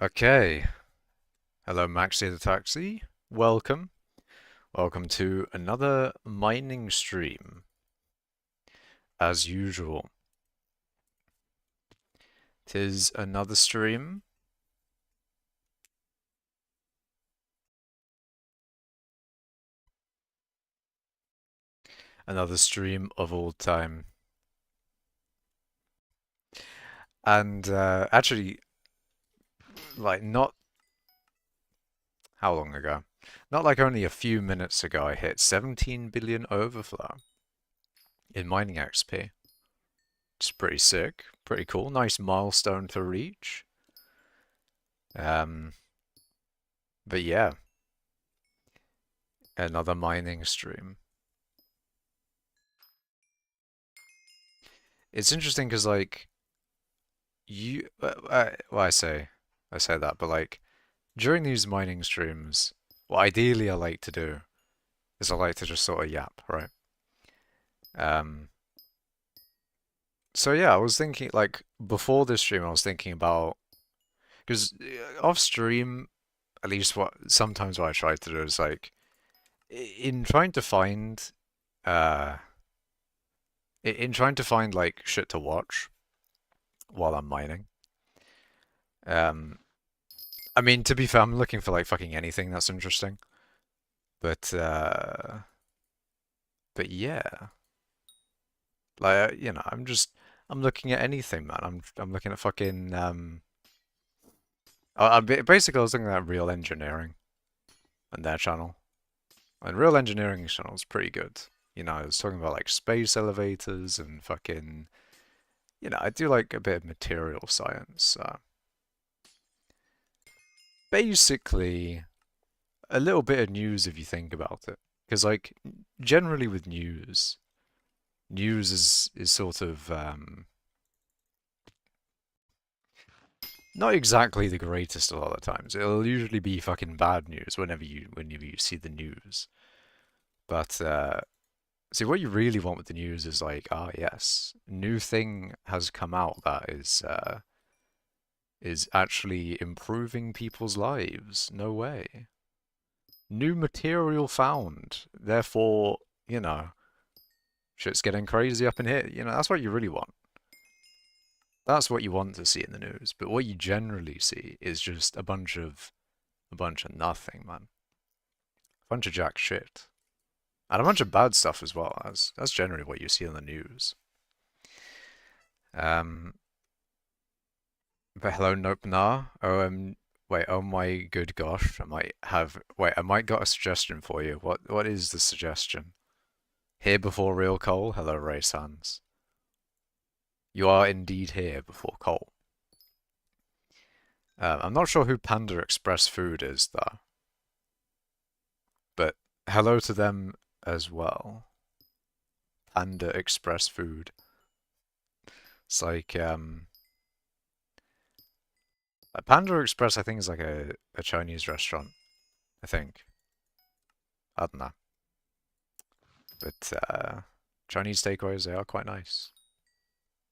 Okay. Hello, Maxi the Taxi. Welcome. Welcome to another mining stream. As usual, 'tis another stream. Another stream of all time. And actually, like, not how long ago? Not like only a few minutes ago, I hit 17 billion overflow in mining XP. It's pretty sick. Pretty cool. Nice milestone to reach. Um, but yeah, another mining stream. It's interesting because like well, I say that, but like during these mining streams, what ideally I like to do is I like to just sort of yap, right? Um, so yeah, I was thinking like before this stream, I was thinking about because off stream, at least what I try to do is like in trying to find uh in trying to find like shit to watch while I'm mining. Um, I mean, to be fair, I'm looking for like fucking anything that's interesting. But but yeah, like I'm looking at anything, man. I'm looking at fucking basically I was looking at Real Engineering and their channel, and Real Engineering's channel is pretty good. I was talking about like space elevators and fucking, I do like a bit of material science. Basically, a little bit of news if you think about it, because like generally with news is sort of not exactly the greatest a lot of times. It'll usually be fucking bad news whenever you see the news. But see what you really want with the news is like, ah yes, new thing has come out that is actually improving people's lives. No way. New material found. Therefore, shit's getting crazy up in here. That's what you really want. That's what you want to see in the news. But what you generally see is just a bunch of nothing, man. A bunch of jack shit. And a bunch of bad stuff as well. That's generally what you see in the news. Um, but hello, nope, nah. Wait, oh my good gosh, I might got a suggestion for you. What is the suggestion? Here before real coal? Hello, Ray Sans. You are indeed here before coal. I'm not sure who Panda Express Food is, though. But hello to them as well. Panda Express Food. It's like Panda Express. I think is like a Chinese restaurant. I think. I don't know, but Chinese takeaways, they are quite nice.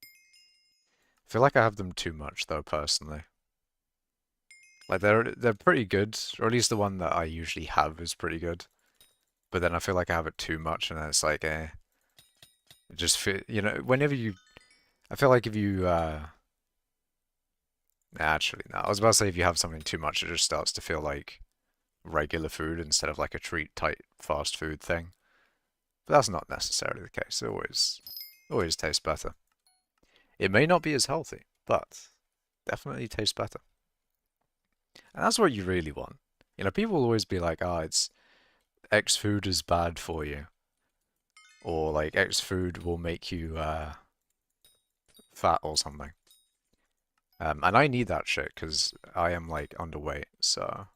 I feel like I have them too much though, personally. Like they're pretty good, or at least the one that I usually have is pretty good. But then I feel like I have it too much, and then it's like, it just feel, whenever you, I feel like if you actually, no. I was about to say if you have something too much, it just starts to feel like regular food instead of like a treat type fast food thing. But that's not necessarily the case. It always tastes better. It may not be as healthy, but definitely tastes better. And that's what you really want. People will always be like, "Ah, it's X food is bad for you," or like X food will make you fat or something. And I need that shit because I am like underweight. So,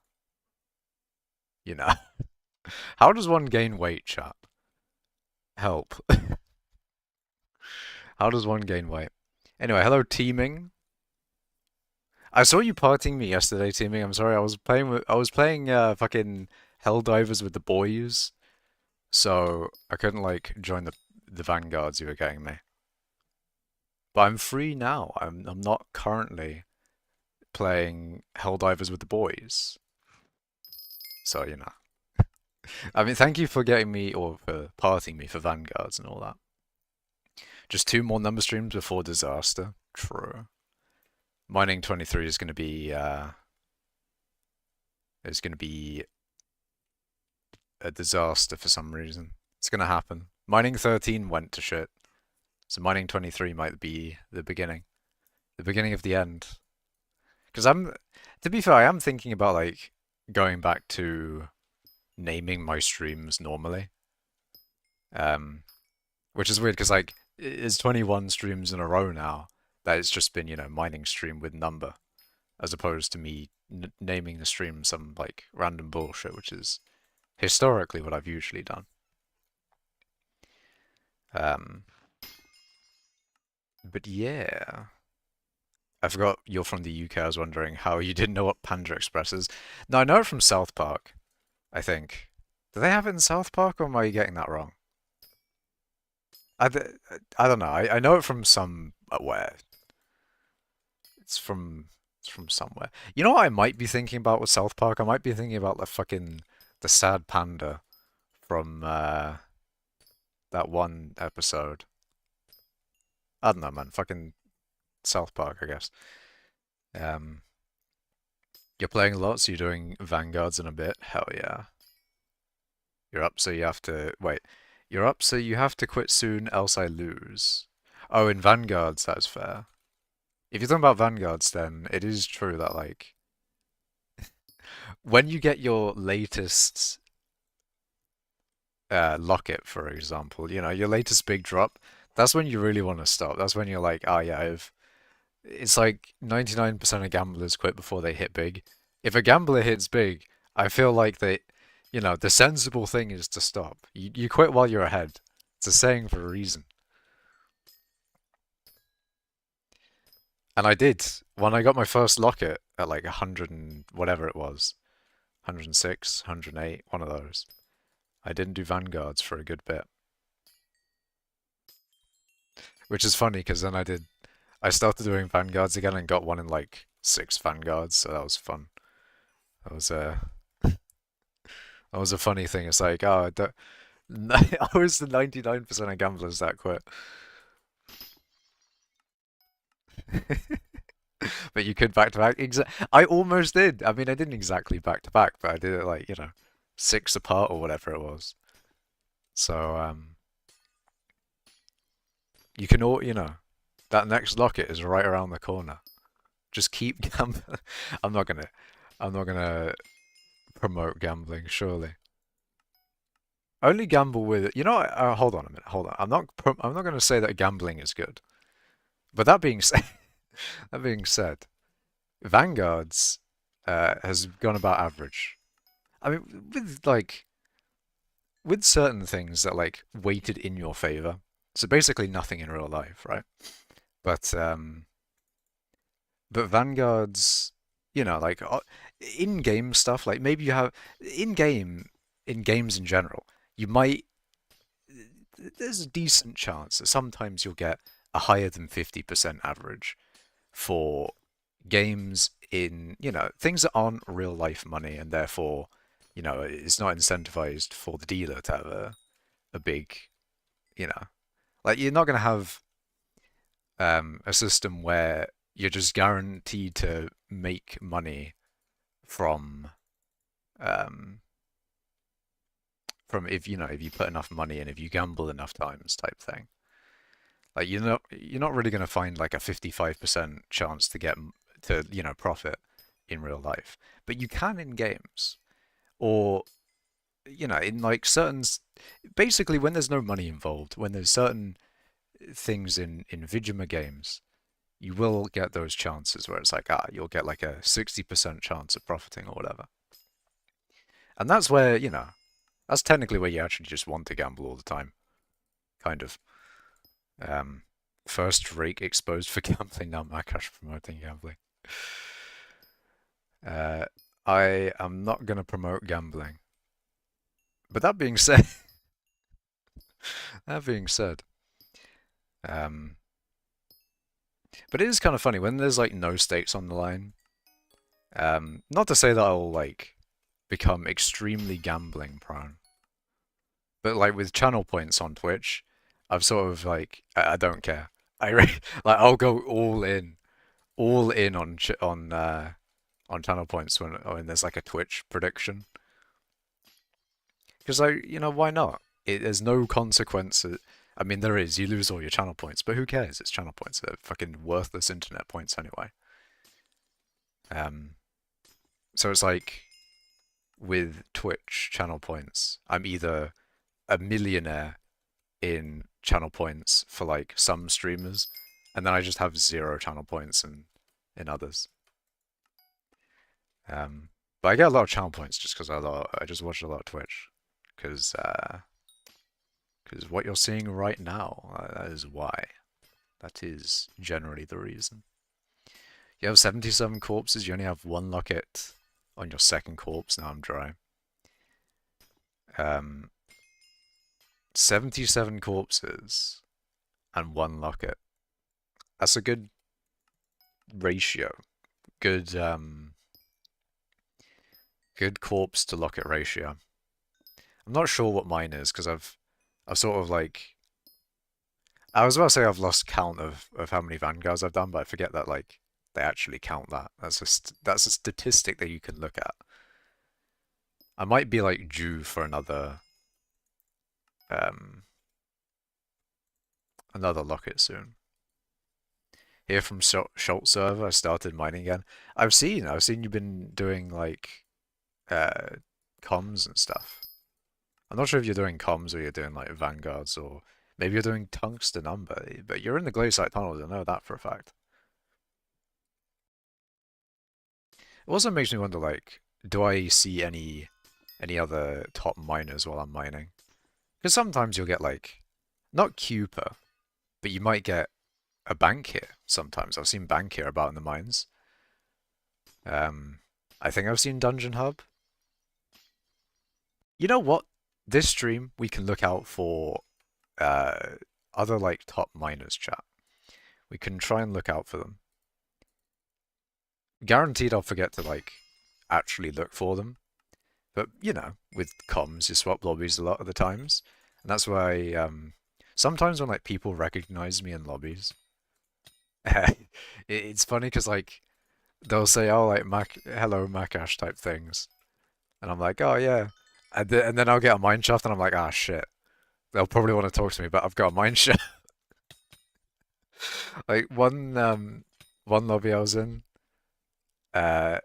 you know, how does one gain weight, chat? Help. How does one gain weight? Anyway, hello teaming. I saw you partying me yesterday, teaming. I'm sorry, I was playing fucking Helldivers with the boys, so I couldn't like join the vanguards you were getting me. But I'm free now. I'm not currently playing Helldivers with the boys. So, you know. I mean, thank you for getting me, or for parting me for Vanguards and all that. Just 2 more number streams before disaster. True. Mining 23 is gonna be a disaster for some reason. It's gonna happen. Mining 13 went to shit. So mining 23 might be the beginning. The beginning of the end. Because to be fair, I am thinking about like going back to naming my streams normally. Which is weird because like it's 21 streams in a row now that it's just been, mining stream with number, as opposed to me naming the stream some like random bullshit, which is historically what I've usually done. But yeah. I forgot you're from the UK. I was wondering how you didn't know what Panda Express is. No, I know it from South Park, I think. Do they have it in South Park, or am I getting that wrong? I, I don't know. I know it from somewhere. It's from it's from somewhere. You know what I might be thinking about with South Park? I might be thinking about the sad panda from that one episode. I don't know, man. Fucking South Park, I guess. Um, you're playing a lot, so you're doing Vanguards in a bit. Hell yeah. You're up, so you have to wait. You're up, so you have to quit soon, else I lose. Oh, in Vanguards, that's fair. If you're talking about Vanguards, then it is true that like when you get your latest locket, for example, your latest big drop, that's when you really want to stop. That's when you're like, oh yeah, it's like 99% of gamblers quit before they hit big. If a gambler hits big, I feel like the sensible thing is to stop. You quit while you're ahead. It's a saying for a reason. And I did. When I got my first locket at like 100 and whatever it was, 106, 108, one of those. I didn't do Vanguards for a good bit. Which is funny because then I started doing Vanguards again and got one in like 6 Vanguards, so that was fun. That was a funny thing. It's like, oh, I was the 99% of gamblers that quit. But you could back to back. I almost did. I mean, I didn't exactly back to back, but I did it like, 6 apart or whatever it was. So, you can that next locket is right around the corner. Just keep gambling. I'm not gonna, I'm not gonna promote gambling, surely. Only gamble with, hold on a minute, hold on. I'm not gonna say that gambling is good. But that being said, that being said, Vanguards has gone about average. I mean, with certain things that like weighted in your favor. So basically nothing in real life, right? But Vanguards, like in-game stuff, like maybe you have in games in general, you might there's a decent chance that sometimes you'll get a higher than 50% average for games in, things that aren't real life money, and therefore, it's not incentivized for the dealer to have a big, like you're not going to have a system where you're just guaranteed to make money from um, if if you put enough money in, if you gamble enough times type thing. Like you're not really going to find like a 55% chance to get to profit in real life, but you can in games, or in like basically when there's no money involved, when there's certain things in Vidjama games, you will get those chances where it's like you'll get like a 60% chance of profiting or whatever, and that's where that's technically where you actually just want to gamble all the time, kind of. First rake exposed for gambling, now Macash promoting gambling. I am not going to promote gambling. But that being said, that being said, but it is kind of funny when there's like no stakes on the line. Not to say that I'll like become extremely gambling prone, but like with channel points on Twitch, I've sort of like I don't care. Like I'll go all in on on channel points when there's like a Twitch prediction. Because like why not? There's no consequences. I mean there is. You lose all your channel points, but who cares? It's channel points. They're fucking worthless internet points anyway. Um, so it's like with Twitch channel points, I'm either a millionaire in channel points for like some streamers, and then I just have zero channel points in others. Um, but I get a lot of channel points just because I just watch a lot of Twitch, because what you're seeing right now, that is why. That is generally the reason. You have 77 corpses. You only have one locket on your second corpse. Now I'm dry. Um, 77 corpses and one locket. That's a good ratio. Good good corpse to locket ratio. I'm not sure what mine is because I've sort of like I was about to say I've lost count of how many vanguards I've done, but I forget that like they actually count that. That's a statistic that you can look at. I might be like due for um another locket soon. Here from Schultz server, I started mining again. I've seen you've been doing like uh comms and stuff. I'm not sure if you're doing comms or you're doing like vanguards or maybe you're doing tungsten umber, but you're in the glaciate tunnels. I know that for a fact. It also makes me wonder, like, do I see any other top miners while I'm mining? Because sometimes you'll get like not Cuper, but you might get a bank here. Sometimes I've seen bank here about in the mines. Um, I think I've seen Dungeon Hub. You know what? This stream we can look out for uh other like top miners chat. We can try and look out for them. Guaranteed I'll forget to like actually look for them. But with comms you swap lobbies a lot of the times. And that's why sometimes when like people recognize me in lobbies, it's funny because like they'll say, "Oh, like hello Macash" type things, and I'm like, "Oh yeah," and then I'll get a mine shaft, and I'm like, "Ah shit." They'll probably want to talk to me, but I've got a mine shaft. Like one lobby I was in, uh,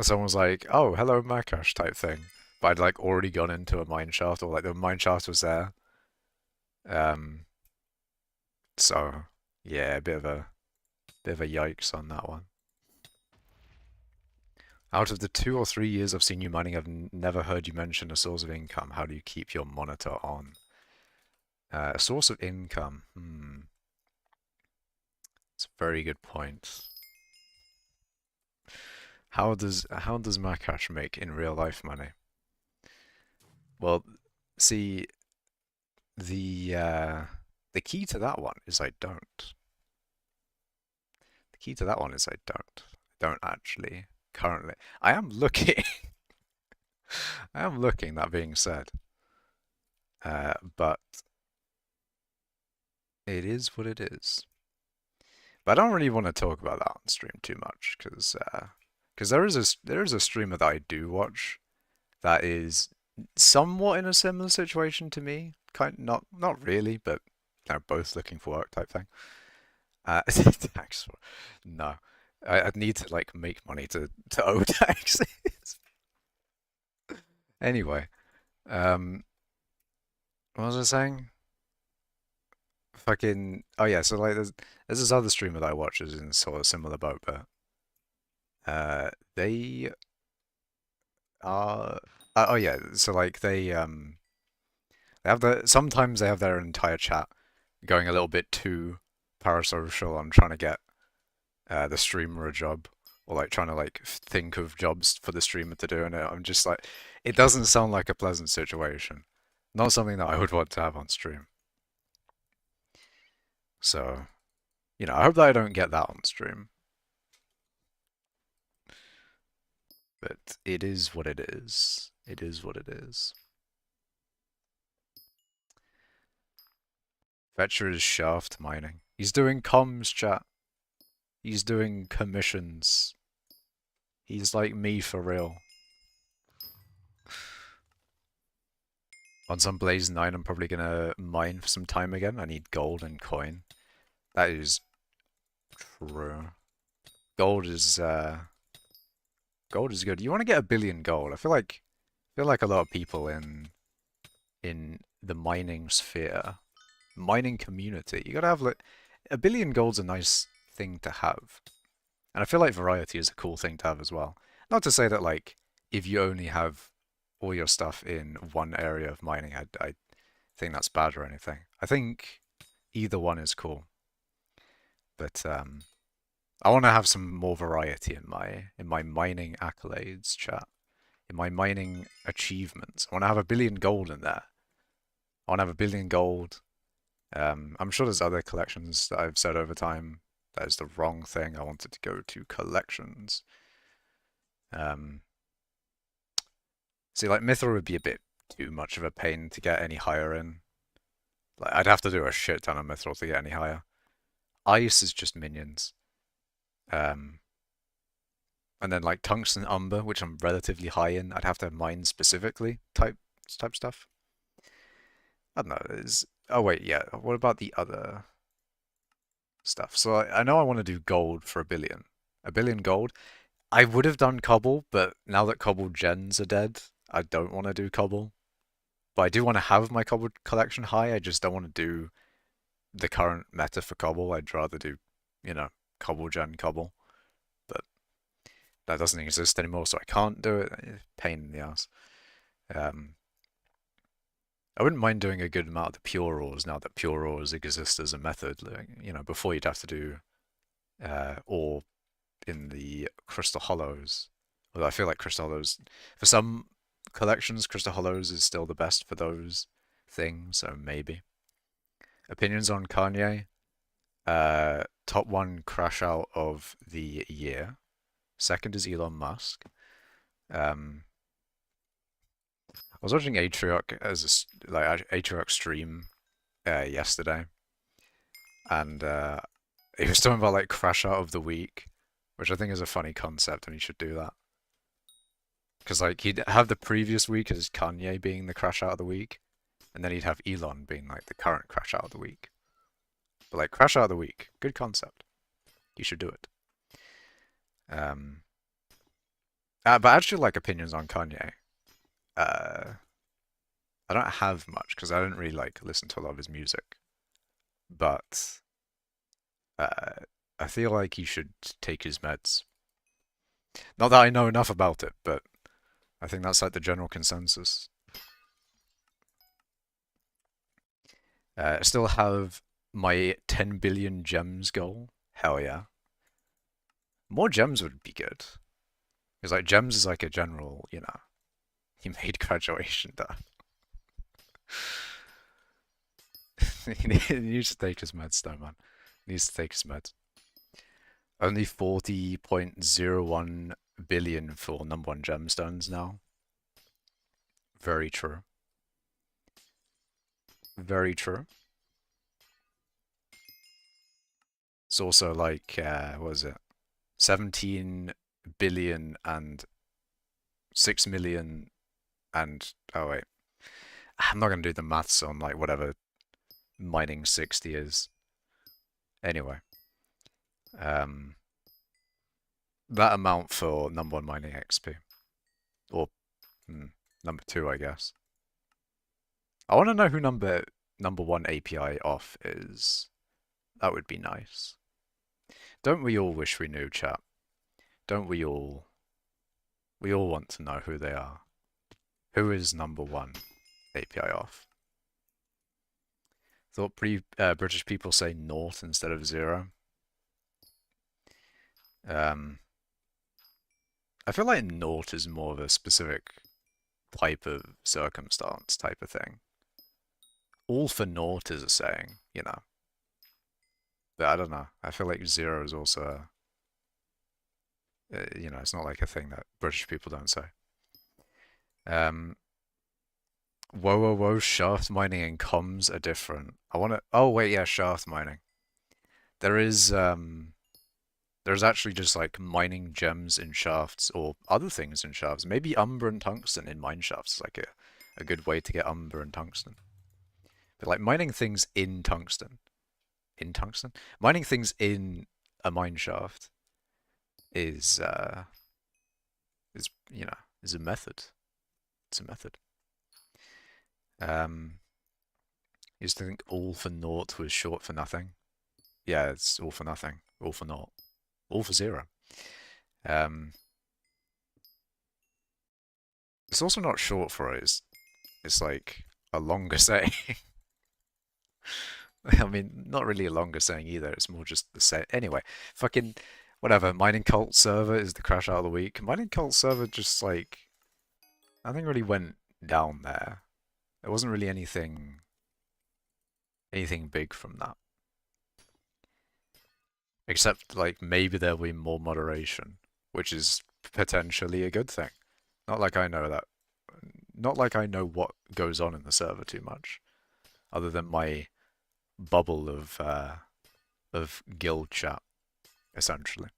someone was like, "Oh, hello Macash" type thing, but I'd like already gone into a mine shaft, or like the mine shaft was there. Um, so yeah, bit of a yikes on that one. Out of the 2 or 3 years I've seen you mining, I've never heard you mention a source of income. How do you keep your monitor on? A source of income. It's a very good point. How does Macash make in real life money? Well, see, the key to that one is I don't. The key to that one is I don't. I don't actually currently. I am looking. I am looking, that being said. But it is what it is. But I don't really want to talk about that on stream too much because there is a streamer that I do watch that is somewhat in a similar situation to me. Not really, but they're both looking for work type thing. Tax. No, I'd need to like make money to owe taxes. Anyway, um, what was I saying? Fucking oh yeah, so like there's this other streamer that I watch is in sort of similar boat, but they are oh yeah, so like they have sometimes they have their entire chat going a little bit too parasocial on trying to get the streamer a job or like trying to like think of jobs for the streamer to do, and I'm just like it doesn't sound like a pleasant situation. Not something that I would want to have on stream. So, I hope that I don't get that on stream. But it is what it is. It is what it is. Fetcher is shaft mining. He's doing comms, chat. He's doing commissions. He's like me for real. Once on Blaze 9, I'm probably gonna mine for some time again. I need gold and coin. That is true. Gold is good. You want to get 1 billion gold. I feel like a lot of people in the mining sphere, mining community, you gotta have like 1 billion gold's a nice thing to have. And I feel like variety is a cool thing to have as well. Not to say that like if you only have all your stuff in one area of mining, I think that's bad or anything. I think either one is cool. But I want to have some more variety in my mining accolades, chat. In my mining achievements. I want to have 1 billion gold in there. I want to have 1 billion gold. I'm sure there's other collections that I've said over time. That is the wrong thing. I wanted to go to collections. See, like Mithril would be a bit too much of a pain to get any higher in. Like I'd have to do a shit ton of Mithril to get any higher. Ice is just minions. And then like tungsten umber, which I'm relatively high in, I'd have to mine specifically type stuff. I don't know. Oh wait, yeah. What about the other stuff? So I know I want to do gold for 1 billion. 1 billion gold. I would have done cobble, but now that cobble gens are dead, I don't want to do cobble. But I do want to have my cobble collection high. I just don't want to do the current meta for cobble. I'd rather do, cobble gen cobble. But that doesn't exist anymore, so I can't do it. Pain in the ass. I wouldn't mind doing a good amount of the pure ores now that pure ores exist as a method. Like, before you'd have to do ore in the crystal hollows. Although I feel like crystal hollows, for some collections, crystal hollows is still the best for those things. So maybe. Opinions on Kanye? Top one crash out of the year. Second is Elon Musk. I was watching Atrioc Atrioc stream yesterday, and he was talking about like crash out of the week, which I think is a funny concept, and he should do that. Because like he'd have the previous week as Kanye being the crash out of the week, and then he'd have Elon being like the current crash out of the week. But like crash out of the week, good concept. You should do it. But actually, like opinions on Kanye. I don't have much because I don't really like listen to a lot of his music. But I feel like he should take his meds. Not that I know enough about it, but I think that's like the general consensus. I still have my 10 billion gems goal. Hell yeah. More gems would be good. Because like gems is like a general, he made graduation done. He needs to take his meds though, man. He needs to take his meds. Only 40.01 billion for #1 gemstones now. Very true. Very true. It's also like, what is it? 17 billion and 6 million and, oh wait. I'm not going to do the maths on like whatever mining 60 is. Anyway. That amount for #1 mining XP. Or #2, I guess. I want to know who number 1 API off is. That would be nice. Don't we all wish we knew, chat? Don't we all? We all want to know who they are. Who is #1 API off? Thought British people say naught instead of 0. I feel like naught is more of a specific type of circumstance type of thing. All for naught is a saying, But I don't know. I feel like 0 is also You know, it's not like a thing that British people don't say. Um, whoa, whoa, whoa, shaft mining and comms are different. I want to. Oh wait, yeah, shaft mining. There is there's actually just like mining gems in shafts or other things in shafts. Maybe umber and tungsten in mine shafts is like a good way to get umber and tungsten. But like mining things in tungsten, mining things in a mine shaft is is you know is a method. It's a method. Um, used to think all for naught was short for nothing. Yeah, it's all for nothing, all for naught, all for zero. Um, it's also not short for it. It's like a longer saying. I mean, not really a longer saying either. It's more just the same. Anyway, fucking whatever. Mining cult server is the crash out of the week. Mining cult server just like nothing really went down there. There wasn't really anything big from that. Except like maybe there'll be more moderation, which is potentially a good thing. Not like I know that. Not like I know what goes on in the server too much, other than my bubble of guild chat, essentially.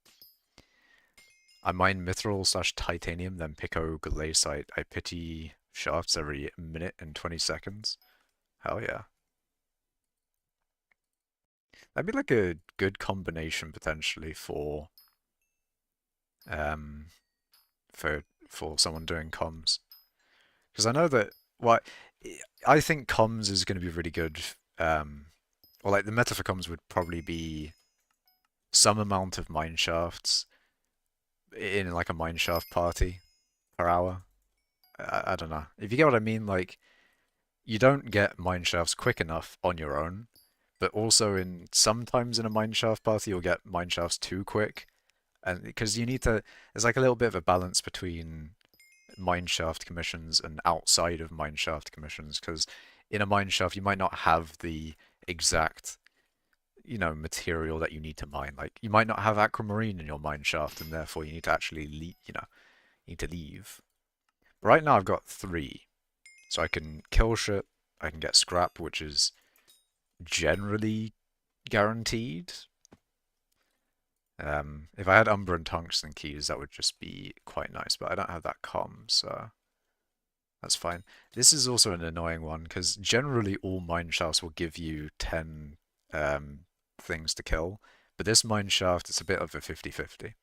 I mine mithril slash titanium, then pico glaciite. I pity shafts every minute and 20 seconds. Hell yeah. That'd be like a good combination potentially um for someone doing comms. Because I know that what I think comms is going to be really good. Or like the meta for comms would probably be some amount of mine shafts in like a mine shaft party per hour. I don't know. If you get what I mean, like you don't get mine shafts quick enough on your own, but also in sometimes in a mine shaft party you'll get mine shafts too quick, and because you need to, there's like a little bit of a balance between mineshaft commissions and outside of mineshaft commissions, because in a mineshaft you might not have the exact, material that you need to mine. Like you might not have aquamarine in your mineshaft, and therefore you need to actually leave, you need to leave. Right now I've got three, so I can kill shit, I can get scrap, which is generally guaranteed. If I had Umber and Tungsten keys, that would just be quite nice, but I don't have that comm, so that's fine. This is also an annoying one, because generally all mine shafts will give you 10 things to kill, but this mine shaft is a bit of a 50-50.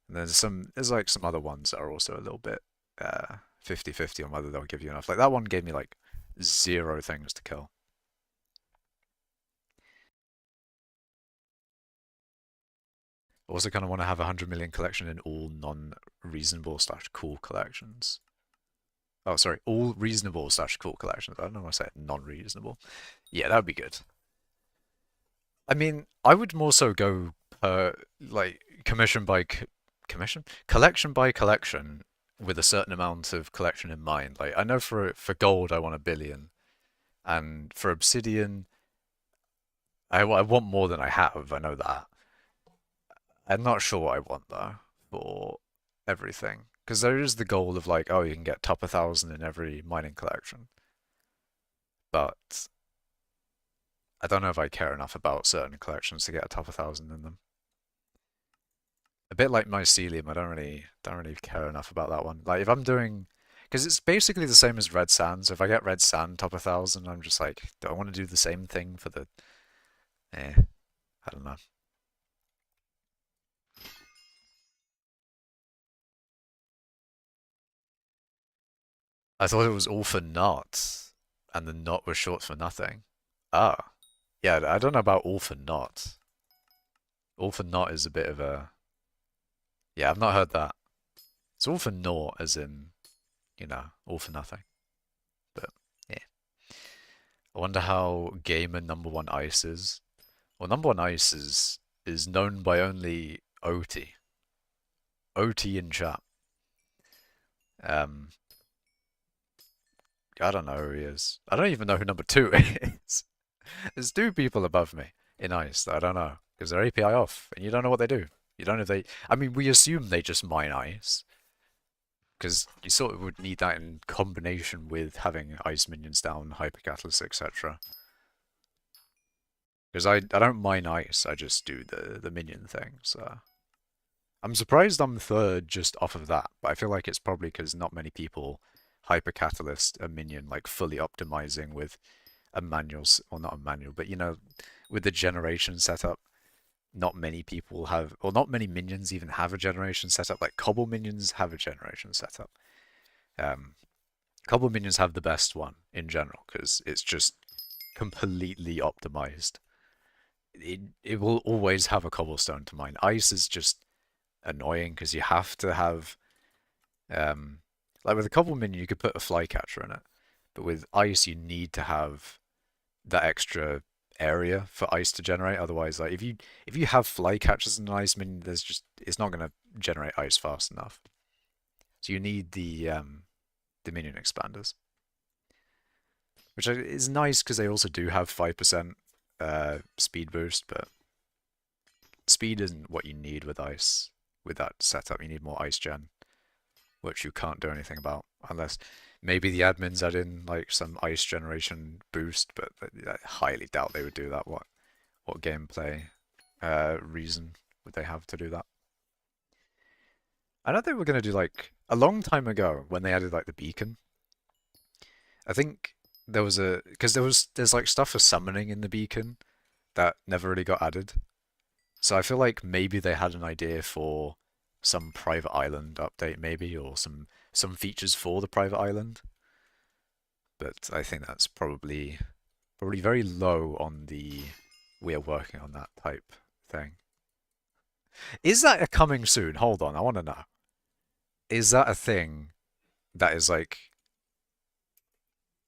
And there's like some other ones that are also a little bit 50-50 on whether they'll give you enough. Like that one gave me like 0 things to kill. Also kind of want to have a 100 million collection in all non-reasonable slash cool collections. Oh, sorry, all reasonable slash cool collections. I don't know why I said non-reasonable. Yeah, that would be good. I mean, I would more so go like commission, collection by collection, with a certain amount of collection in mind. Like I know for gold I want 1 billion, and for obsidian I want more than I have. I know that. I'm not sure what I want though for everything, because there is the goal of like, oh, you can get top 1,000 in every mining collection, but I don't know if I care enough about certain collections to get a top 1,000 in them. A bit like mycelium, I don't really care enough about that one. Like if I'm doing, because it's basically the same as red sand. So if I get red sand top 1,000, I'm just like, do I want to do the same thing for the? I don't know. I thought it was all for naught, and the naught was short for nothing. Ah, yeah, I don't know about all for naught. All for naught is a bit of a, yeah, I've not heard that. It's all for naught, as in, all for nothing. But yeah, I wonder how gamer number one ice is. Well, number one ice is known by only OT. OT in chat. Um, I don't know who he is. I don't even know who number two is. There's two people above me in ice that I don't know because they're API off, and you don't know what they do. You don't know if they. I mean, we assume they just mine ice, because you sort of would need that in combination with having ice minions down, hypercatalyst, etc. Because I don't mine ice, I just do the minion thing. So I'm surprised I'm third just off of that, but I feel like it's probably because not many people hypercatalyst a minion like fully optimizing with a manual, or not a manual, but you know, with the generation setup. Not many people have, or not many minions even have a generation setup. Like Cobble minions have a generation setup. Um, Cobble minions have the best one in general because it's just completely optimized. It will always have a cobblestone to mine. Ice is just annoying because you have to have like with a cobble minion you could put a flycatcher in it, but with ice you need to have that extra area for ice to generate. Otherwise, like if you have flycatchers in an ice minion, there's just it's not gonna generate ice fast enough. So you need the minion expanders, which is nice because they also do have 5% speed boost, but speed isn't what you need with ice. With that setup, you need more ice gen, which you can't do anything about unless maybe the admins add in like some ice generation boost, but I highly doubt they would do that. What gameplay reason would they have to do that? I know they were going to do like a long time ago when they added like the beacon. I think there was because there's like stuff for summoning in the beacon that never really got added. So I feel like maybe they had an idea for some private island update maybe, or some features for the private island. But I think that's probably very low on the we are working on that type thing. Is that a coming soon? Hold on, I want to know. Is that a thing that is like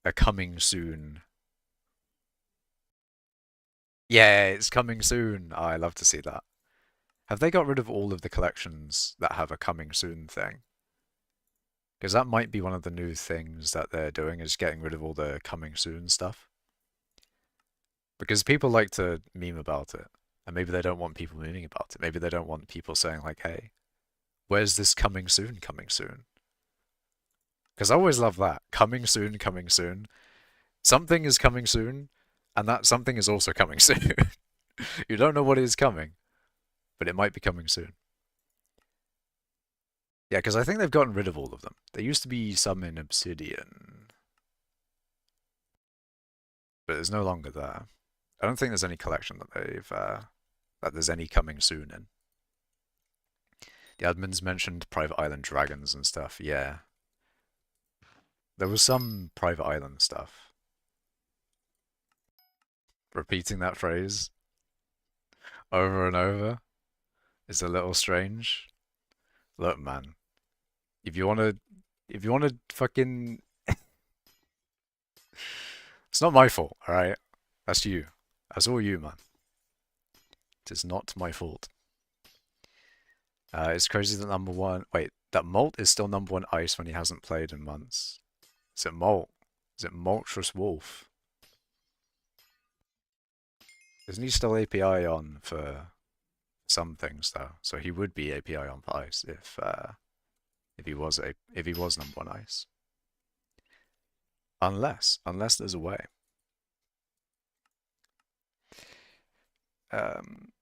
a coming soon? Yeah, it's coming soon. Oh, I love to see that. Have they got rid of all of the collections that have a coming soon thing? Because that might be one of the new things that they're doing is getting rid of all the coming soon stuff. Because people like to meme about it. And maybe they don't want people memeing about it. Maybe they don't want people saying like, hey, where's this coming soon coming soon? Because I always love that. Coming soon, coming soon. Something is coming soon, and that something is also coming soon. You don't know what is coming, but it might be coming soon. Yeah, because I think they've gotten rid of all of them. There used to be some in Obsidian, but there's no longer there. I don't think there's any collection that that there's any coming soon in. The admins mentioned private island dragons and stuff. Yeah, there was some private island stuff. Repeating that phrase over and over is a little strange. Look, man, if you wanna, if you wanna fucking, it's not my fault, all right? That's you. That's all you, man. It is not my fault. It's crazy that number one. Wait, that Molt is still number one ice when he hasn't played in months. Is it Molt? Is it Moltres Wolf? Isn't he still API on for some things though? So he would be API on for ice if he was number one ice. Unless there's a way. Um.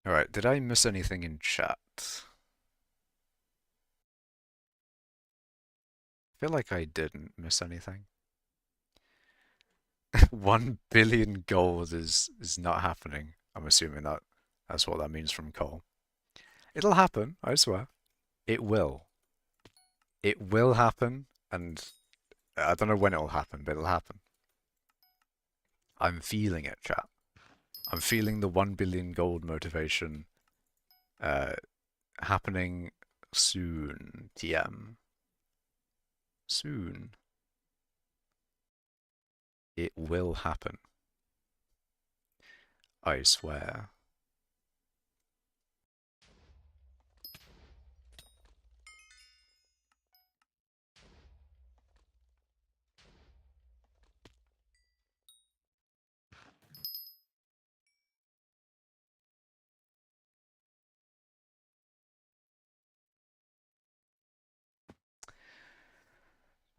All right. Did I miss anything in chat? I feel like I didn't miss anything. 1 billion gold is not happening. I'm assuming that's what that means from Cole. It'll happen, I swear. It will. It will happen, and I don't know when it'll happen, but it'll happen. I'm feeling it, chat. I'm feeling the 1 billion gold motivation uh, happening soon, TM. Soon. It will happen. I swear.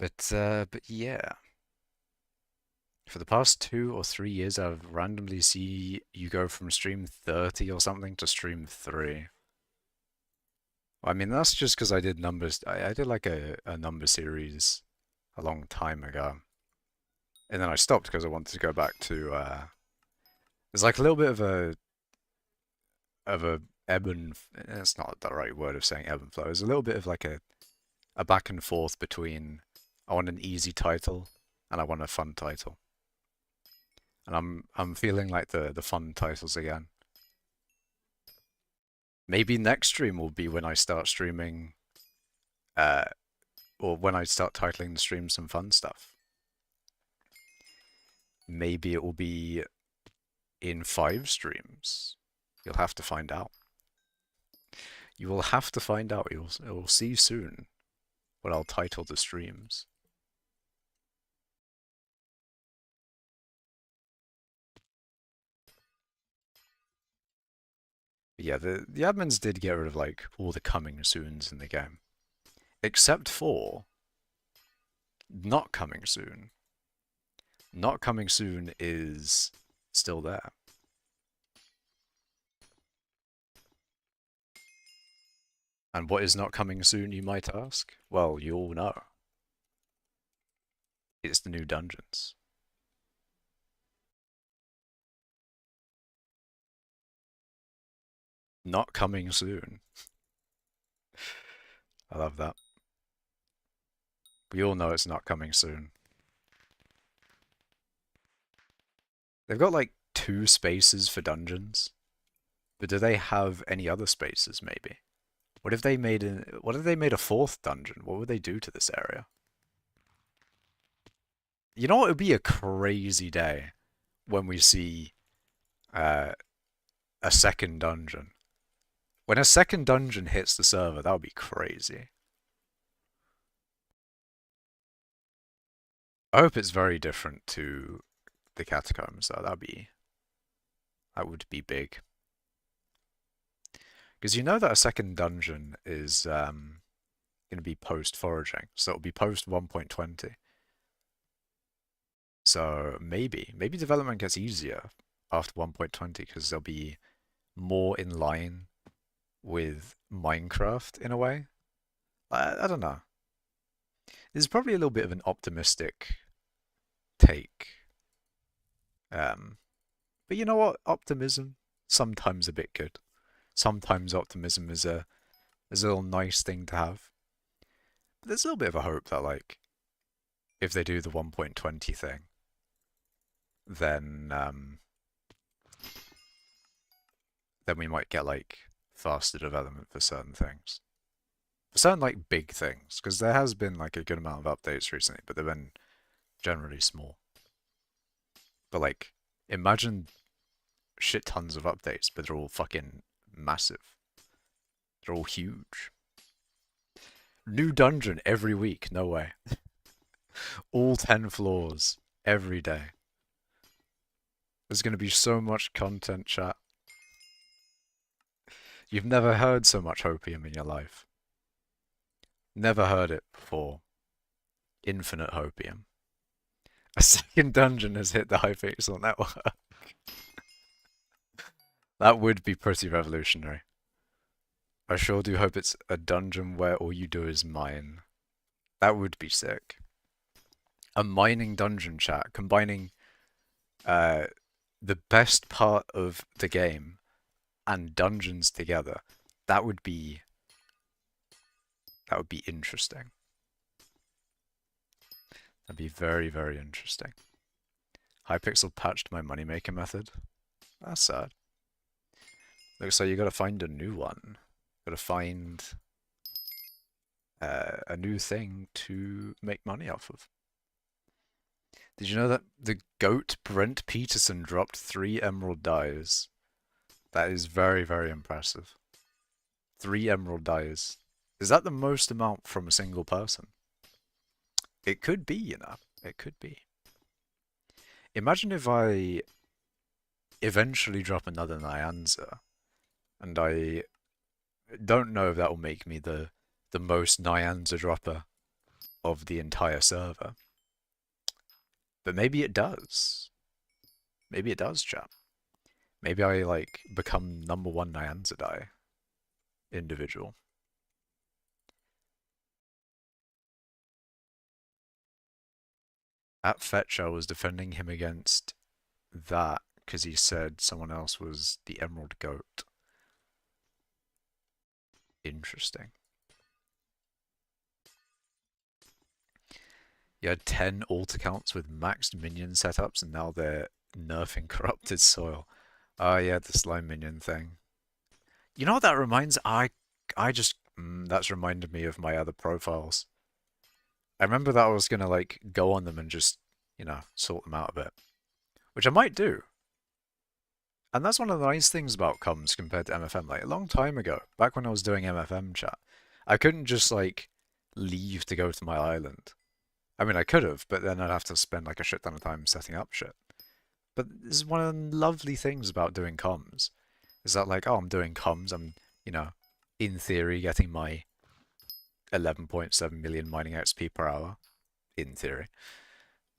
But yeah. For the past 2 or 3 years, I've randomly see you go from stream 30 or something to stream 3. I mean, that's just because I did numbers. I did like a number series a long time ago. And then I stopped because I wanted to go back to, there's like a little bit of a ebb and, it's not the right word of saying ebb and flow. There's a little bit of like a back and forth between, I want an easy title and I want a fun title. And I'm feeling like the fun titles again. Maybe next stream will be when I start streaming, uh, or when I start titling the stream some fun stuff. Maybe it will be in 5 streams. You'll have to find out. You will have to find out. You'll see soon what I'll title the streams. But yeah, the admins did get rid of like all the coming soons in the game. Except for not coming soon. Not coming soon is still there. And what is not coming soon, you might ask? Well, you all know. It's the new dungeons. Not coming soon. I love that. We all know it's not coming soon. They've got like 2 spaces for dungeons, but do they have any other spaces maybe? What if they made a 4th dungeon? What would they do to this area? You know what would be a crazy day when we see a 2nd dungeon. When a 2nd dungeon hits the server, that would be crazy. I hope it's very different to the catacombs though. That would be big. Because you know that a 2nd dungeon is going to be post foraging, so it'll be post 1.20. So maybe development gets easier after 1.20 because they'll be more in line with Minecraft in a way. I don't know. This is probably a little bit of an optimistic take. But you know what? Optimism sometimes a bit good. Sometimes optimism is a little nice thing to have. But there's a little bit of a hope that like if they do the 1.20 thing, then we might get like faster development for certain things. For certain like big things, because there has been like a good amount of updates recently, but they've been generally small. But like, imagine shit tons of updates, but they're all fucking massive. They're all huge. New dungeon every week, no way. All 10 floors every day. There's gonna be so much content, chat. You've never heard so much hopium in your life. Never heard it before. Infinite hopium. A 2nd dungeon has hit the hypixel network. That would be pretty revolutionary. I sure do hope it's a dungeon where all you do is mine. That would be sick. A mining dungeon, chat, combining the best part of the game and dungeons together. That would be interesting. That'd be very, very interesting. Hypixel patched my moneymaker method. That's sad. Looks like you gotta find a new one. Gotta find a new thing to make money off of. Did you know that the GOAT Brent Peterson dropped 3 emerald dyes? That is very, very impressive. 3 emerald dyes. Is that the most amount from a single person? It could be, you know. It could be. Imagine if I eventually drop another Nyanza, and I don't know if that will make me the most Nyanza dropper of the entire server. But maybe it does. Maybe it does, chat. Maybe I, like, become #1 Nyanzadai individual. At Fetch, I was defending him against that because he said someone else was the Emerald Goat. Interesting. You had 10 alt accounts with maxed minion setups, and now they're nerfing corrupted soil. Oh yeah, the slime minion thing. You know what that reminds? I just that's reminded me of my other profiles. I remember that I was gonna like go on them and just, you know, sort them out a bit, which I might do. And that's one of the nice things about comms compared to MFM. Like a long time ago, back when I was doing MFM chat, I couldn't just like leave to go to my island. I mean, I could have, but then I'd have to spend like a shit ton of time setting up shit. But this is one of the lovely things about doing comms, is that like, oh, I'm doing comms, I'm, you know, in theory getting my 11.7 million mining XP per hour, in theory.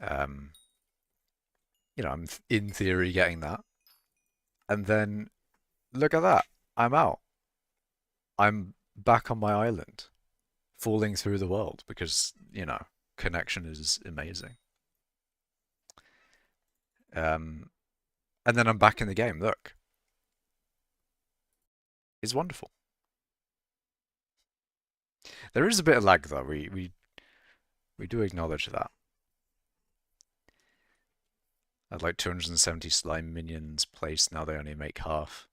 You know, I'm in theory getting that. And then, look at that, I'm out. I'm back on my island, falling through the world because, you know, connection is amazing. And then I'm back in the game, look. It's wonderful. There is a bit of lag though, we do acknowledge that. I had like 270 slime minions placed, now they only make half.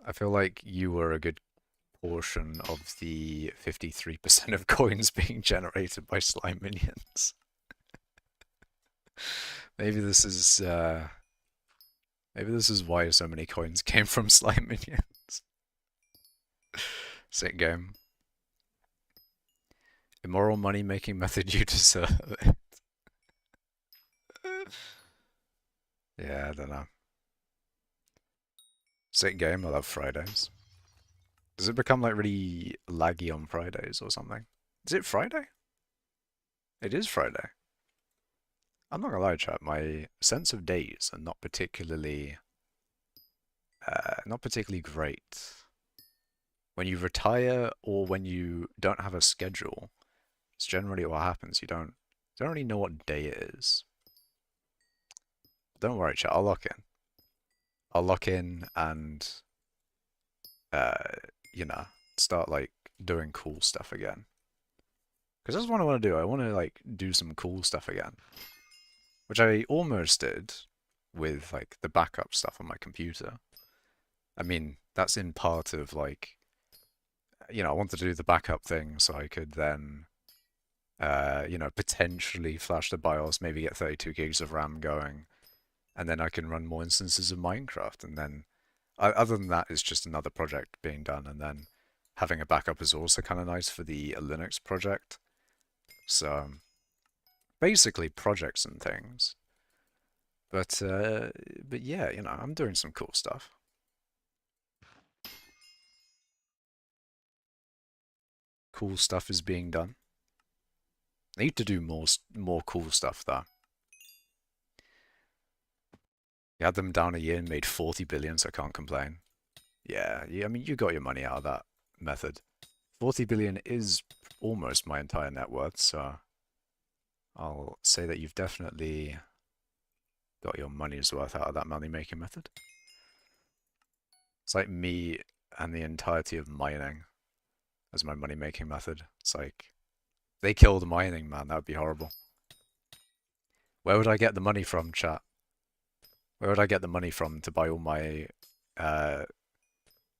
I feel like you were a good portion of the 53% of coins being generated by slime minions. Maybe this is why so many coins came from slime minions. Sick game. Immoral money making method, you deserve it. Yeah, I don't know. Sick game, I love Fridays. Does it become like really laggy on Fridays or something? Is it Friday? It is Friday. I'm not gonna lie, chat, my sense of days are not particularly great. When you retire or when you don't have a schedule, it's generally what happens. You don't really know what day it is. Don't worry, chat, I'll lock in. I'll lock in and you know, start like doing cool stuff again. Because that's what I want to do. I want to like do some cool stuff again. Which I almost did with like the backup stuff on my computer. I mean, that's in part of like, you know, I wanted to do the backup thing so I could then, you know, potentially flash the BIOS, maybe get 32 gigs of RAM going, and then I can run more instances of Minecraft. And then, other than that, it's just another project being done. And then having a backup is also kind of nice for the Linux project. So, basically projects and things. But yeah, you know, I'm doing some cool stuff. Cool stuff is being done. I need to do more cool stuff though. You had them down a year and made 40 billion, so I can't complain. Yeah, I mean, you got your money out of that method. 40 billion is almost my entire net worth, so I'll say that you've definitely got your money's worth out of that money-making method. It's like me and the entirety of mining as my money-making method. It's like, they killed mining, man, that would be horrible. Where would I get the money from, chat? Where would I get the money from to buy all my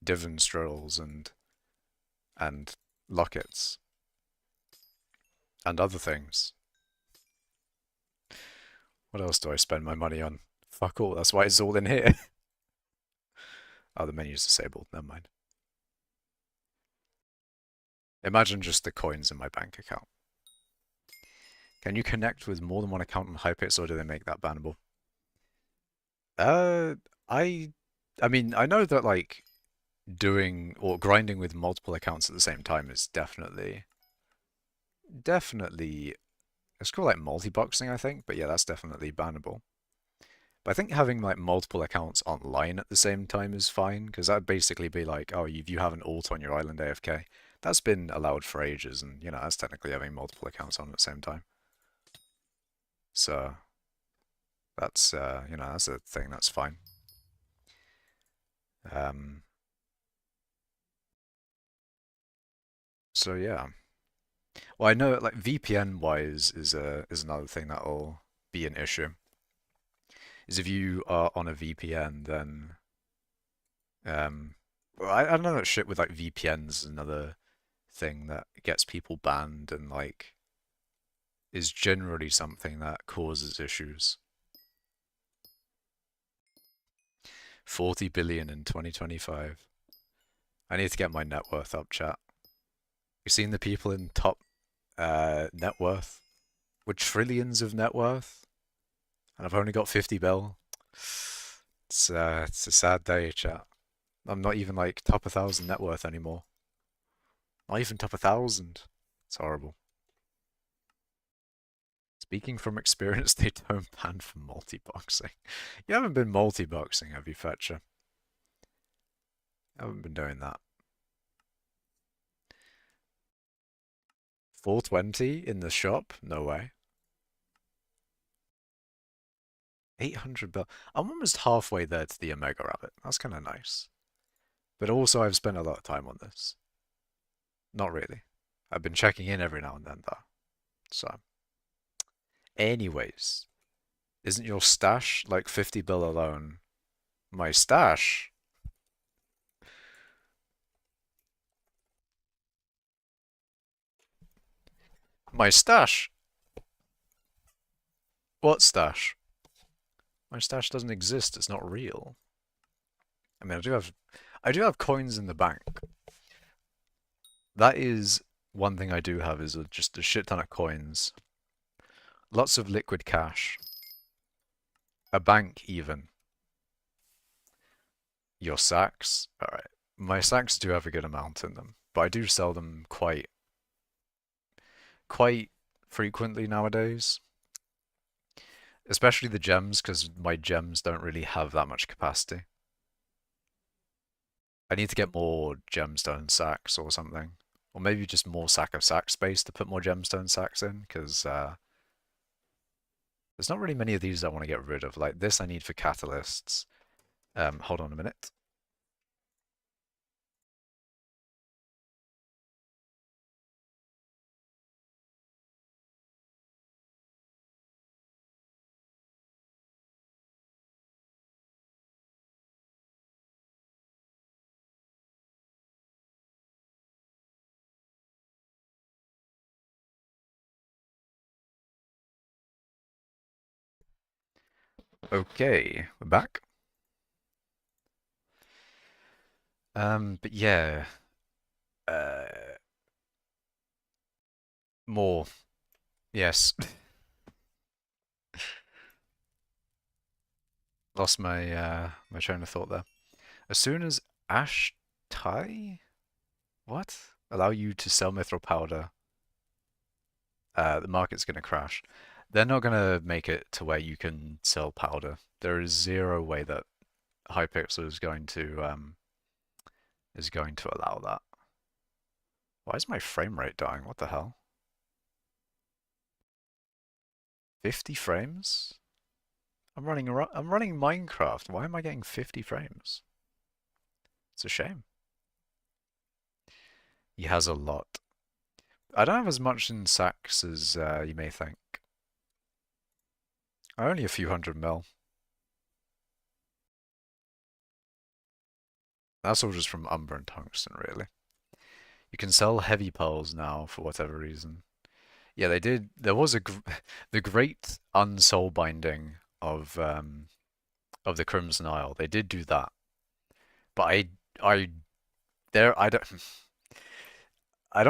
divan strolls and lockets and other things? What else do I spend my money on? Fuck all, that's why it's all in here. Oh, the menu's disabled, never mind. Imagine just the coins in my bank account. Can you connect with more than one account on hypixel, or do they make that bannable? Uh, I mean, I know that like doing or grinding with multiple accounts at the same time is definitely definitely, it's called like multi-boxing, I think, but yeah, that's definitely bannable. But I think having like multiple accounts online at the same time is fine, because that'd basically be like, oh, you have an alt on your island AFK. That's been allowed for ages, and you know, that's technically having multiple accounts on at the same time. So that's you know, that's a thing that's fine. Um, so yeah. Well, I know like VPN wise is another thing that'll be an issue. Is if you are on a VPN, then well, I don't know that shit with like VPNs is another thing that gets people banned and like is generally something that causes issues. 40 billion in 2025. I need to get my net worth up, chat. You've seen the people in top net worth with trillions of net worth, and I've only got 50 bill. It's a sad day, chat. I'm not even like top 1,000 net worth anymore. Not even top 1,000. It's horrible. Speaking from experience, they don't ban for multi-boxing. You haven't been multi-boxing, have you, Fetcher? I haven't been doing that. 420 in the shop? No way. 800 bill. I'm almost halfway there to the Omega Rabbit. That's kind of nice. But also, I've spent a lot of time on this. Not really. I've been checking in every now and then, though. So, anyways, isn't your stash like 50 bill alone? My stash? My stash? What stash? My stash doesn't exist. It's not real. I mean, I do have coins in the bank. That is one thing I do have is just a shit ton of coins. Lots of liquid cash. A bank even. Your sacks? Alright. My sacks do have a good amount in them, but I do sell them quite frequently nowadays. Especially the gems, because my gems don't really have that much capacity. I need to get more gemstone sacks or something. Or maybe just more sack of sack space to put more gemstone sacks in, because there's not really many of these I want to get rid of. Like this I need for catalysts. Hold on a minute. Okay, we're back. But yeah, uh, more. Yes. Lost my my train of thought there. As soon as Ash tie, what? Allow you to sell mithril powder, the market's gonna crash. They're not gonna make it to where you can sell powder. There is zero way that hypixel is going to allow that. Why is my frame rate dying? What the hell? 50 frames? I'm running Minecraft. Why am I getting 50 frames? It's a shame. He has a lot. I don't have as much in sacks as you may think. Only a few hundred mil. That's all just from Umber and Tungsten, really. You can sell heavy pearls now for whatever reason. Yeah, they did. There was the great unsoul binding of the Crimson Isle. They did do that, but I there I don't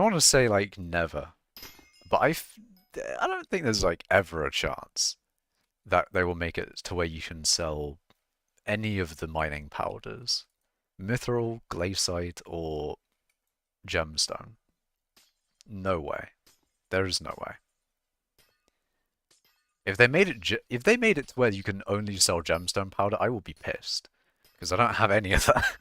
want to say like never, but I don't think there's like ever a chance that they will make it to where you can sell any of the mining powders, mithril, glaciite, or gemstone. No way. There's no way. If they made it to where you can only sell gemstone powder, I will be pissed because I don't have any of that.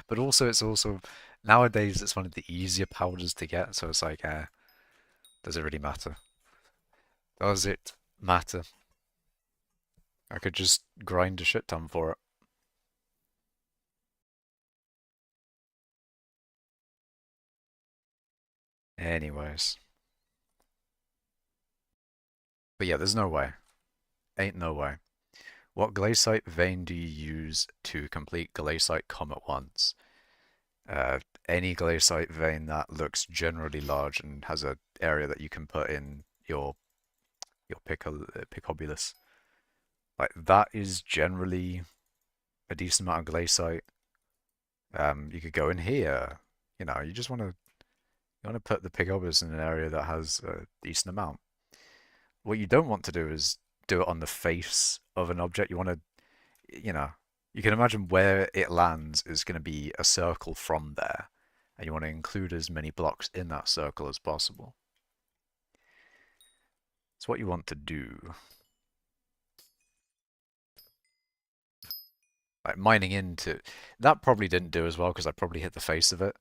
But also, it's also nowadays it's one of the easier powders to get, so it's like, does it really matter? Does it matter? I could just grind a shit ton for it. Anyways. But yeah, there's no way. Ain't no way. What glaciite vein do you use to complete glaciite comet once? Any glaciite vein that looks generally large and has an area that you can put in your picobulus. Like that is generally a decent amount of glaciite. You could go in here. You know, you want to put the picobulus in an area that has a decent amount. What you don't want to do is do it on the face of an object. You want to, you know, you can imagine where it lands is going to be a circle from there, and you want to include as many blocks in that circle as possible. It's what you want to do. Like mining into... That probably didn't do as well because I probably hit the face of it.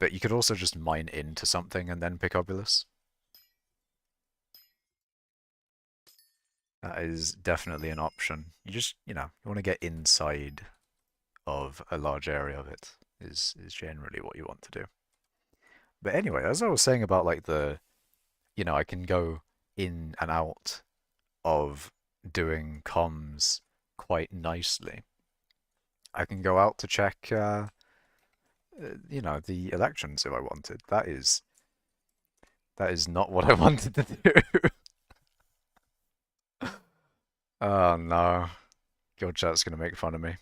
But you could also just mine into something and then pick Obulus. That is definitely an option. You just, you want to get inside of a large area of it is generally what you want to do. But anyway, as I was saying about like I can go in and out of doing comms quite nicely. I can go out to check, the elections if I wanted. That is not what I wanted to do. Oh no, your chat's gonna make fun of me.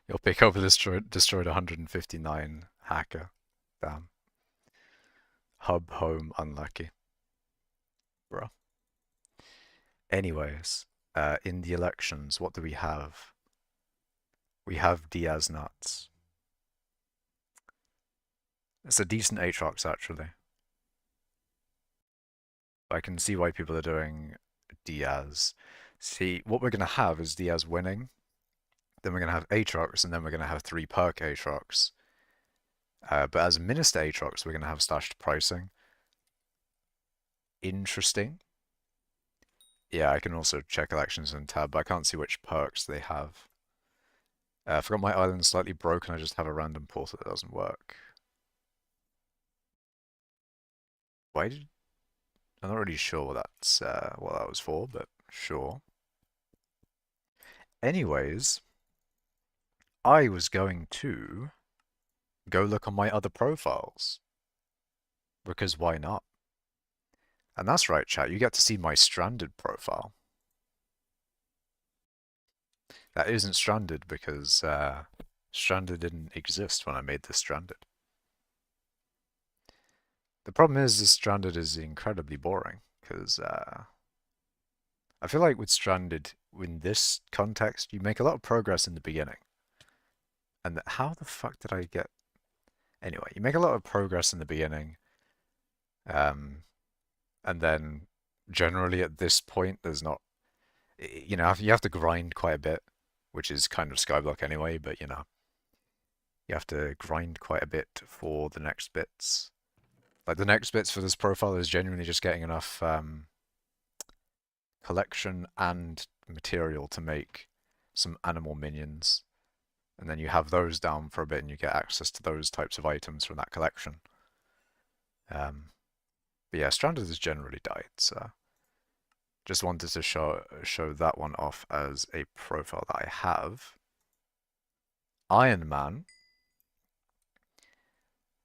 Your pickup destroyed 159 hacker. Damn. Hub home unlucky. Bro. Anyways, in the elections, what do we have? We have Diaz nuts. It's a decent Aatrox actually. I can see why people are doing Diaz. See, what we're gonna have is Diaz winning. Then we're gonna have Aatrox, and then we're gonna have 3 perk Aatrox. But as a Minister Aatrox, we're gonna have slashed pricing. Interesting. Yeah, I can also check elections in tab, but I can't see which perks they have. I forgot my island's slightly broken, I just have a random portal that doesn't work. Why did... I'm not really sure what that's what that was for, but sure. Anyways, I was going to go look on my other profiles. Because why not? And that's right, chat, you get to see my stranded profile. That isn't stranded because stranded didn't exist when I made this stranded. The problem is this stranded is incredibly boring because I feel like with stranded, in this context, you make a lot of progress in the beginning. And how the fuck did I get... Anyway, you make a lot of progress in the beginning. And then generally at this point, there's not... You have to grind quite a bit, which is kind of skyblock anyway, but you have to grind quite a bit for the next bits. Like the next bits for this profile is genuinely just getting enough collection and material to make some animal minions. And then you have those down for a bit and you get access to those types of items from that collection. But yeah, Stranded has generally died, so just wanted to show that one off as a profile that I have. Iron Man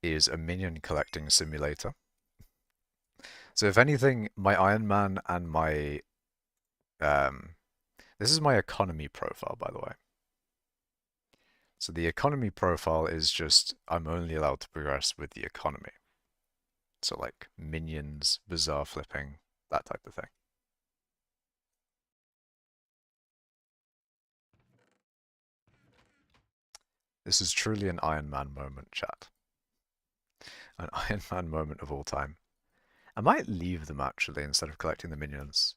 is a minion collecting simulator. So if anything, my Iron Man and my this is my economy profile, by the way. So the economy profile is just, I'm only allowed to progress with the economy. So like minions, bazaar flipping, that type of thing. This is truly an Iron Man moment, chat. An Iron Man moment of all time. I might leave them actually instead of collecting the minions.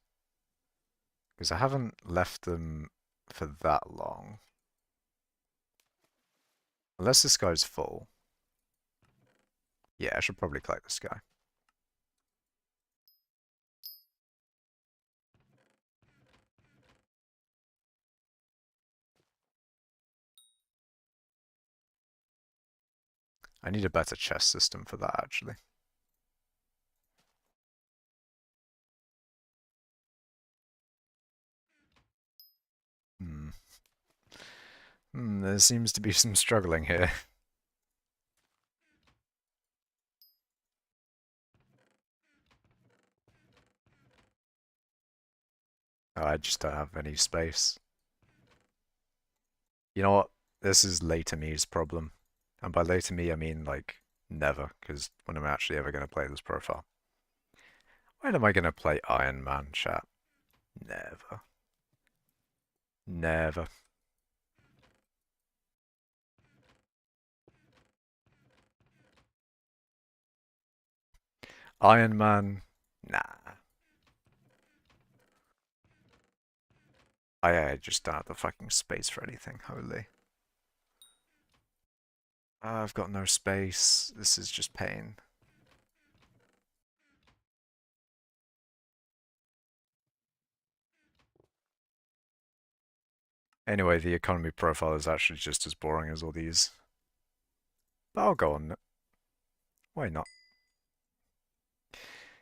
Because I haven't left them for that long. Unless this guy's full. Yeah, I should probably collect this guy. I need a better chest system for that, actually. Hmm. There seems to be some struggling here. Oh, I just don't have any space. You know what? This is later me's problem. And by later me, I mean, like, never, because when am I actually ever going to play this profile? When am I going to play Iron Man, chat? Never. Never. Iron Man? Nah. I just don't have the fucking space for anything, holy. I've got no space. This is just pain. Anyway, the economy profile is actually just as boring as all these. But I'll go on it. Why not?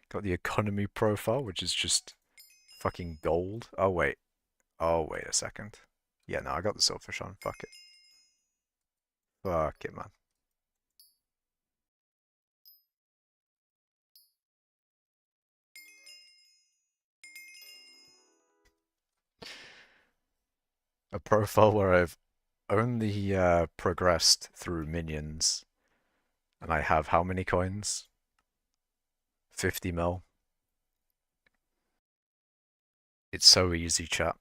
Got the economy profile, which is just fucking gold. Oh, wait. Oh, wait a second. Yeah, no, I got the silverfish on. Fuck it. Fuck it, man. A profile where I've only progressed through minions, and I have how many coins? 50 mil. It's so easy, chat.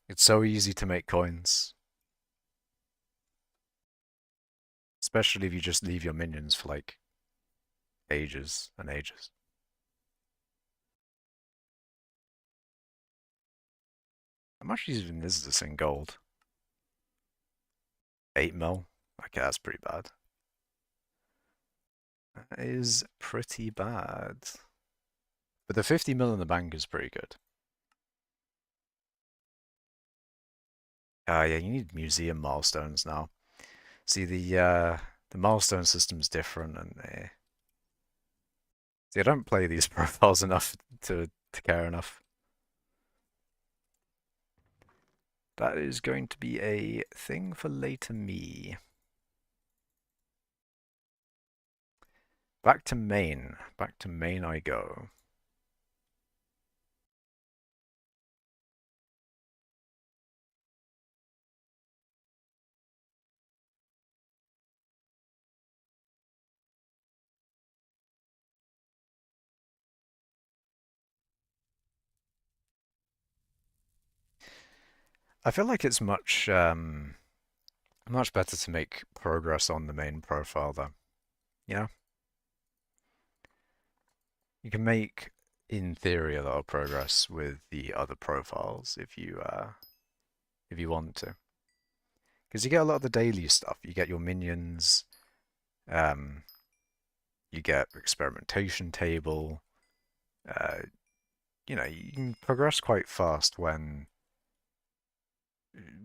It's so easy to make coins. Especially if you just leave your minions for like ages and ages. How much even is this in gold? 8 mil? Okay, that's pretty bad. That is pretty bad. But the 50 mil in the bank is pretty good. Yeah, you need museum milestones now. See, the milestone system's different, and see, I don't play these profiles enough to care enough. That is going to be a thing for later me. Back to main. Back to main I go. I feel like it's much better to make progress on the main profile though. You know? You can make, in theory, a lot of progress with the other profiles if you want to. Because you get a lot of the daily stuff. You get your minions, um, you get experimentation table. Uh, you know, you can progress quite fast when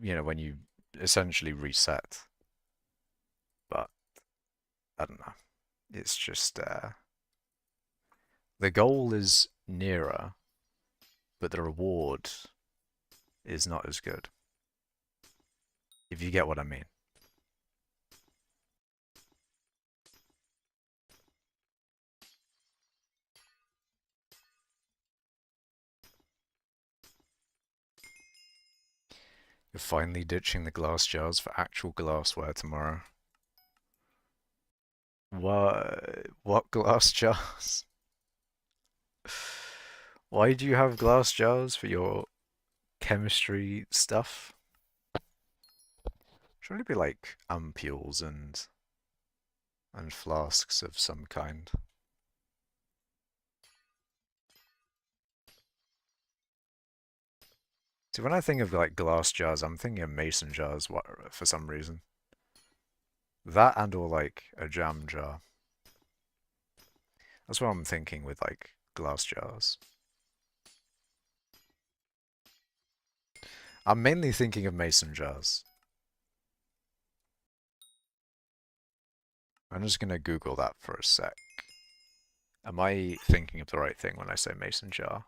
when you essentially reset. But I don't know. It's just the goal is nearer, but the reward is not as good. If you get what I mean. You're finally ditching the glass jars for actual glassware tomorrow. What glass jars? Why do you have glass jars for your chemistry stuff? Surely be like ampules and flasks of some kind. See, when I think of like glass jars, I'm thinking of mason jars for some reason. That and or like a jam jar. That's what I'm thinking with like glass jars. I'm mainly thinking of mason jars. I'm just gonna Google that for a sec. Am I thinking of the right thing when I say mason jar?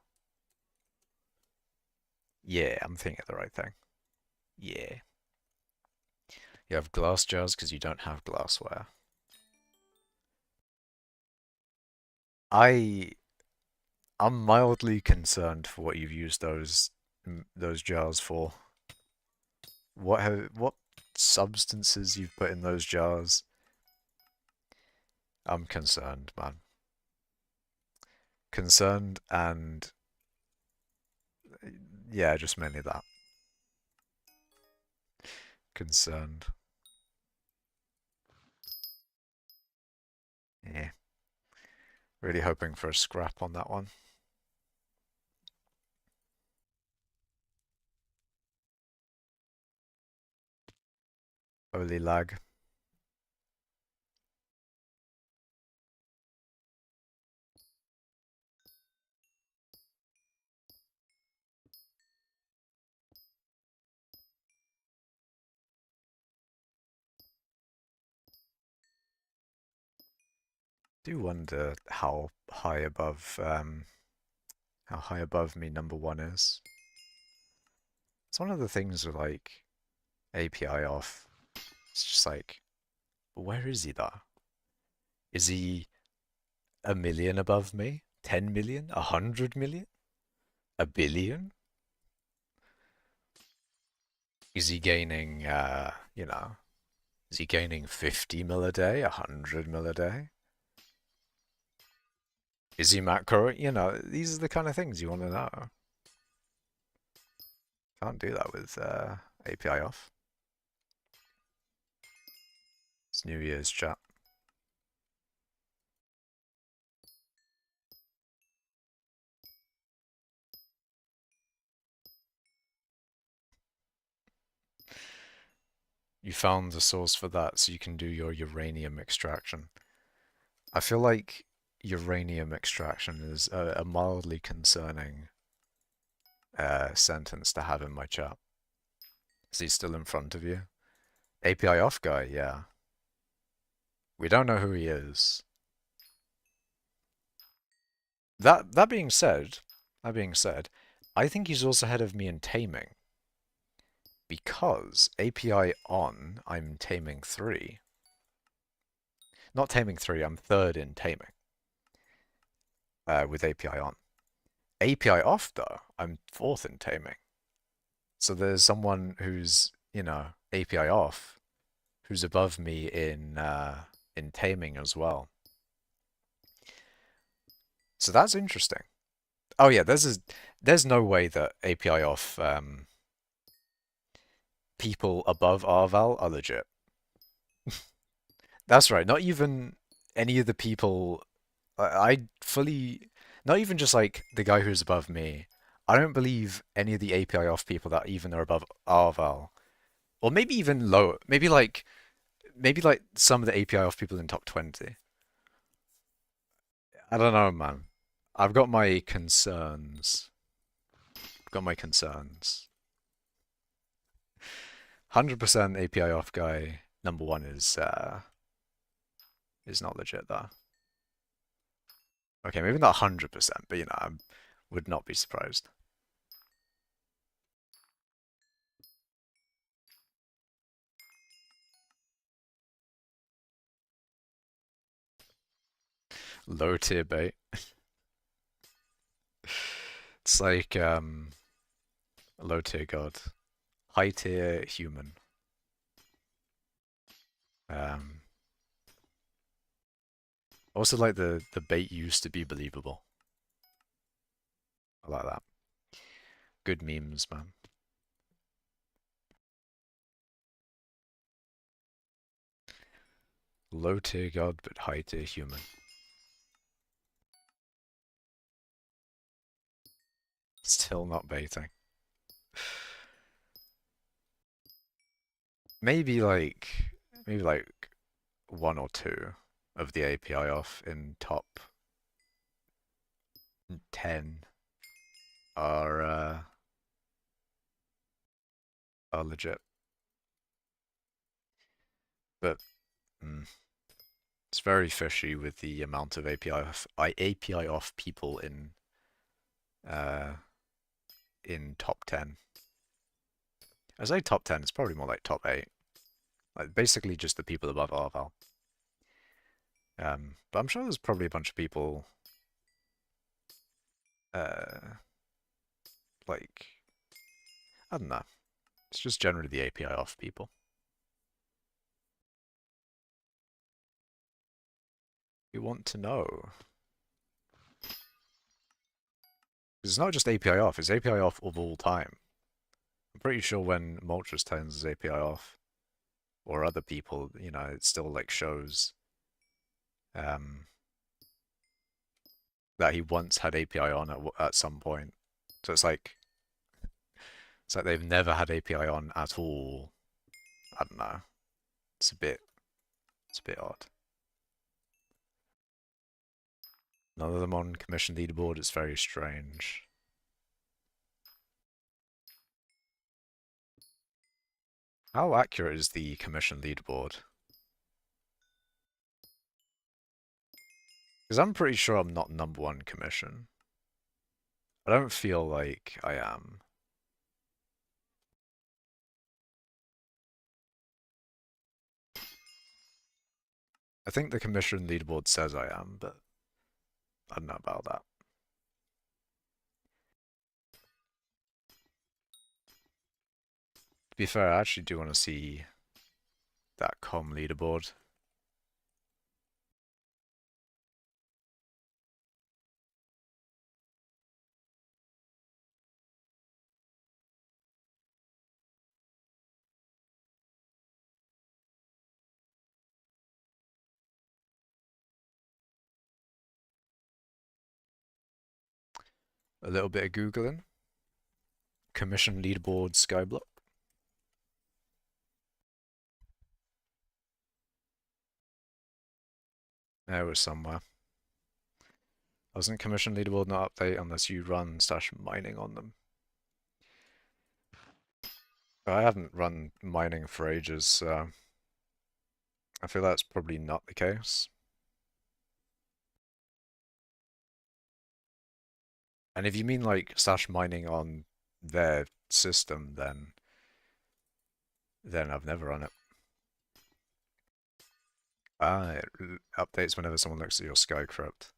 Yeah, I'm thinking of the right thing. Yeah. You have glass jars because you don't have glassware. I I'm mildly concerned for what you've used those jars for. What substances you've put in those jars? I'm concerned, man. Concerned and yeah, just mainly that. Concerned. Yeah. Really hoping for a scrap on that one. Holy lag. Do wonder how high above me number one is. It's one of the things with like API off. It's just like, where is he though? Is he a million above me? 10 million? 100 million? A billion? Is he gaining, is he gaining 50 mil a day? 100 mil a day? Is he macro? These are the kind of things you want to know. Can't do that with API off. It's New Year's chat. You found the source for that, so you can do your uranium extraction. I feel like uranium extraction is a mildly concerning sentence to have in my chat. Is he still in front of you? API off guy, yeah. We don't know who he is. That being said, I think he's also ahead of me in taming. Because API on, I'm taming 3. Not taming 3, I'm third in taming. With API on. API off though, I'm fourth in taming. So there's someone who's, API off, who's above me in taming as well. So that's interesting. Oh yeah, there's no way that API off people above Arval are legit. That's right. Not even any of the people. I fully, not even just like the guy who's above me. I don't believe any of the API off people that even are above Arval, or maybe even lower. Maybe like some of the API off people in top 20. I don't know, man. I've got my concerns. I've got my concerns. 100% API off guy number one is not legit though. Okay, maybe not 100%, but I would not be surprised. Low tier bait. It's like low tier god, high tier human. Um, also like the bait used to be believable. I like that. Good memes, man. Low tier god, but high tier human. Still not baiting. Maybe like one or two of the API off in top 10 are legit. But it's very fishy with the amount of API off people in top 10. I say top 10, it's probably more like top 8. Like basically just the people above RVAL. But I'm sure there's probably a bunch of people like I don't know. It's just generally the API off people. You want to know. It's not just API off, it's API off of all time. I'm pretty sure when Moltres turns his API off, or other people, you know, it still like shows that he once had API on at some point. So it's like they've never had API on at all. I don't know. It's a bit odd. None of them on commission leaderboard. It's very strange. How accurate is the commission leaderboard? Because I'm pretty sure I'm not #1 commission. I don't feel like I am. I think the commission leaderboard says I am, but I don't know about that. To be fair, I actually do want to see that com leaderboard. A little bit of Googling. Commission leaderboard skyblock. There was somewhere. Doesn't commission leaderboard not update unless you run /mining on them? I haven't run mining for ages, so I feel that's probably not the case. And if you mean like /mining on their system, then I've never run it. It updates whenever someone looks at your Skycrypt.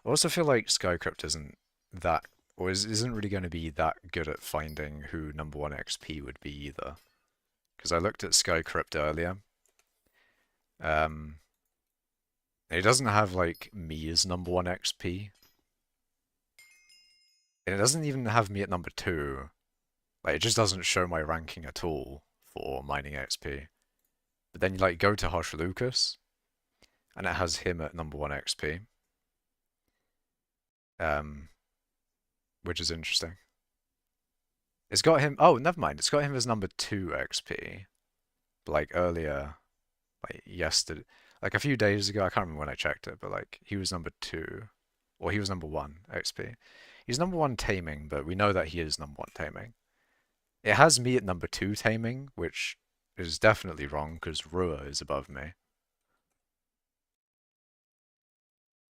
I also feel like Skycrypt isn't that, or isn't really going to be that good at finding who #1 XP would be either. Because I looked at Skycrypt earlier. It doesn't have like me as #1 XP. And it doesn't even have me at #2. Like, it just doesn't show my ranking at all for mining XP. But then you like go to Hush Lucas, and it has him at #1 XP. Which is interesting. It's got him. Oh, never mind. It's got him as #2 XP. But like earlier, like yesterday, like a few days ago, I can't remember when I checked it, but like he was #2, or he was #1 XP. He's #1 taming, but we know that he is #1 taming. It has me at #2 taming, which is definitely wrong because Rua is above me.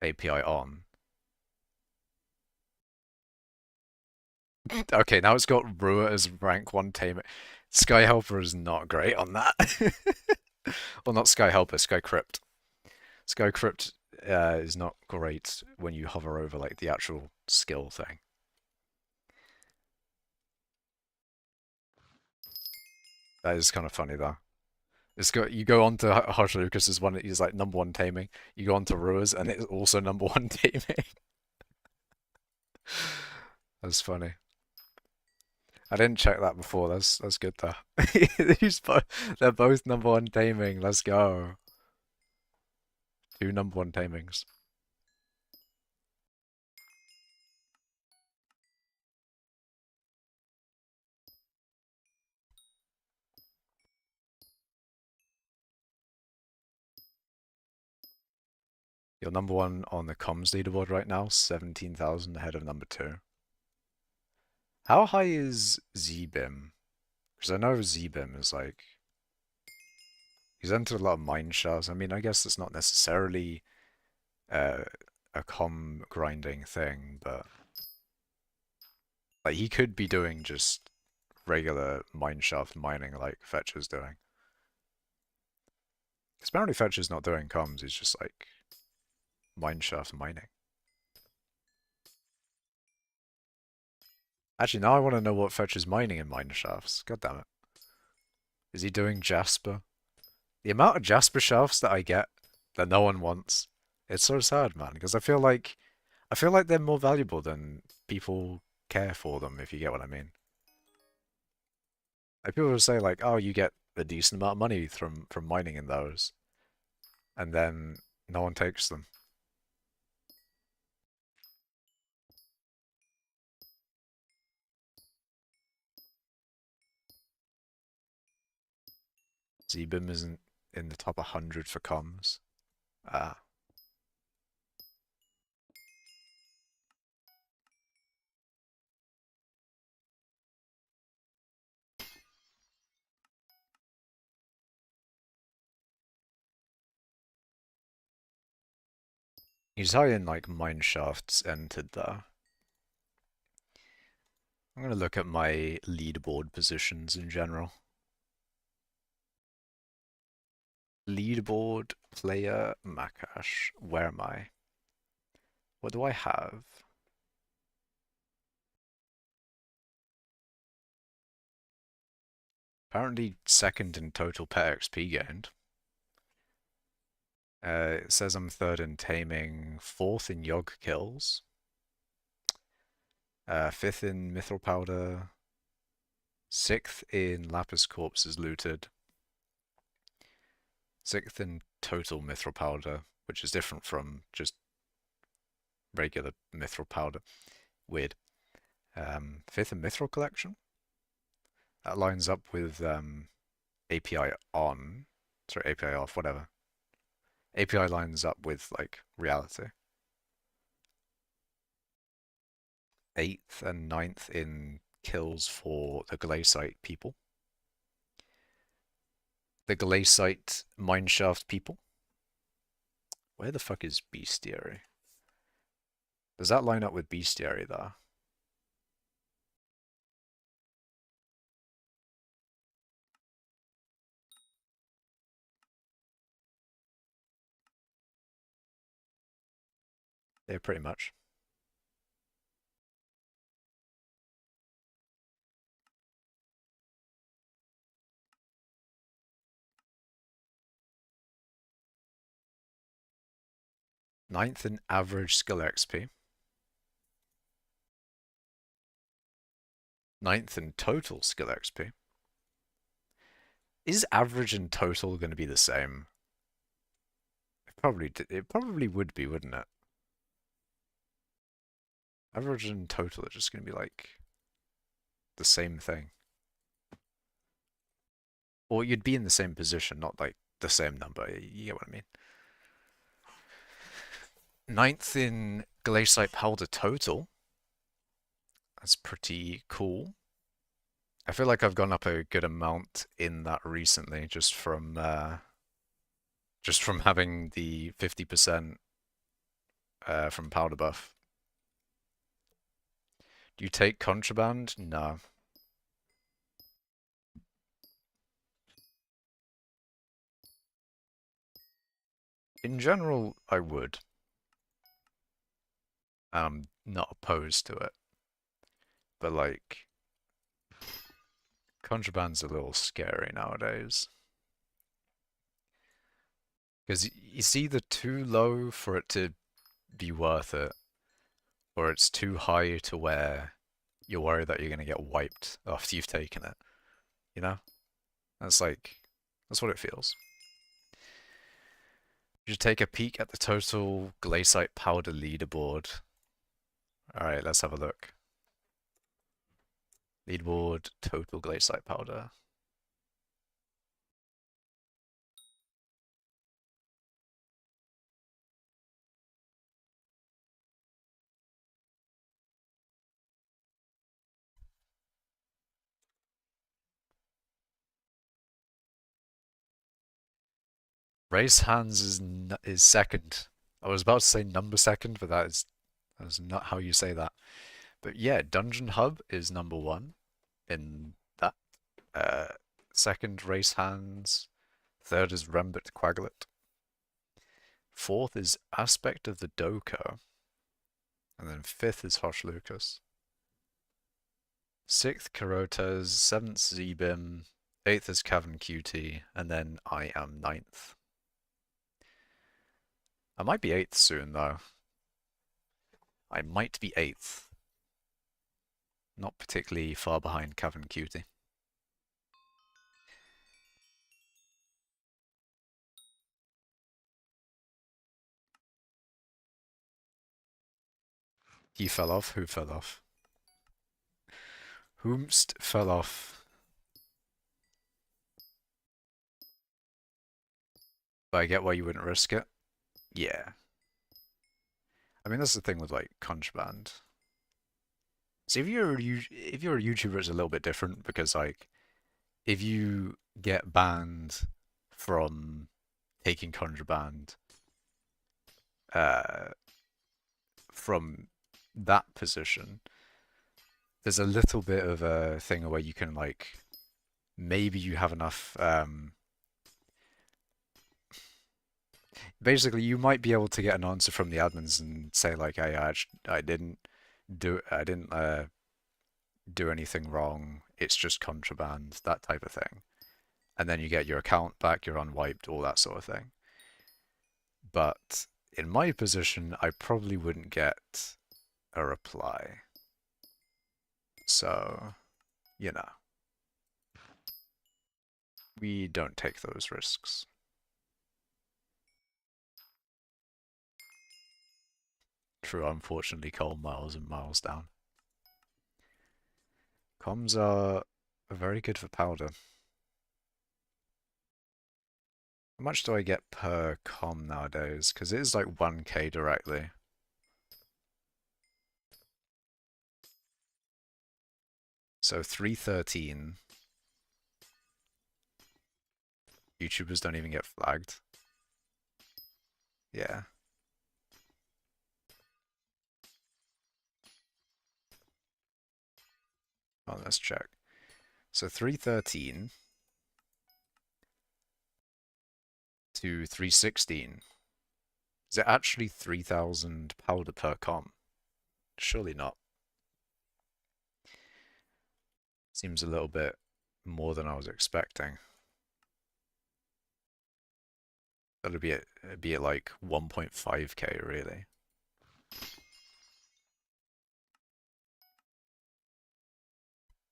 API on. Okay, now it's got Rua as rank 1 tamer. Sky Helper is not great on that. Well, not Sky Helper, Sky Crypt. Sky Crypt is not great when you hover over like the actual skill thing. That is kind of funny though. You go on to Hush Lucas's one. He's like #1 taming. You go on to Rua's, and it's also #1 taming. That's funny. I didn't check that before. That's good though. They're both #1 taming. Let's go. 2 #1 tamings. You're #1 on the comms leaderboard right now, 17,000 ahead of #2. How high is ZBIM? Because I know ZBIM is like he's entered a lot of mine shafts. I mean, I guess it's not necessarily uh, a com grinding thing, but like he could be doing just regular mine shaft mining like Fetcher's doing. Because apparently Fetcher's not doing comms, he's just like mine shaft mining. Actually, now I want to know what Fetcher's mining in mine shafts. God damn it. Is he doing Jasper? The amount of Jasper shafts that I get that no one wants, it's so sad, man. Because I feel like they're more valuable than people care for them, if you get what I mean. Like people will say like, oh, you get a decent amount of money from mining in those, and then no one takes them. Zbim isn't in the top 100 for comms. Ah. He's high in like mine shafts entered though. I'm gonna look at my leaderboard positions in general. Leaderboard player Macash. Where am I? What do I have? Apparently second in total pet XP gained. It says I'm third in taming, fourth in Yogg kills, fifth in Mithril Powder, sixth in Lapis Corpses looted, sixth in total Mithril Powder, which is different from just regular Mithril Powder. Weird. Fifth in Mithril Collection. That lines up with API on, sorry, API off, whatever. API lines up with like reality. 8th and 9th in kills for the Glaciite people. The Glaciite mineshaft people. Where the fuck is Bestiary? Does that line up with Bestiary there? Yeah, pretty much. Ninth in average skill XP. Ninth in total skill XP. Is average and total going to be the same? It probably would be, wouldn't it? Average and total are just going to be like the same thing. Or you'd be in the same position, not like the same number. You get what I mean? Ninth in Glaciite Powder total. That's pretty cool. I feel like I've gone up a good amount in that recently, just from having the 50% from Powder Buff. Do you take contraband? No. In general, I would. I'm not opposed to it. But like, contraband's a little scary nowadays. Because it's either too low for it to be worth it, or it's too high to where you're worried that you're gonna get wiped after you've taken it. You know? That's like, that's what it feels. You should take a peek at the total glaciate powder leaderboard. Alright, let's have a look. Leaderboard, total glaciate powder. Race hands is second. I was about to say number second, but that is not how you say that. But yeah, Dungeon Hub is number one in that. Uh, Second, Race Hands. Third is Rembert Quaglet. Fourth is Aspect of the Doko. And then fifth is Hosh Lucas. Sixth, Karotas. Seventh, Zbim. Eighth is Cavern QT. And then I am ninth. I might be eighth soon, though. I might be eighth. Not particularly far behind Cavern QT. He fell off. Who fell off? Whomst fell off. But I get why you wouldn't risk it. Yeah. I mean, that's the thing with like contraband. So if you're a YouTuber, it's a little bit different because like if you get banned from taking contraband uh from that position, there's a little bit of a thing where you can like maybe you have enough basically you might be able to get an answer from the admins and say like hey, I didn't do anything wrong, it's just contraband, that type of thing. And then you get your account back, you're unwiped, all that sort of thing. But in my position, I probably wouldn't get a reply. So, you know, we don't take those risks. True, unfortunately, coal miles and miles down. Comms are very good for powder. How much do I get per com nowadays? Because it is like 1k directly. So 313. YouTubers don't even get flagged. Yeah. Oh, let's check. So 313 to 316. Is it actually 3,000 powder per com? Surely not. Seems a little bit more than I was expecting. That'd be at like 1.5k really.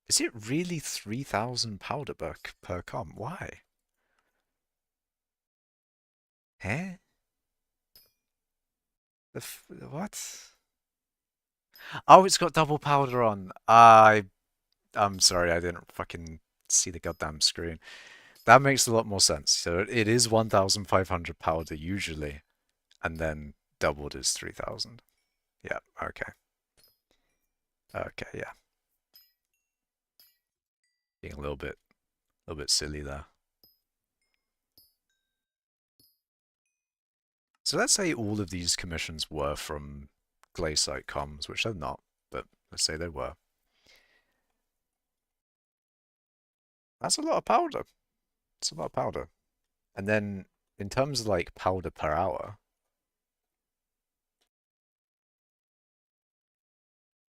Is it really 3,000 powder per com? Why? Eh? What? Oh, it's got double powder on. I'm sorry, I didn't fucking see the goddamn screen. That makes a lot more sense. So it is 1,500 powder usually, and then doubled is 3,000. Yeah, okay. Okay, yeah. Being a little bit silly there. So let's say all of these commissions were from Glaciate comms, which they're not, but let's say they were. That's a lot of powder. It's a lot of powder. And then in terms of like powder per hour,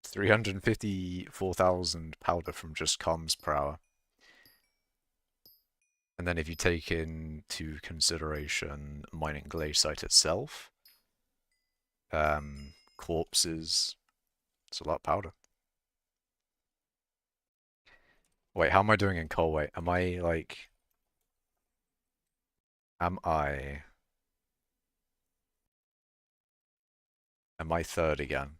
354,000 powder from just comms per hour. And then if you take into consideration mining glaciate itself, corpses, it's a lot of powder. Wait, how am I doing in coal weight? Am I like... Am I... Am I third again?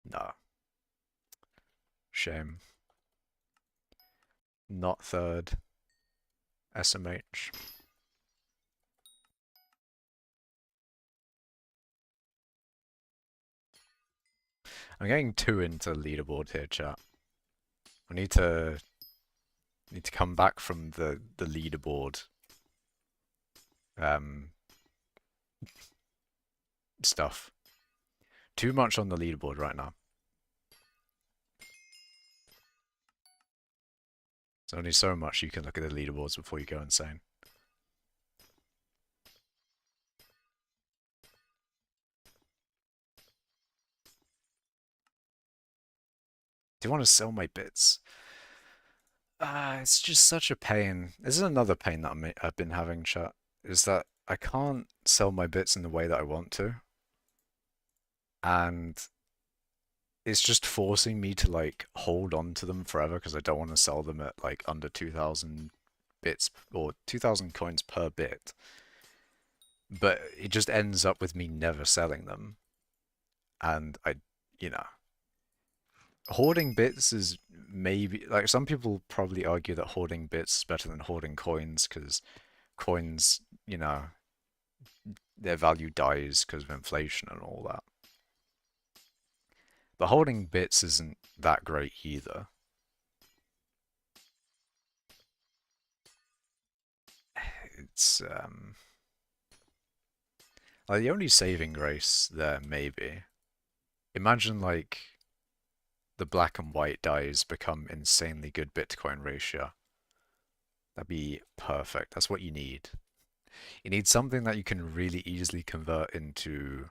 No. Shame. Not third. SMH. I'm getting too into the leaderboard here, chat. I need to come back from the leaderboard um stuff. Too much on the leaderboard right now. There's only so much you can look at the leaderboards before you go insane. Do you want to sell my bits? It's just such a pain. This is another pain that I've been having, chat, is that I can't sell my bits in the way that I want to. And it's just forcing me to like hold on to them forever because I don't want to sell them at like under 2,000 bits or 2,000 coins per bit. But it just ends up with me never selling them. And you know, hoarding bits is maybe like some people probably argue that hoarding bits is better than hoarding coins because coins, you know, their value dies because of inflation and all that. But holding bits isn't that great either. It's like the only saving grace there maybe. Imagine like the black and white dies become insanely good Bitcoin ratio. That'd be perfect. That's what you need. You need something that you can really easily convert into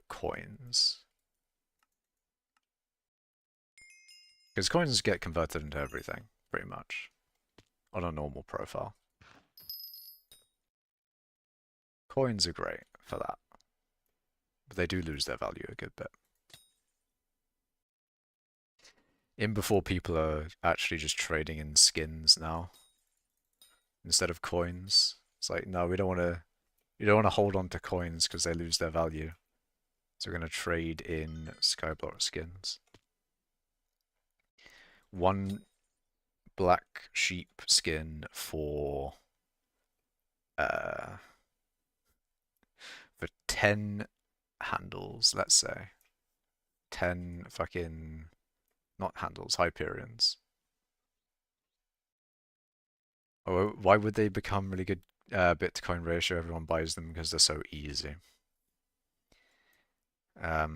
coins. Because coins get converted into everything, pretty much, on a normal profile. Coins are great for that, but they do lose their value a good bit. In before people are actually just trading in skins now instead of coins. It's like, no, we don't want to hold on to coins because they lose their value. So we're going to trade in skyblock skins. One black sheep skin for 10 handles, let's say. 10 fucking not handles, Hyperions. Oh, why would they become really good Bitcoin ratio? Everyone buys them because they're so easy. But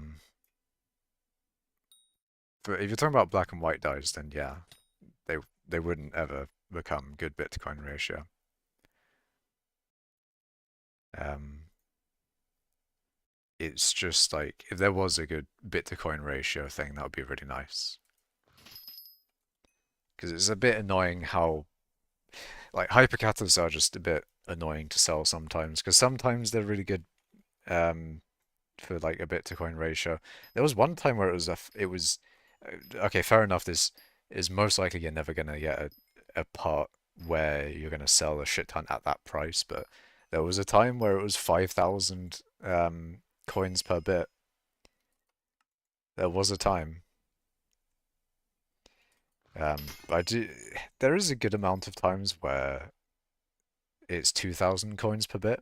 if you're talking about black and white dies, then yeah, they wouldn't ever become good Bitcoin ratio. It's just like if there was a good Bitcoin ratio thing, that would be really nice. Because it's a bit annoying how like hypercatas are just a bit annoying to sell sometimes. Because sometimes they're really good for like a Bitcoin ratio. There was one time where it was okay, fair enough. This is most likely you're never gonna get a part where you're gonna sell a shit ton at that price, but there was a time where it was 5,000 coins per bit. There was a time. I do. There is a good amount of times where it's 2,000 coins per bit,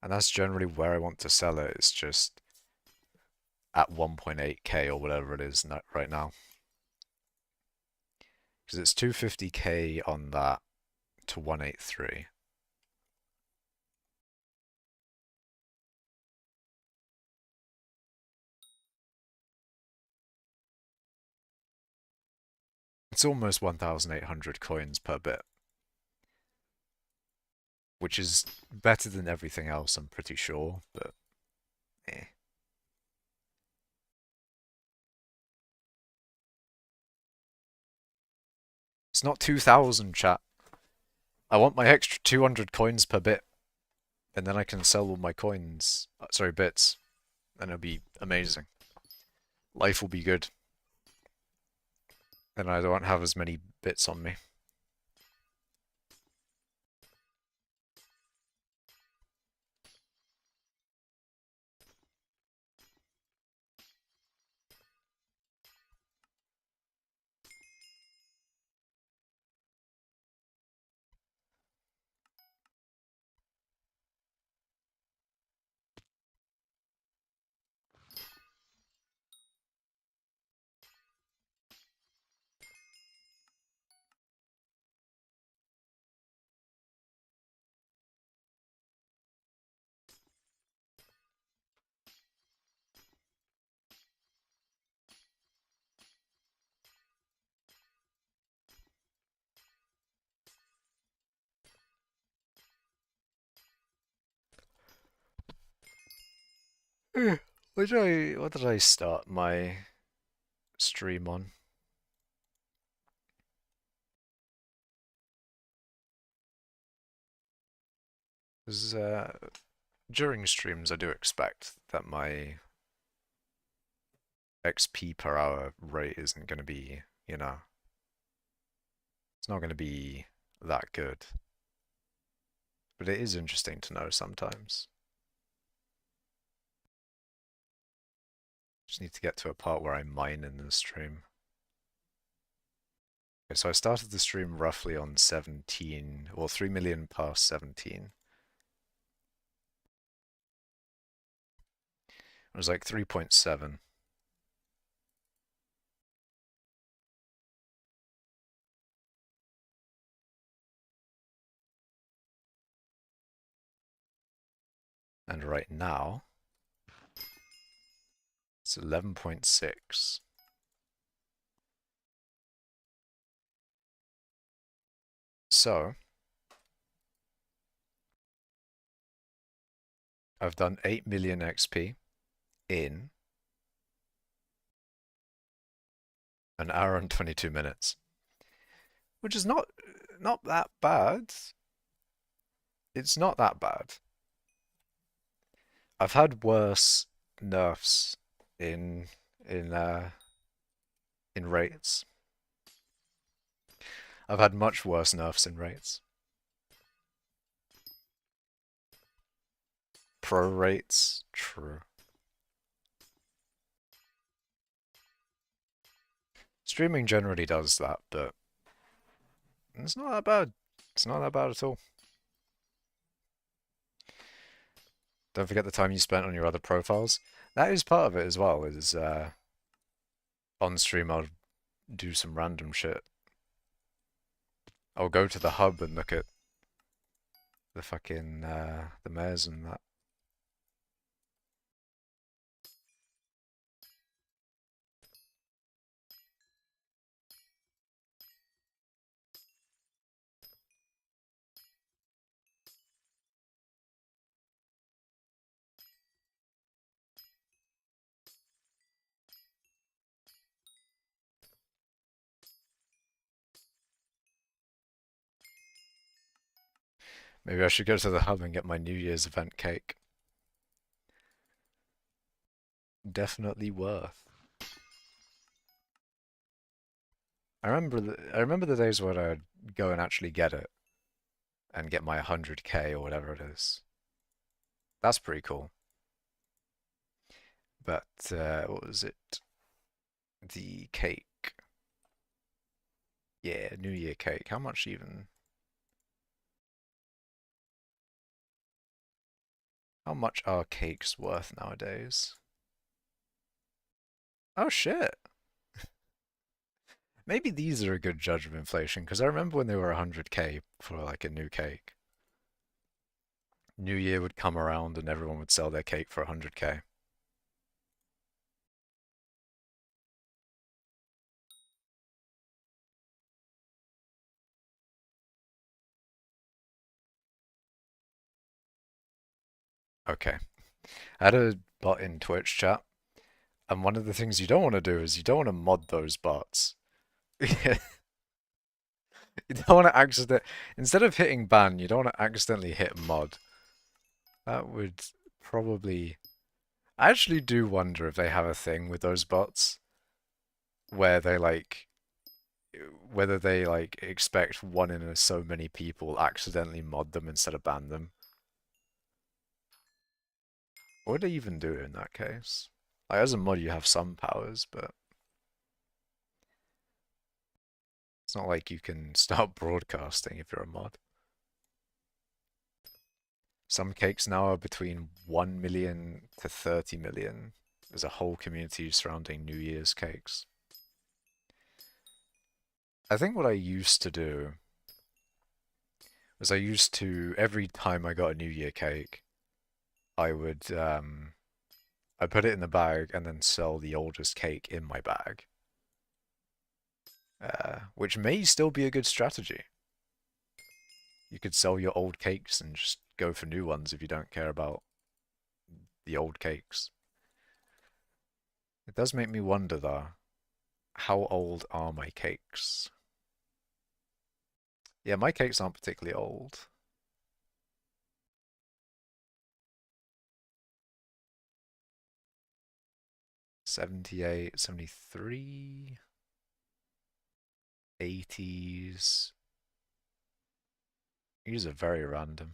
and that's generally where I want to sell it. It's just at 1.8k or whatever it is right now. Because it's 250k on that to 183. It's almost 1,800 coins per bit. Which is better than everything else, I'm pretty sure, but eh. It's not 2,000, chat. I want my extra 200 coins per bit, and then I can sell all my coins, sorry, bits, and it'll be amazing. life will be good. And I don't have as many bits on me. What did I start my stream on? Because during streams I do expect that my XP per hour rate isn't going to be, it's not going to be that good. But it is interesting to know sometimes. Just need to get to a part where I mine in the stream. Okay, so I started the stream roughly on 17, or 3 million past 17. It was like 3.7. And right now, it's 11.6. So, I've done 8 million XP in an hour and 22 minutes, which is not that bad. It's not that bad. I've had worse nerfs in in uh in rates. I've had much worse nerfs in rates. Pro rates, true. Streaming generally does that, but it's not that bad. It's not that bad at all. Don't forget the time you spent on your other profiles. That is part of it as well, is on stream I'll do some random shit. I'll go to the hub and look at the fucking the mares and that. Maybe I should go to the hub and get my New Year's event cake. Definitely worth. I remember the days when I'd go and actually get it and get my 100k or whatever it is. That's pretty cool. But what was it? The cake. Yeah, New Year cake. How much even? How much are cakes worth nowadays? Oh shit. Maybe these are a good judge of inflation, because I remember when they were 100k for like a new cake. New Year would come around and everyone would sell their cake for 100k. Okay. I had a bot in Twitch chat, and one of the things you don't want to do is you don't want to mod those bots. You don't want to accident instead of hitting ban, you don't want to accidentally hit mod. That would probably I actually do wonder if they have a thing with those bots where they like whether they like expect one in a so many people accidentally mod them instead of ban them. What would they even do in that case? Like as a mod you have some powers, but it's not like you can start broadcasting if you're a mod. Some cakes now are between 1 million to 30 million. There's a whole community surrounding New Year's cakes. I think what I used to do was I used to, every time I got a New Year cake, I would, I put it in the bag and then sell the oldest cake in my bag. Which may still be a good strategy. You could sell your old cakes and just go for new ones if you don't care about the old cakes. It does make me wonder, though, how old are my cakes? Yeah, my cakes aren't particularly old. 78, 73, 80s. These are very random.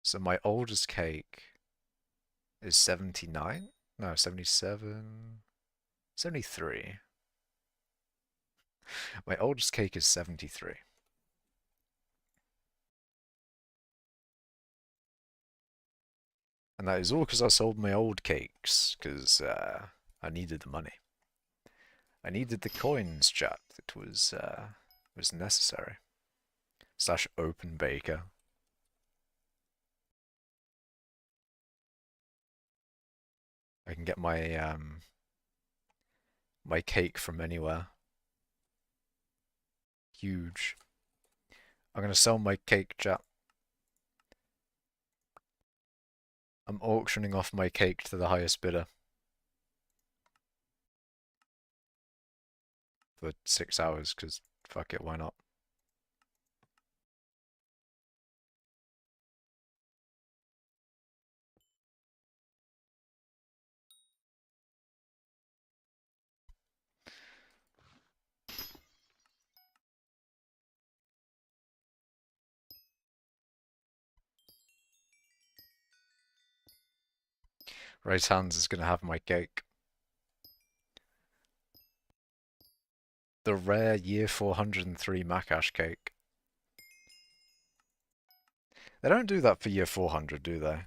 So my oldest cake is 79? No, 77, 73. My oldest cake is 73. And that is all because I sold my old cakes, because I needed the money. I needed the coins, chat. It was necessary. Slash open baker. I can get my cake from anywhere. Huge. I'm gonna sell my cake, chat. I'm auctioning off my cake to the highest bidder. For 6 hours, because fuck it, why not? Right hands is gonna have my cake. The rare year 403 Macash cake. They don't do that for year 400, do they?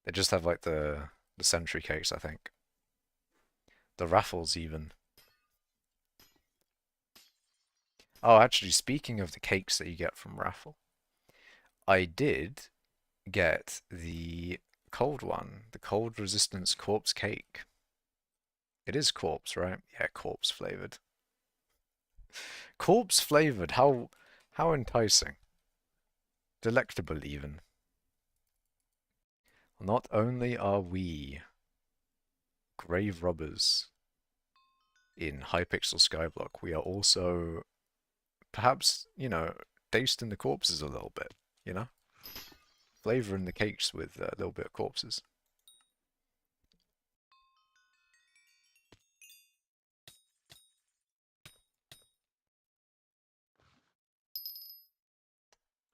They just have like the century cakes, I think. The raffles even. Oh, actually, speaking of the cakes that you get from raffle, I did get the cold one, the cold resistance corpse cake. It is corpse, right? Yeah, corpse flavored. Corpse flavored. How enticing. Delectable even. Not only are we grave robbers in hypixel skyblock, we are also perhaps, daced in the corpses a little bit, you know? Flavoring the cakes with a little bit of corpses.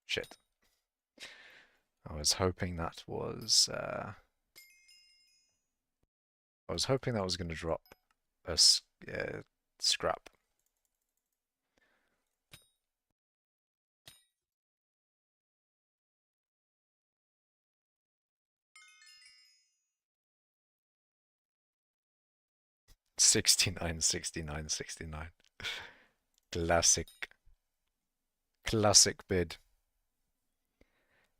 Shit. I was hoping that was, I was hoping that was going to drop a scrap. '69, '69, '69. Classic. Classic bid.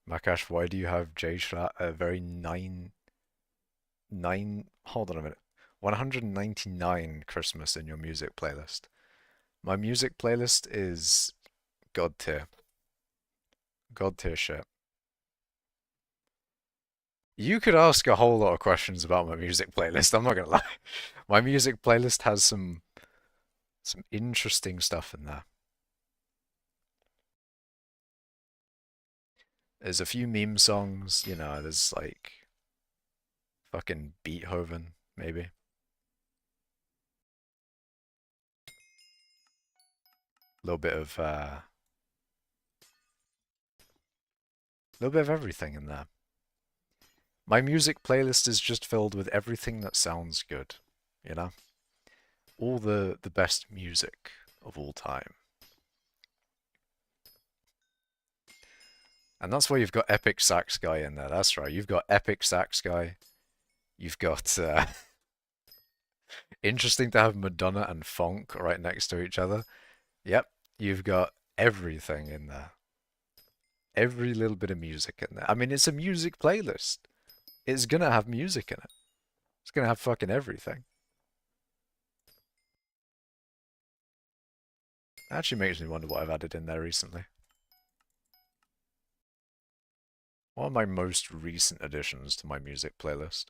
Macash, why do you have J Schlat a very hold on a minute. 199 Christmas in your music playlist? My music playlist is God tier. God tier shit. You could ask a whole lot of questions about my music playlist, I'm not gonna lie. My music playlist has some interesting stuff in there. There's a few meme songs, there's like fucking Beethoven, maybe. A little bit of everything in there. My music playlist is just filled with everything that sounds good, you know? All the best music of all time. And that's why you've got Epic Sax Guy in there. That's right. You've got Epic Sax Guy. You've got interesting to have Madonna and Funk right next to each other. Yep. You've got everything in there. Every little bit of music in there. I mean, it's a music playlist. It's gonna have music in it. It's gonna have fucking everything. Actually makes me wonder what I've added in there recently. What are my most recent additions to my music playlist?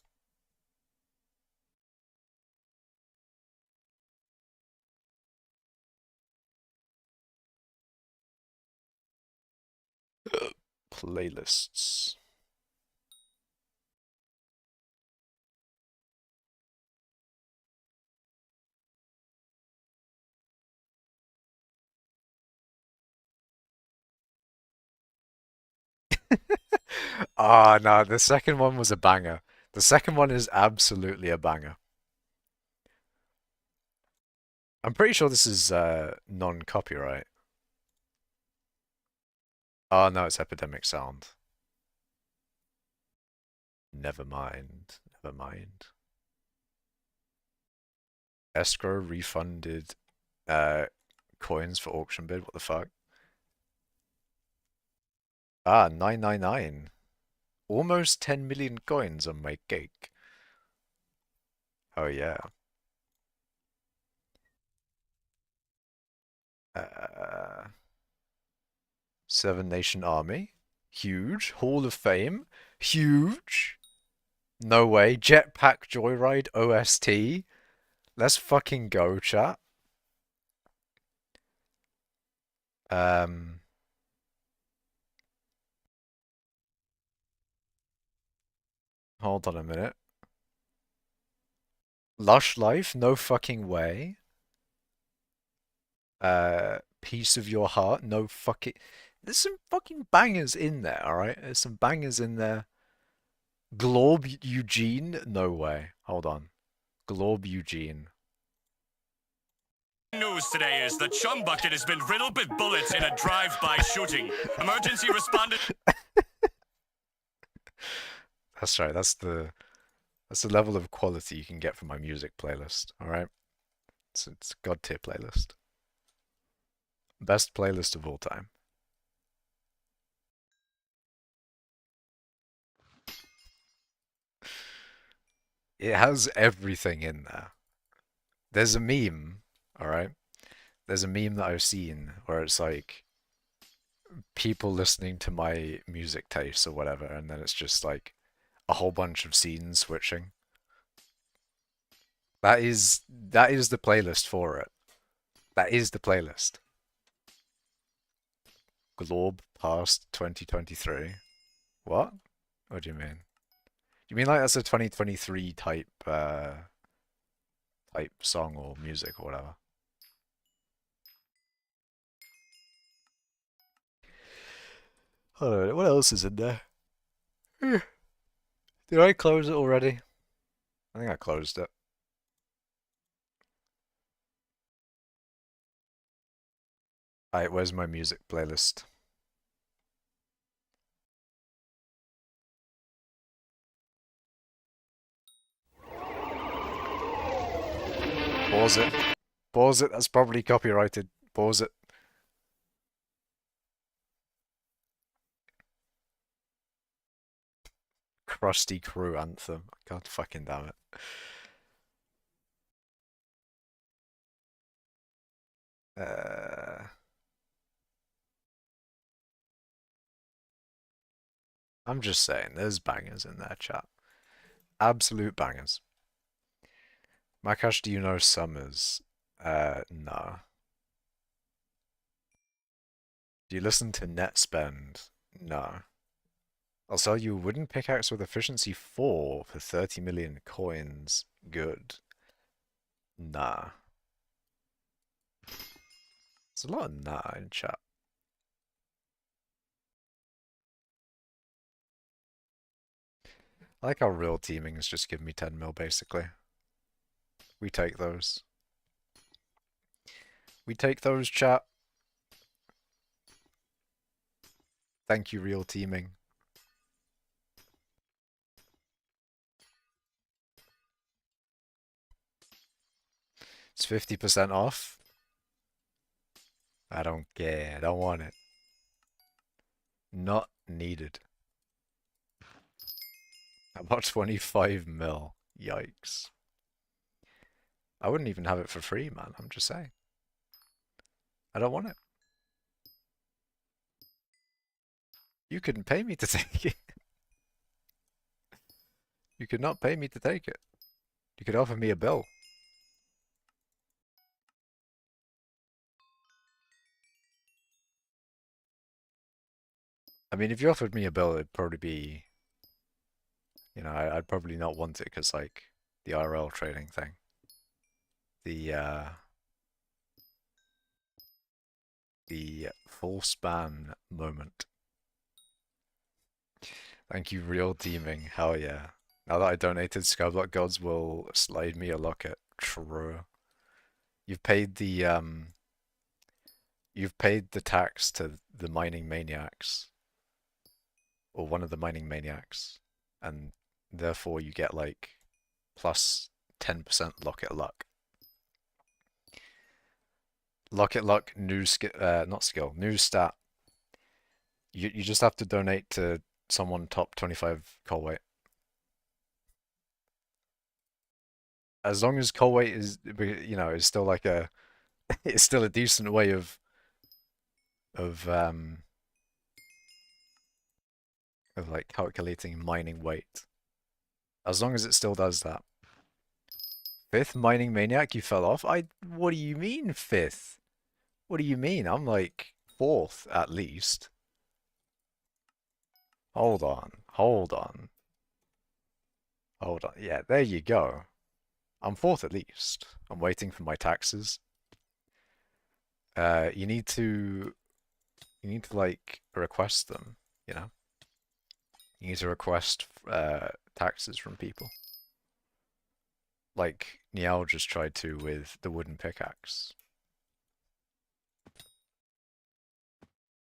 Playlists. Ah, no, the second one was a banger. The second one is absolutely a banger. I'm pretty sure this is non-copyright. Oh, no, it's Epidemic Sound. Never mind. Never mind. Escrow refunded coins for auction bid. What the fuck? Ah, 999. Almost 10 million coins on my cake. Oh yeah. Uh, Seven Nation Army. Huge. Hall of Fame. Huge. No way. Jetpack Joyride OST. Let's fucking go, chat. Um, Hold on a minute. Lush Life? No fucking way. Piece of Your Heart? No fucking... There's some fucking bangers in there, alright? There's some bangers in there. Globe Eugene? No way. Hold on. Globe Eugene. News today is the chum bucket has been riddled with bullets in a drive-by shooting. Emergency responded. That's right. That's the level of quality you can get from my music playlist. All right, it's a god tier playlist. Best playlist of all time. It has everything in there. There's a meme, all right? There's a meme that I've seen where it's like people listening to my music tastes or whatever, and then it's just like a whole bunch of scenes switching. That is the playlist for it. That is the playlist. Globe past 2023. What? What do you mean? Do you mean like that's a 2023 type song or music or whatever? Hold on, what else is in there? Did I close it already? I think I closed it. Alright, where's my music playlist? Pause it. Pause it, that's probably copyrighted. Pause it. Krusty Crew anthem. God fucking damn it. Uh, I'm just saying, there's bangers in there, chat. Absolute bangers. Macash, do you know Summers? No. Do you listen to Net Spend? No. I'll sell you a wooden pickaxe with efficiency 4 for 30 million coins. Good. Nah. There's a lot of nah in chat. I like how real teaming is just giving me 10 mil basically. We take those. We take those, chat. Thank you, real teaming. It's 50% off. I don't care. I don't want it. Not needed. About 25 mil. Yikes. I wouldn't even have it for free, man. I'm just saying. I don't want it. You couldn't pay me to take it. You could not pay me to take it. You could offer me a bill. I mean, if you offered me a bill, it'd probably be, you know, I'd probably not want it because, like, the RL trading thing. The full span moment. Thank you, real teaming. Hell yeah. Now that I donated, skyblock gods will slide me a locket. True. You've paid the tax to the mining maniacs, or one of the mining maniacs, and therefore you get like plus 10% locket luck. Locket luck, new skill, not skill, new stat. You just have to donate to someone top 25 coal weight. As long as coal weight is, you know, is still like a, it's still a decent way of like calculating mining weight. As long as it still does that. Fifth mining maniac, you fell off? What do you mean fifth? What do you mean? I'm like fourth at least. Hold on, hold on, hold on. Yeah, there you go. I'm fourth at least. I'm waiting for my taxes. You need to like request them, you know? You need to request taxes from people. Like Niall just tried to with the wooden pickaxe.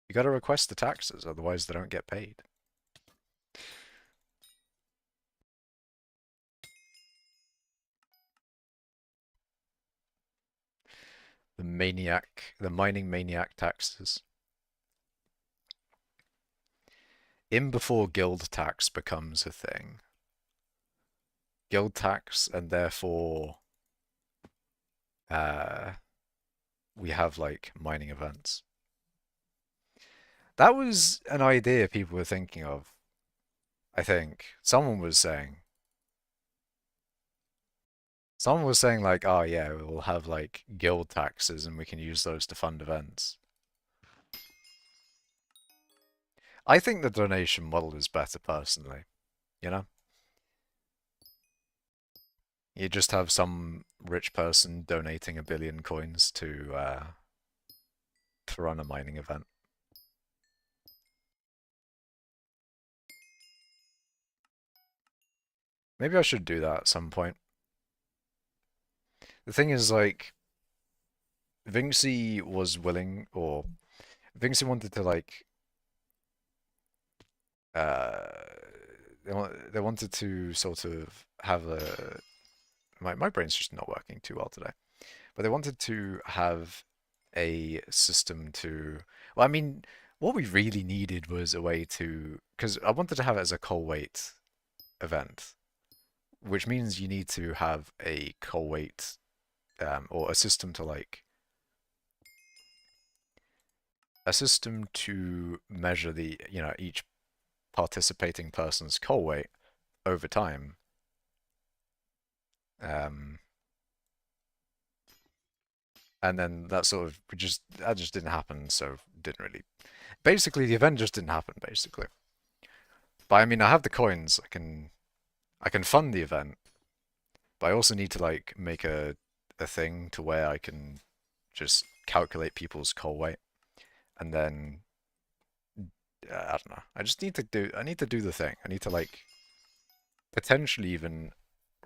You gotta request the taxes, otherwise they don't get paid. The mining maniac taxes. In before guild tax becomes a thing. Guild tax, and therefore we have like mining events. That was an idea people were thinking of. I think someone was saying like, oh yeah, we'll have like guild taxes and we can use those to fund events. I think the donation model is better personally, you know? You just have some rich person donating 1 billion coins to run a mining event. Maybe I should do that at some point. The thing is, like, Vinci was willing, or Vinci wanted to, like, uh, they wanted to sort of have a. My brain's just not working too well today, but they wanted to have a system to. Well, I mean, what we really needed was a way to, because I wanted to have it as a coal weight event, which means you need to have a coal weight or a system to like a system to measure the each participating person's coal weight over time. Um, and then that sort of that just didn't happen, so didn't really. Basically, the event just didn't happen. Basically, But I mean, I have the coins. I can fund the event, but I also need to like make a thing to where I can just calculate people's coal weight, and then I don't know. I need to do the thing. I need to like potentially even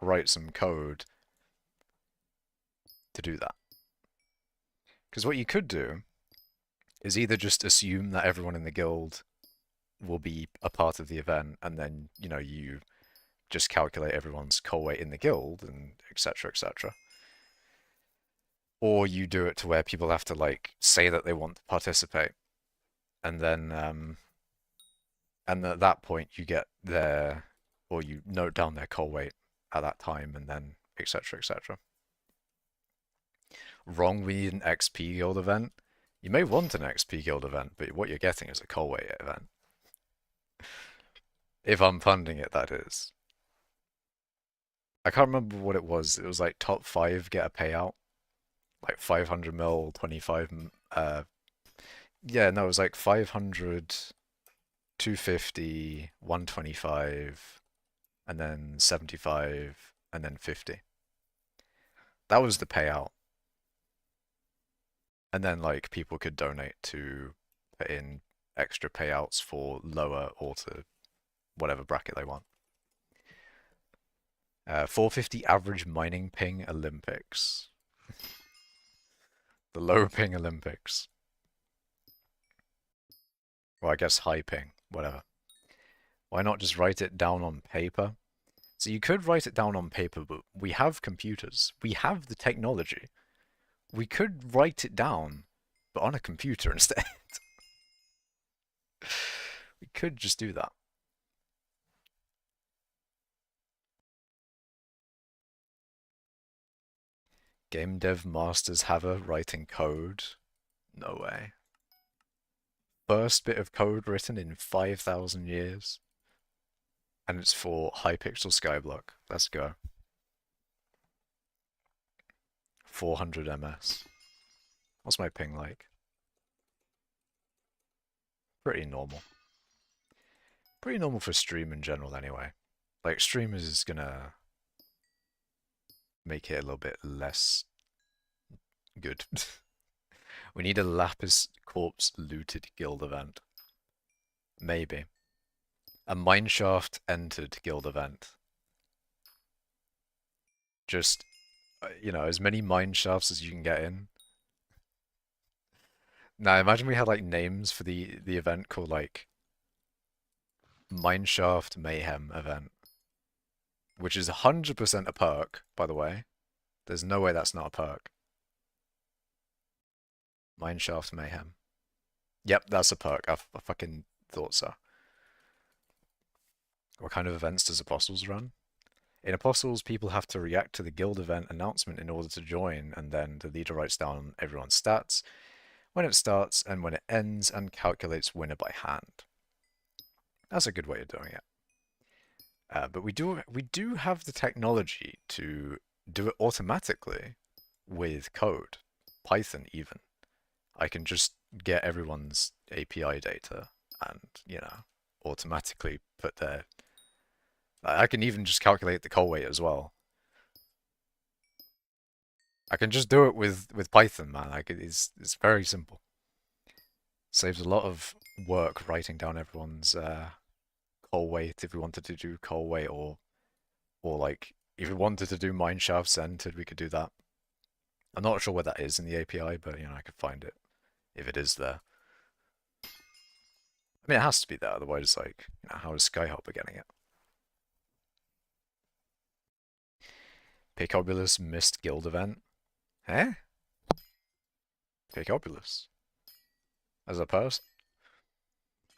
write some code to do that. Because what you could do is either just assume that everyone in the guild will be a part of the event, and then you just calculate everyone's coal weight in the guild, and etc. etc. Or you do it to where people have to like say that they want to participate, and then and at that point you get their or you note down their coal weight at that time, and then etc. etc. Wrong, we need an XP guild event. You may want an XP guild event, but what you're getting is a coal weight event. If I'm funding it, that is. I can't remember what it was. It was like top 5 get a payout. Like 500 mil, 25. Yeah, no, it was like 500, 250, 125, and then 75, and then 50. That was the payout. And then like people could donate to put in extra payouts for lower or to whatever bracket they want. 450 average mining ping Olympics. The low ping Olympics. Well, I guess high ping, whatever. Why not just write it down on paper? So you could write it down on paper, but we have computers. We have the technology. We could write it down, but on a computer instead. We could just do that. Game dev masters have a writing code? No way. First bit of code written in 5,000 years. And it's for hypixel skyblock. Let's go. 400 ms. What's my ping like? Pretty normal. Pretty normal for stream in general anyway. Like streamers is gonna make it a little bit less good. We need a Lapis Corpse looted guild event. Maybe. A mineshaft entered guild event. Just, as many mineshafts as you can get in. Now imagine we had like names for the event called like Mineshaft Mayhem event. Which is 100% a perk, by the way. There's no way that's not a perk. Mineshaft Mayhem. Yep, that's a perk. I fucking thought so. What kind of events does Apostles run? In Apostles, people have to react to the guild event announcement in order to join, and then the leader writes down everyone's stats, when it starts and when it ends, and calculates winner by hand. That's a good way of doing it. But we do have the technology to do it automatically with code, Python even. I can just get everyone's API data and, automatically put their... I can even just calculate the coal weight as well. I can just do it with Python, man. It's very simple. Saves a lot of work writing down everyone's coal weight if we wanted to do coal weight, or like if we wanted to do mineshaft centered, we could do that. I'm not sure where that is in the API, but I could find it if it is there. I mean, it has to be there, otherwise, like, how is Skyhopper getting it? Picobulus missed guild event. Eh? Picobulus. As a person?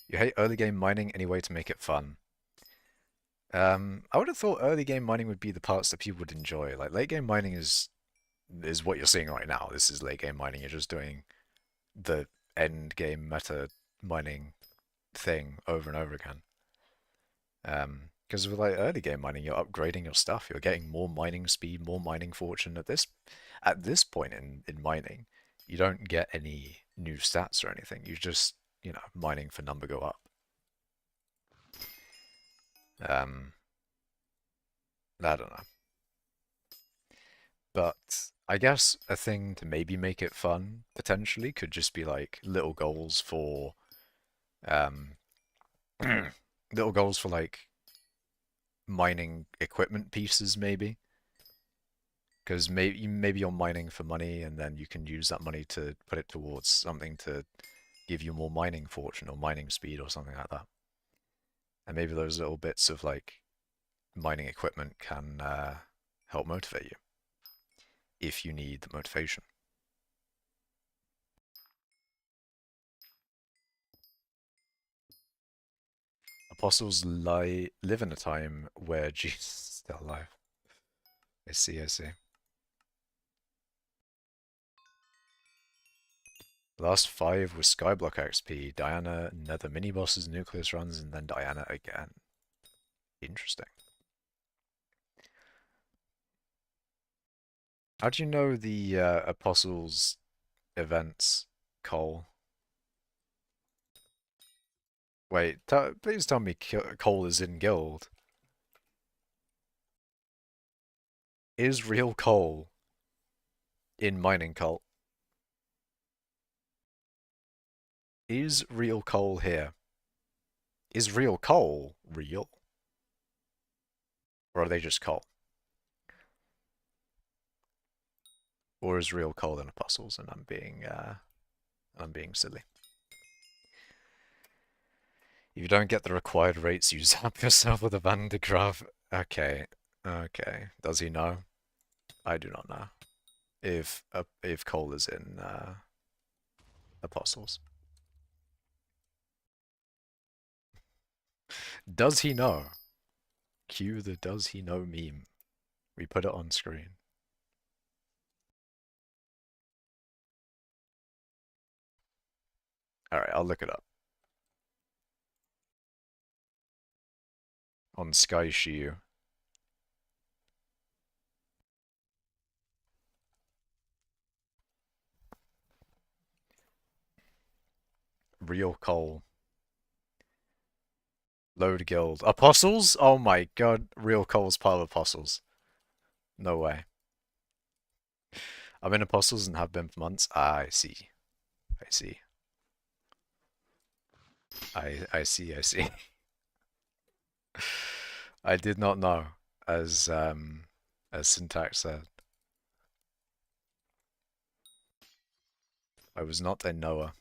You hate early game mining anyway to make it fun. I would have thought early game mining would be the parts that people would enjoy. Like late game mining is what you're seeing right now. This is late game mining. You're just doing the end game meta mining thing over and over again. Because with like early game mining, you're upgrading your stuff. You're getting more mining speed, more mining fortune. At this point in mining, you don't get any new stats or anything. You just mining for number go up. Um, I don't know. But I guess a thing to maybe make it fun, potentially, could just be like little goals for um little goals for like mining equipment pieces maybe. Because maybe you're mining for money and then you can use that money to put it towards something to give you more mining fortune or mining speed or something like that. And maybe those little bits of like mining equipment can help motivate you if you need the motivation. Apostles live in a time where Jesus is still alive. I see, I see. The last 5 was skyblock XP, Diana, nether mini bosses, nucleus runs, and then Diana again. Interesting. How do you know the Apostles events, Cole? Wait, please tell me Cole is in guild. Is real Cole in mining cult? Is real Cole here? Is real Cole real? Or are they just Cole? Or is real Cole in Apostles and I'm being silly? If you don't get the required rates, you zap yourself with a Van de Graaff. Okay, okay. Does he know? I do not know. If Cole is in Apostles. Does he know? Cue the does he know meme. We put it on screen. Alright, I'll look it up. On Sky Shiu. Real Cole. Load guild. Apostles? Oh my god. Real Cole's part of Apostles. No way. I'm in Apostles and have been for months. Ah, I see. I see. I see, I see. I did not know, as Syntax said. I was not a knower.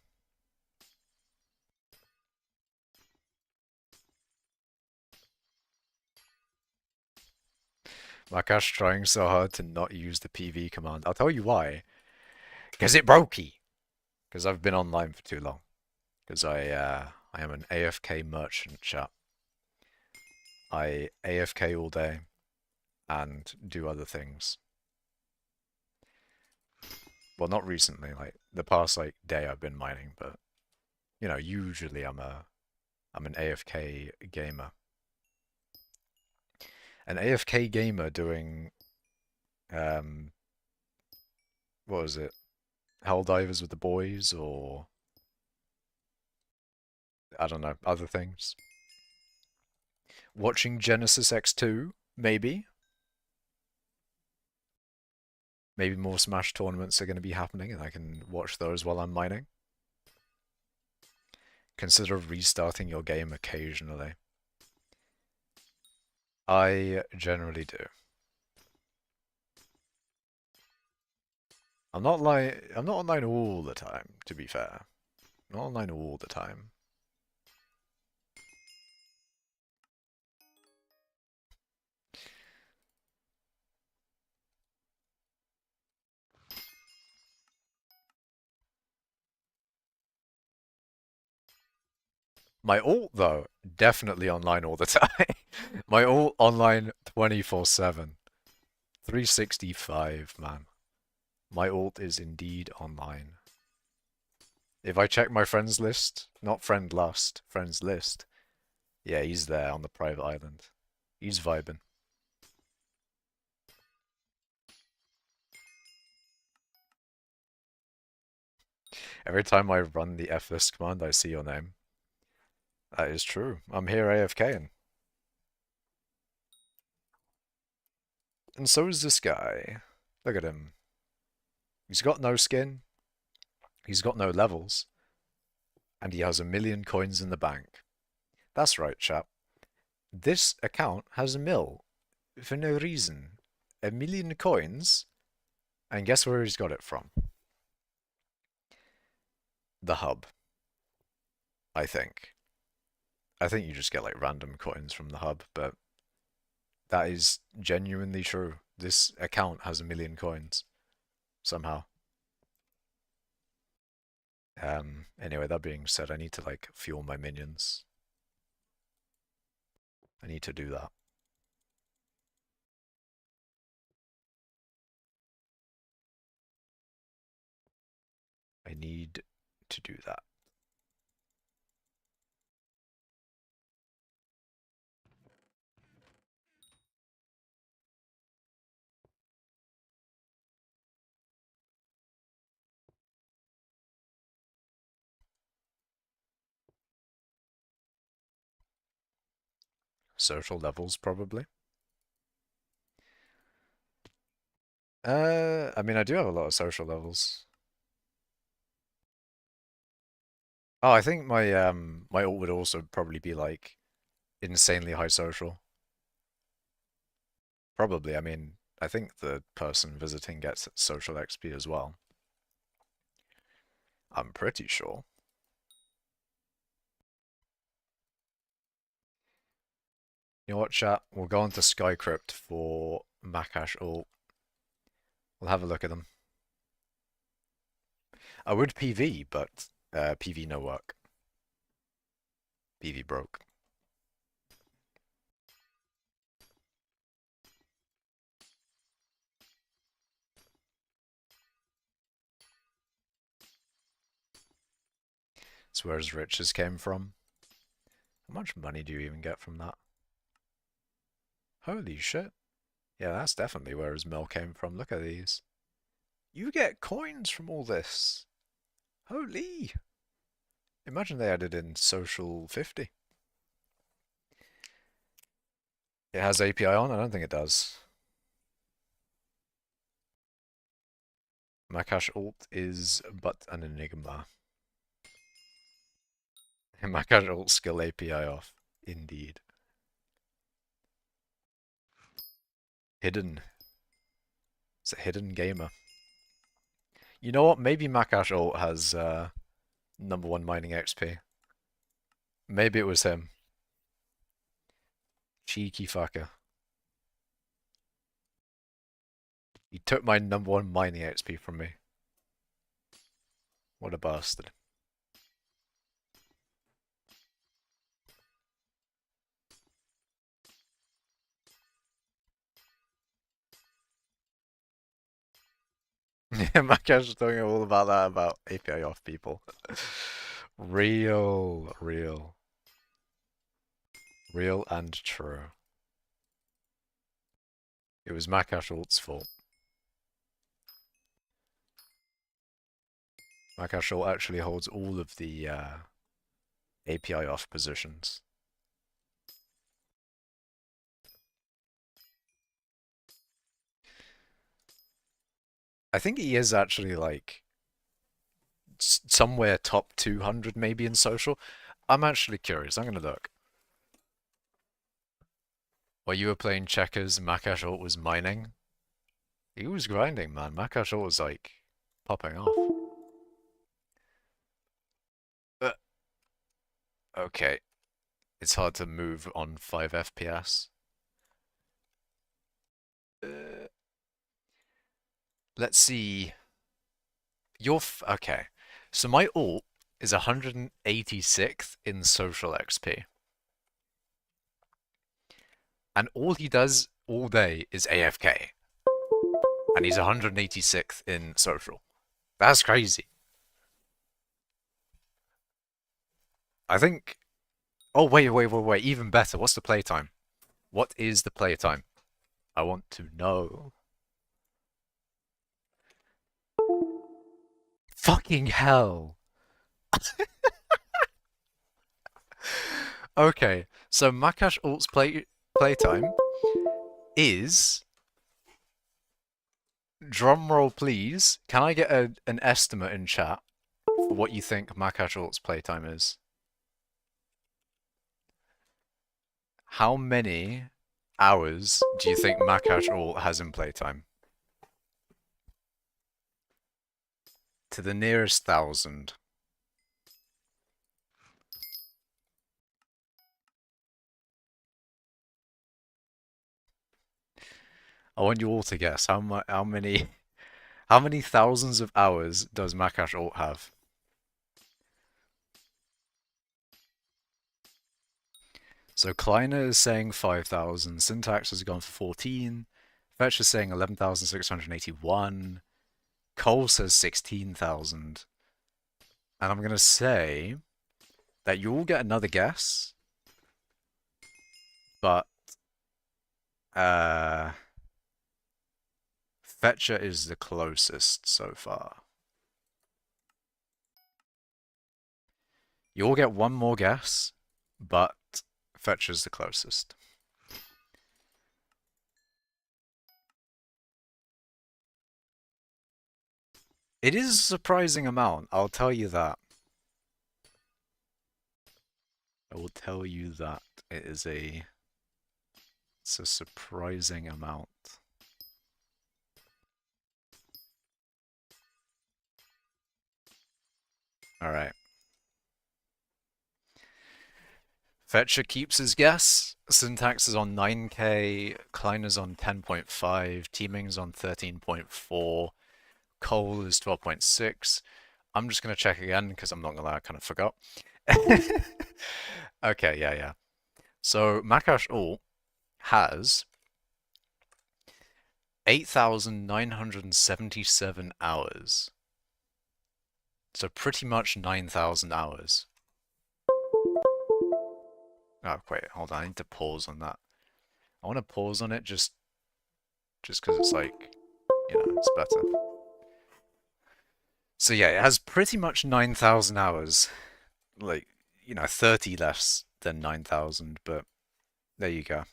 Macash trying so hard to not use the PV command. I'll tell you why. Because it brokey. Because I've been online for too long. Because I am an AFK merchant chat. I AFK all day and do other things. Well, not recently, like the past like day I've been mining, but you know, usually I'm an AFK gamer. An AFK gamer doing what was it? Helldivers with the boys or I don't know, other things. Watching Genesis X2, maybe. Maybe more Smash tournaments are going to be happening and I can watch those while I'm mining. Consider restarting your game occasionally. I generally do. I'm not online all the time, to be fair. I'm not online all the time. My alt, though, definitely online all the time. My alt online 24/7. 365, man. My alt is indeed online. If I check my friends list, not friend list, friends list, yeah, he's there on the private island. He's vibing. Every time I run the flist command, I see your name. That is true. I'm here AFKing. And so is this guy. Look at him. He's got no skin. He's got no levels. And he has 1,000,000 coins in the bank. That's right, chap. This account has 1 mil. For no reason. 1,000,000 coins. And guess where he's got it from? The hub. I think. I think you just get like random coins from the hub, but that is genuinely true. This account has 1,000,000 coins. Somehow. Anyway, that being said, I need to like fuel my minions. I need to do that. I need to do that. Social levels, probably. I mean, I do have a lot of social levels. Oh, I think my ult would also probably be like insanely high social. Probably. I mean, I think the person visiting gets social XP as well. I'm pretty sure. You know what, chat? We'll go on to Skycrypt for Macash ult. We'll have a look at them. I would PV, but PV no work. PV broke. That's where his riches came from. How much money do you even get from that? Holy shit. Yeah, that's definitely where his mill came from. Look at these. You get coins from all this. Holy. Imagine they added in social 50. It has API on? I don't think it does. Macash ult is but an enigma. Macash ult skill API off. Indeed. Hidden. It's a hidden gamer. You know what? Maybe Macash ult has #1 mining XP. Maybe it was him. Cheeky fucker. He took my #1 mining XP from me. What a bastard. Yeah, Macash is talking all about that, about API off people. Real, real. Real and true. It was Macash ult's fault. Macash ult actually holds all of the API off positions. I think he is actually like somewhere top 200 maybe in social. I'm actually curious. I'm gonna look. While you were playing checkers, Macash ult was mining. He was grinding, man. Macash ult was like popping off. But okay, it's hard to move on 5 FPS. Let's see. Okay. So my ult is 186th in social XP. And all he does all day is AFK. And he's 186th in social. That's crazy. I think... Oh, wait. Even better. What's the playtime? What is the playtime? I want to know. Fucking hell. Okay, so Macash ult's playtime is Drum roll, please. Can I get an estimate in chat for what you think Macash Alt's playtime is? How many hours do you think Macash Alt has in playtime? To the nearest thousand. I want you all to guess how many thousands of hours does Macash Alt have? So Kleiner is saying 5,000, Syntax has gone for 14, Fetch is saying 11,681, Cole says 16,000, and I'm going to say that you all get another guess, but Fetcher is the closest so far. You all get one more guess, but Fetcher's the closest. It is a surprising amount, I'll tell you that. I will tell you that it's a surprising amount. Alright. Fetcher keeps his guess. Syntax is on 9k, Kleiner's on 10.5, Teaming's on 13.4, Cole is 12.6. I'm just going to check again because I'm not going to lie, I kind of forgot. Okay, yeah. So Macash Alt has 8,977 hours. So pretty much 9,000 hours. Oh, wait, hold on. I need to pause on that. I want to pause on it just because it's like, it's better. So yeah, it has pretty much 9,000 hours. Like, 30 less than 9,000, but there you go.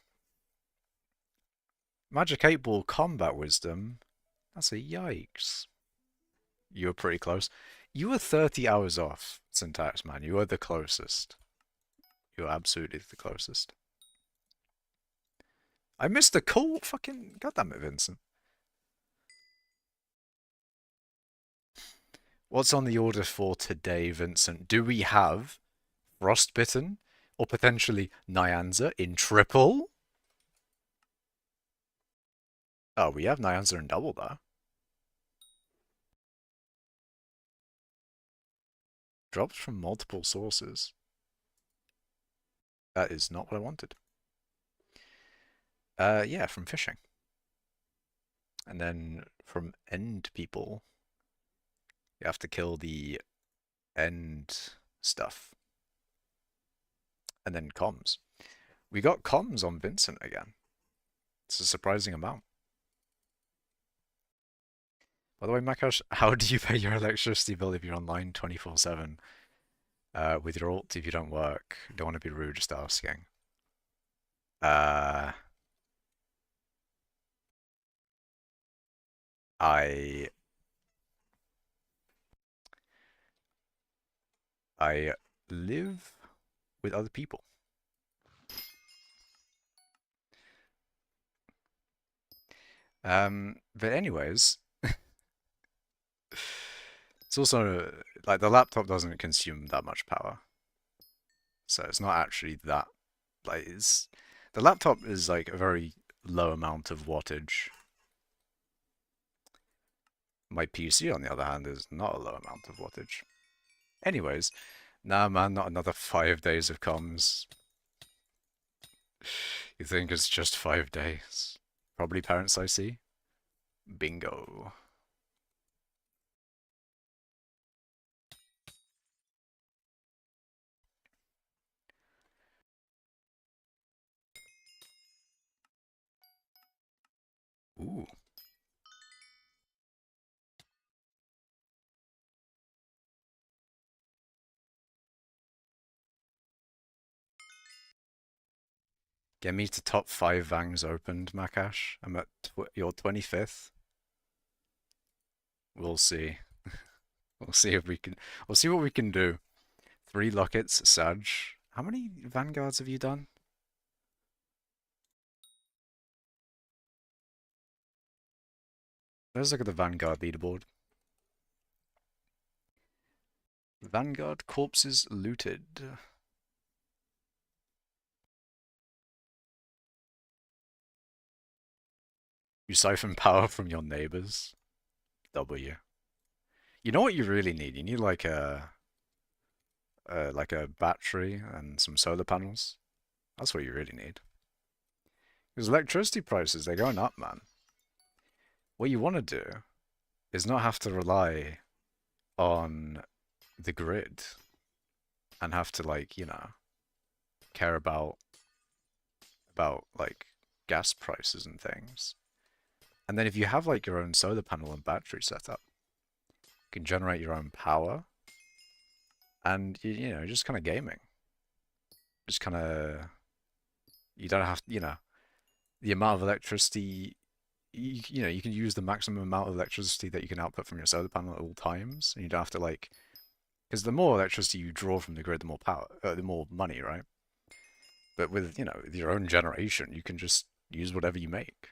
Magic 8 Ball Combat Wisdom. That's a yikes. You were pretty close. You were 30 hours off, Syntax Man. You were the closest. You were absolutely the closest. I missed the call. Fucking goddamn it, Vincent. What's on the order for today, Vincent? Do we have Frostbitten or potentially Nyanza in triple? Oh, we have Nyanza in double though. Drops from multiple sources. That is not what I wanted. Yeah, from fishing. And then from end people, you have to kill the end stuff. And then comms. We got comms on Vincent again. It's a surprising amount. By the way, Macash, how do you pay your electricity bill if you're online 24/7? With your alt if you don't work? Don't want to be rude, just asking. I I live with other people. But anyways, it's also like the laptop doesn't consume that much power, so it's not actually that like the laptop is like a very low amount of wattage. My PC, on the other hand, is not a low amount of wattage. Anyways, nah, man, not another 5 days of comms. You think it's just 5 days? Probably parents I see. Bingo. Ooh. Get me to top 5 Vangs opened, Macash. I'm at your 25th. We'll see. We'll see if we can. We'll see what we can do. 3 lockets, Sag. How many vanguards have you done? Let's look at the vanguard leaderboard. Vanguard corpses looted. You siphon power from your neighbors. W. You know what you really need? You need like a battery and some solar panels. That's what you really need. Because electricity prices, they're going up, man. What you want to do is not have to rely on the grid and have to, like, you know, care about like gas prices and things. And then if you have like your own solar panel and battery setup, you can generate your own power, and you know, just kind of gaming. Just kind of, you don't have, you know, the amount of electricity, you know, you can use the maximum amount of electricity that you can output from your solar panel at all times, and you don't have to like, because the more electricity you draw from the grid, the more power, the more money, right? But with, you know, with your own generation, you can just use whatever you make.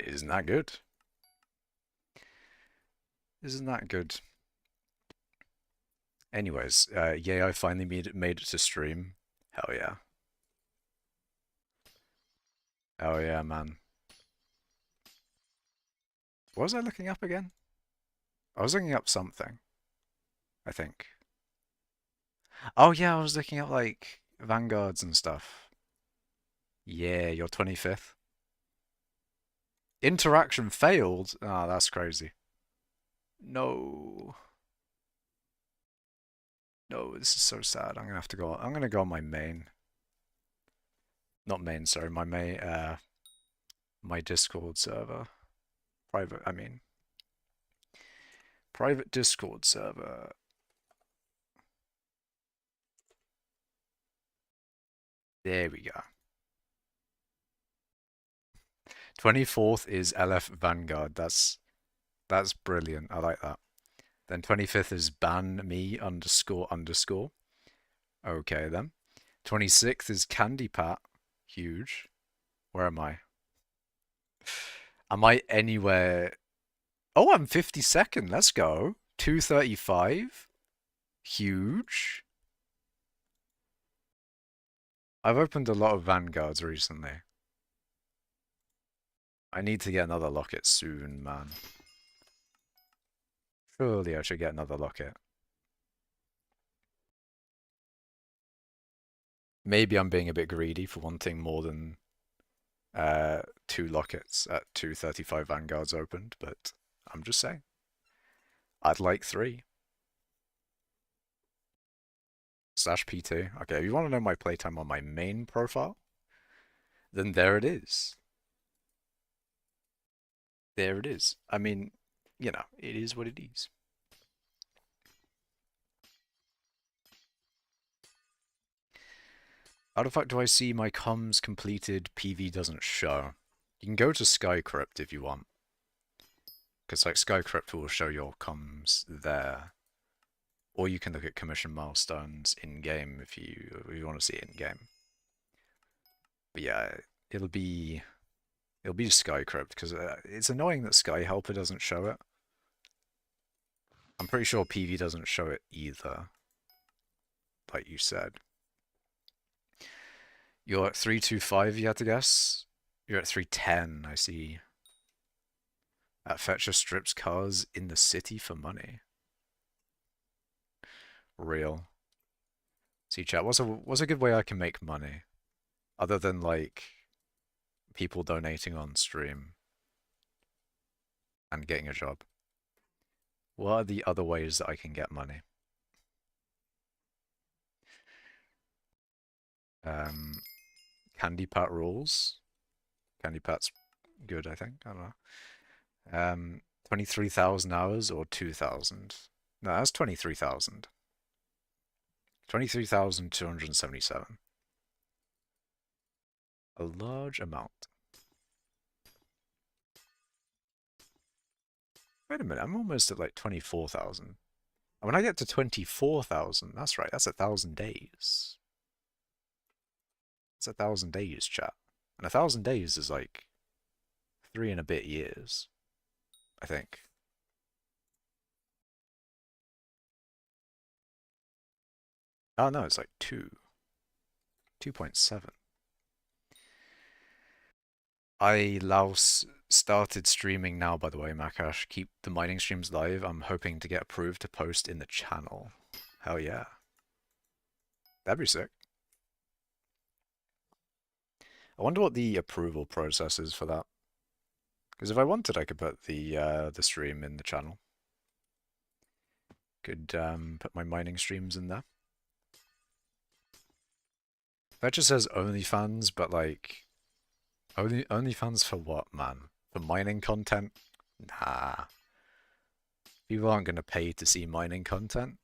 Isn't that good? Isn't that good? Anyways, yeah, I finally made it to stream. Hell yeah. Oh yeah, man. What was I looking up again? I was looking up something, I think. Oh yeah, I was looking up like vanguards and stuff. Yeah, you're 25th. Interaction failed? Ah, that's crazy. No. No, this is so sad. I'm gonna have to go. I'm gonna go on my main. Not main, sorry, my main my Discord server. Private, I mean. Private Discord server. There we go. 24th is LF Vanguard. That's brilliant. I like that. Then 25th is ban me underscore underscore. Okay then. 26th is Candy Pat. Huge. Where am I? Am I anywhere? Oh, I'm 52nd. Let's go. 235. Huge. I've opened a lot of Vanguards recently. I need to get another locket soon, man. Surely I should get another locket. Maybe I'm being a bit greedy for wanting more than 2 lockets at 235 Vanguards opened, but I'm just saying. I'd like 3. Slash P2. Okay, if you want to know my playtime on my main profile, then there it is. There it is. I mean, you know, it is what it is. How the fuck do I see my comms completed? PV doesn't show. You can go to Skycrypt if you want. Because like Skycrypt will show your comms there. Or you can look at commission milestones in-game if you want to see it in-game. But yeah, it'll be Skycrypt because it's annoying that Sky Helper doesn't show it. I'm pretty sure PV doesn't show it either, like you said. You're at 325, you had to guess? You're at 310, I see. At Fetcher strips cars in the city for money. Real. See, chat, what's a good way I can make money? Other than, like, people donating on stream and getting a job. What are the other ways that I can get money? Candy Pat rules. Candy Pat's good, I think. I don't know. 23,000 hours or 2,000? No, that's 23,000. 23,277. A large amount. Wait a minute, I'm almost at like 24,000. And when I get to 24,000, that's right, that's 1,000 days. It's 1,000 days, chat. And 1,000 days is like 3 and a bit years, I think. Oh no, it's like 2.7. I Laos started streaming now, by the way, Macash. Keep the mining streams live. I'm hoping to get approved to post in the channel. Hell yeah. That'd be sick. I wonder what the approval process is for that. Because if I wanted, I could put the stream in the channel. Could put my mining streams in there. That just says OnlyFans, but like, OnlyFans for what, man? For mining content? Nah. People aren't gonna pay to see mining content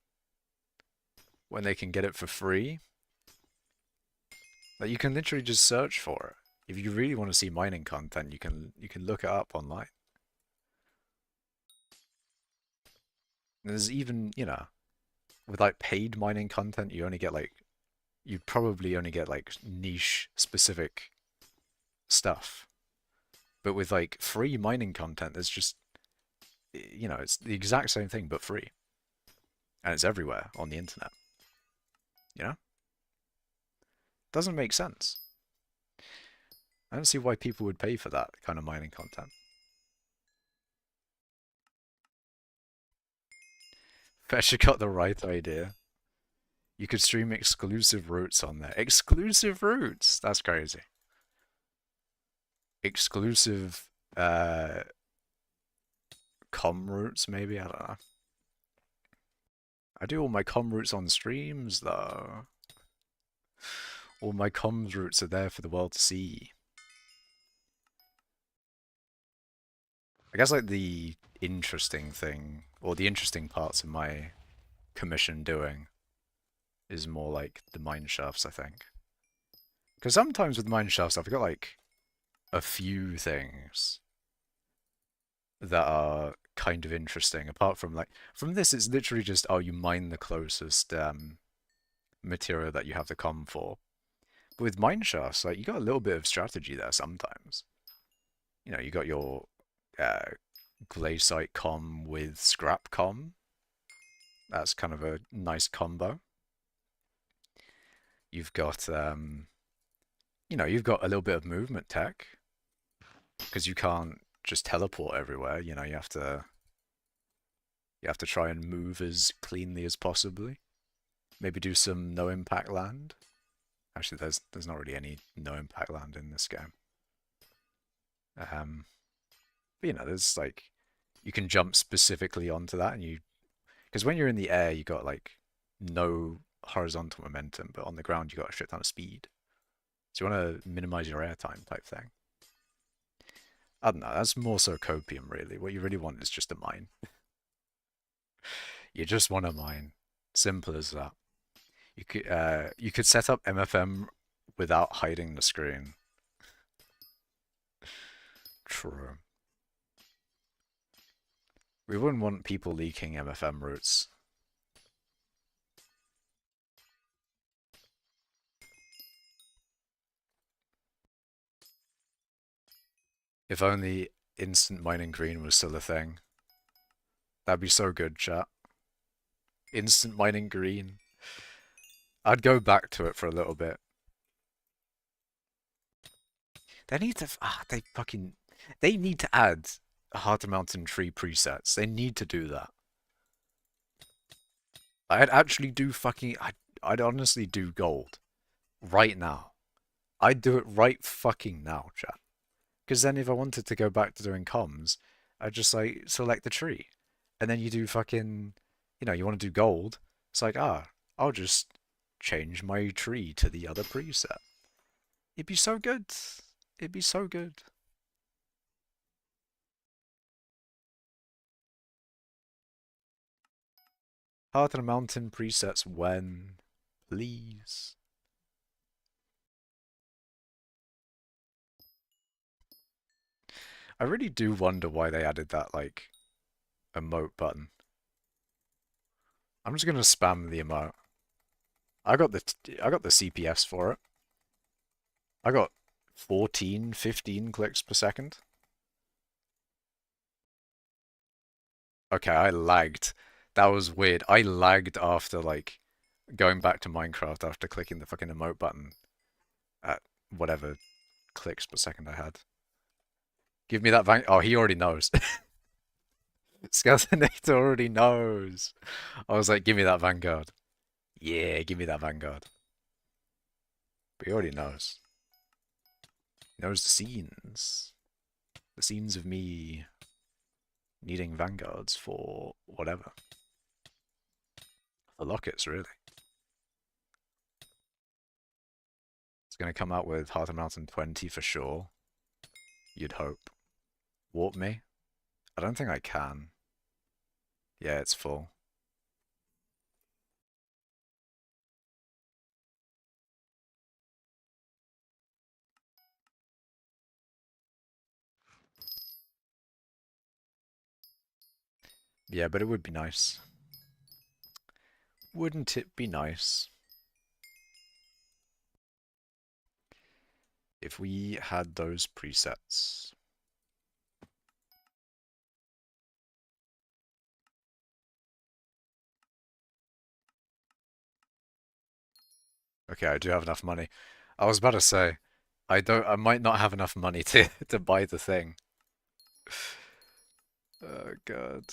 when they can get it for free. Like, you can literally just search for it. If you really want to see mining content, you can look it up online. And there's even, you know, with like paid mining content, you probably only get like niche specific stuff. But with like free mining content, there's just, you know, it's the exact same thing but free. And it's everywhere on the internet. You know? Doesn't make sense. I don't see why people would pay for that kind of mining content. Fesher got the right idea. You could stream exclusive routes on there. Exclusive routes? That's crazy. Exclusive com routes, maybe? I don't know. I do all my com routes on streams, though. All my comms routes are there for the world to see. I guess like the interesting thing, or the interesting parts of my commission doing is more like the mine shafts, I think. Because sometimes with mine shafts, I've got like a few things that are kind of interesting. Apart from like, from this, it's literally just, oh, you mine the closest material that you have the com for. But with mine shafts, like, you got a little bit of strategy there sometimes. You know, you got your glaciite com with scrap com. That's kind of a nice combo. You've got, you know, you've got a little bit of movement tech because you can't just teleport everywhere. You know, you have to try and move as cleanly as possibly. Maybe do some no impact land. Actually, there's not really any no impact land in this game. But you know, there's like, you can jump specifically onto that, and because when you're in the air, you got like no horizontal momentum, but on the ground you got a shit ton of speed. So you want to minimize your airtime type thing. I don't know, that's more so copium really. What you really want is just a mine. You just want a mine. Simple as that. You could set up MFM without hiding the screen. True. We wouldn't want people leaking MFM routes. If only instant mining green was still a thing. That'd be so good, chat. Instant mining green. I'd go back to it for a little bit. They need to, they need to add Heart of Mountain Tree presets. They need to do that. I'd actually do I'd honestly do gold. Right now. I'd do it right fucking now, chat. Because then if I wanted to go back to doing comms, I'd just like select the tree. And then you do fucking, you know, you want to do gold. It's like, I'll just change my tree to the other preset. It'd be so good. It'd be so good. Heart of the Mountain presets when? Please. I really do wonder why they added that, like, emote button. I'm just gonna spam the emote. I got the CPS for it. I got 14, 15 clicks per second. Okay, I lagged. That was weird. I lagged after like going back to Minecraft after clicking the fucking emote button at whatever clicks per second I had. Give me that van. Oh, he already knows. Skeletonate already knows. I was like, give me that Vanguard. Yeah, give me that Vanguard. But he already knows. He knows the scenes. The scenes of me needing Vanguards for whatever. For lockets, really. It's going to come out with Heart of Mountain 20 for sure. You'd hope. Warp me? I don't think I can. Yeah, it's full. Yeah, but it would be nice. Wouldn't it be nice if we had those presets? Okay, I do have enough money. I was about to say, I might not have enough money to to buy the thing. Oh god.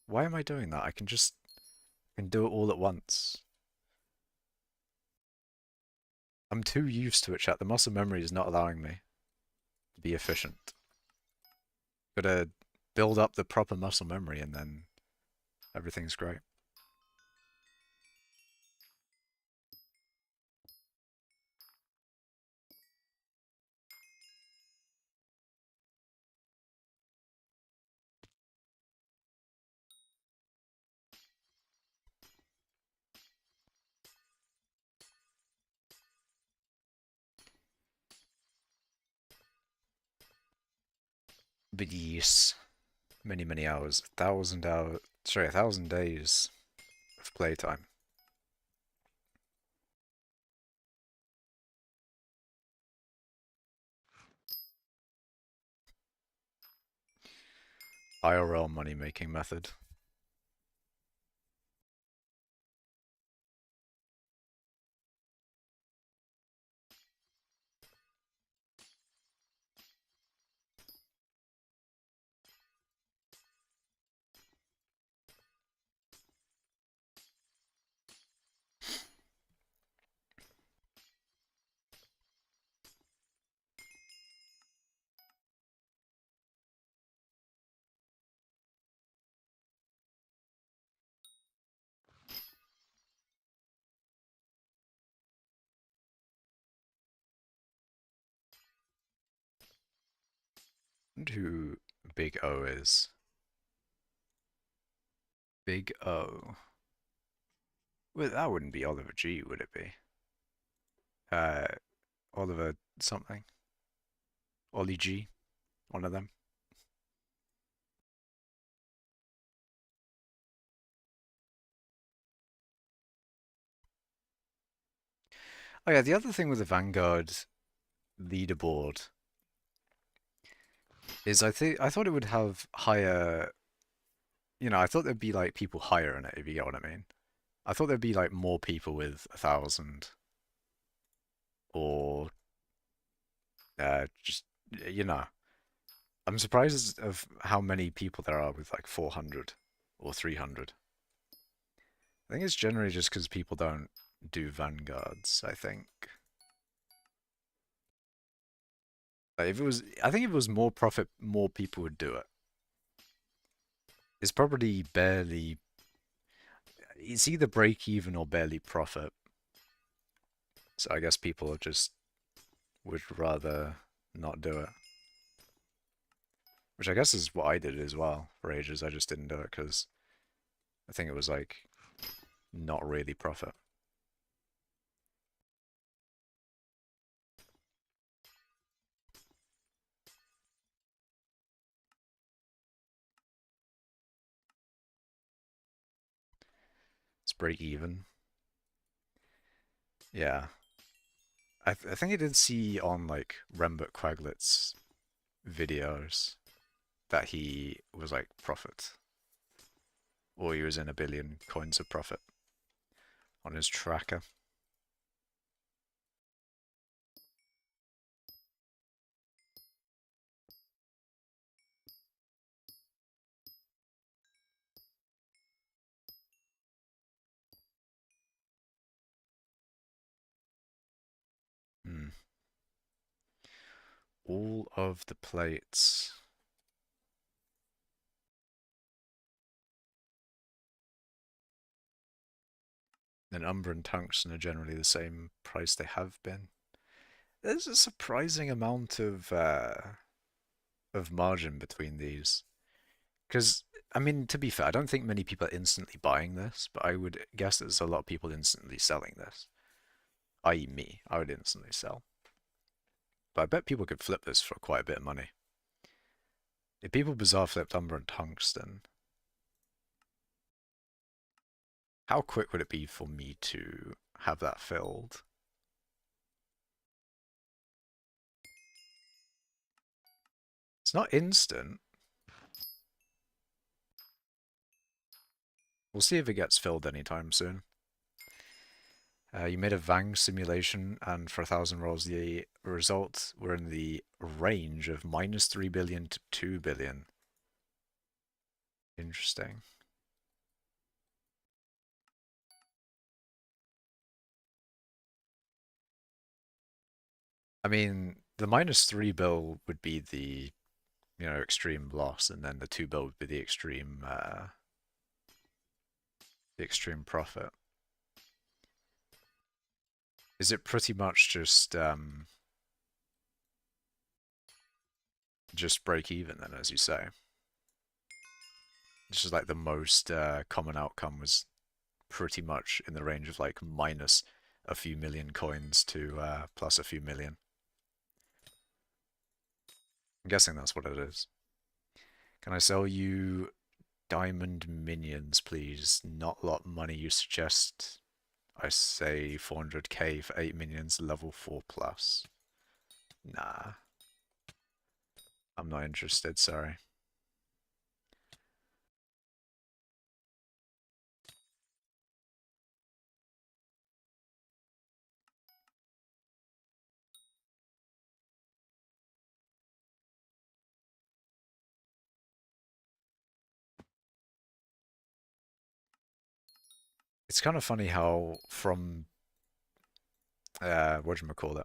Why am I doing that? I can do it all at once. I'm too used to it, chat. The muscle memory is not allowing me to be efficient. Gotta build up the proper muscle memory and then everything's great. But yes, many, many hours. 1,000 hours. Sorry, 1,000 days of playtime. IRL money making method. And who Big O is. Big O. Well, that wouldn't be Oliver G, would it be? Uh, Oliver something. Ollie G, one of them. Oh yeah, the other thing with the Vanguard leaderboard is I thought it would have higher, I thought there'd be like people higher in it, if you get what I mean. I thought there'd be like more people with 1,000 or just you know. I'm surprised of how many people there are with like 400 or 300. I think it's generally just because people don't do Vanguards, I think. Like if it was, I think if it was more profit, more people would do it. It's probably barely, it's either break even or barely profit. So I guess people just would rather not do it. Which I guess is what I did as well for ages. I just didn't do it because I think it was like not really profit. Just break even. Yeah. I think I did see on like Rembert Quaglet's videos that he was like profit. Or he was in 1 billion coins of profit on his tracker. Hmm. All of the plates. And Umber and Tungsten are generally the same price they have been. There's a surprising amount of margin between these. Because, I mean, to be fair, I don't think many people are instantly buying this, but I would guess there's a lot of people instantly selling this. I.e. me. I would instantly sell. But I bet people could flip this for quite a bit of money. If people bizarre flipped Umber and Tungsten, how quick would it be for me to have that filled? It's not instant. We'll see if it gets filled anytime soon. You made a Vang simulation, and for 1,000 rolls, the results were in the range of -3 billion to 2 billion. Interesting. I mean, the -3 bill would be the, extreme loss, and then the 2 bill would be the extreme profit. Is it pretty much just break even then, as you say? It's just like the most common outcome was pretty much in the range of like minus a few million coins to plus a few million. I'm guessing that's what it is. Can I sell you diamond minions, please? Not a lot of money. You suggest I say 400k for 8 minions, level 4 plus. Nah. I'm not interested, sorry. It's kind of funny how from whatchamacallit?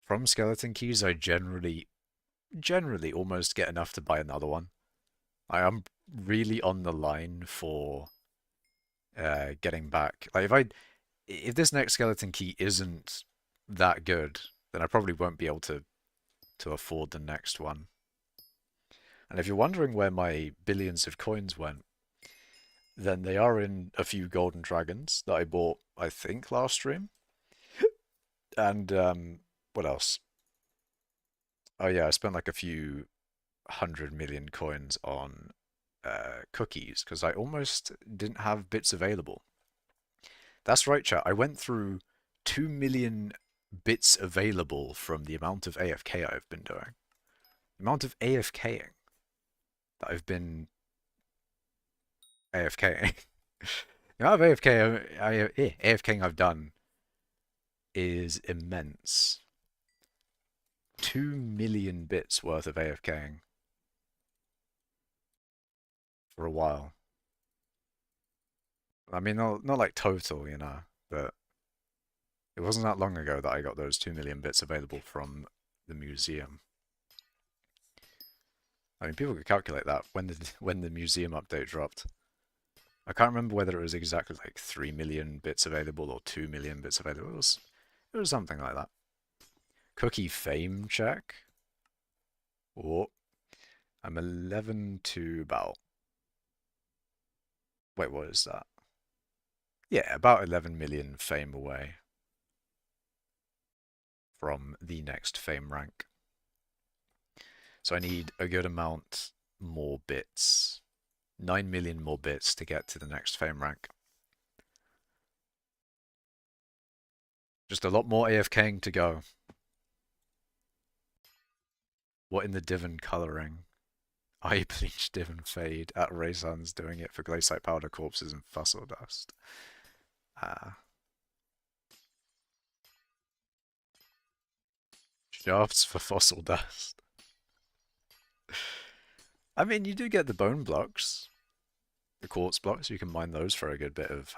From skeleton keys I generally almost get enough to buy another one. I am really on the line for getting back. Like if this next skeleton key isn't that good, then I probably won't be able to afford the next one. And if you're wondering where my billions of coins went, then they are in a few golden dragons that I bought, I think, last stream. And what else? Oh yeah, I spent like a few 100 million coins on cookies because I almost didn't have bits available. That's right, chat. I went through 2 million bits available from the amount of AFK I've been doing. The amount of AFKing that I've been AFKing. The amount of AFKing I've done is immense. 2 million bits worth of AFKing for a while. I mean, not like total, but it wasn't that long ago that I got those 2 million bits available from the museum. I mean, people could calculate that when the museum update dropped. I can't remember whether it was exactly like 3 million bits available or 2 million bits available. It was something like that. Cookie fame check. Oh, I'm 11 to about. Wait, what is that? Yeah, about 11 million fame away from the next fame rank. So I need a good amount more bits 9 million more bits to get to the next fame rank. Just a lot more AFKing to go. What in the divan coloring? Eye bleach divan fade at Raysun's doing it for glaciate powder corpses and fossil dust. Shafts for fossil dust. I mean, you do get the bone blocks, the quartz blocks. You can mine those for a good bit of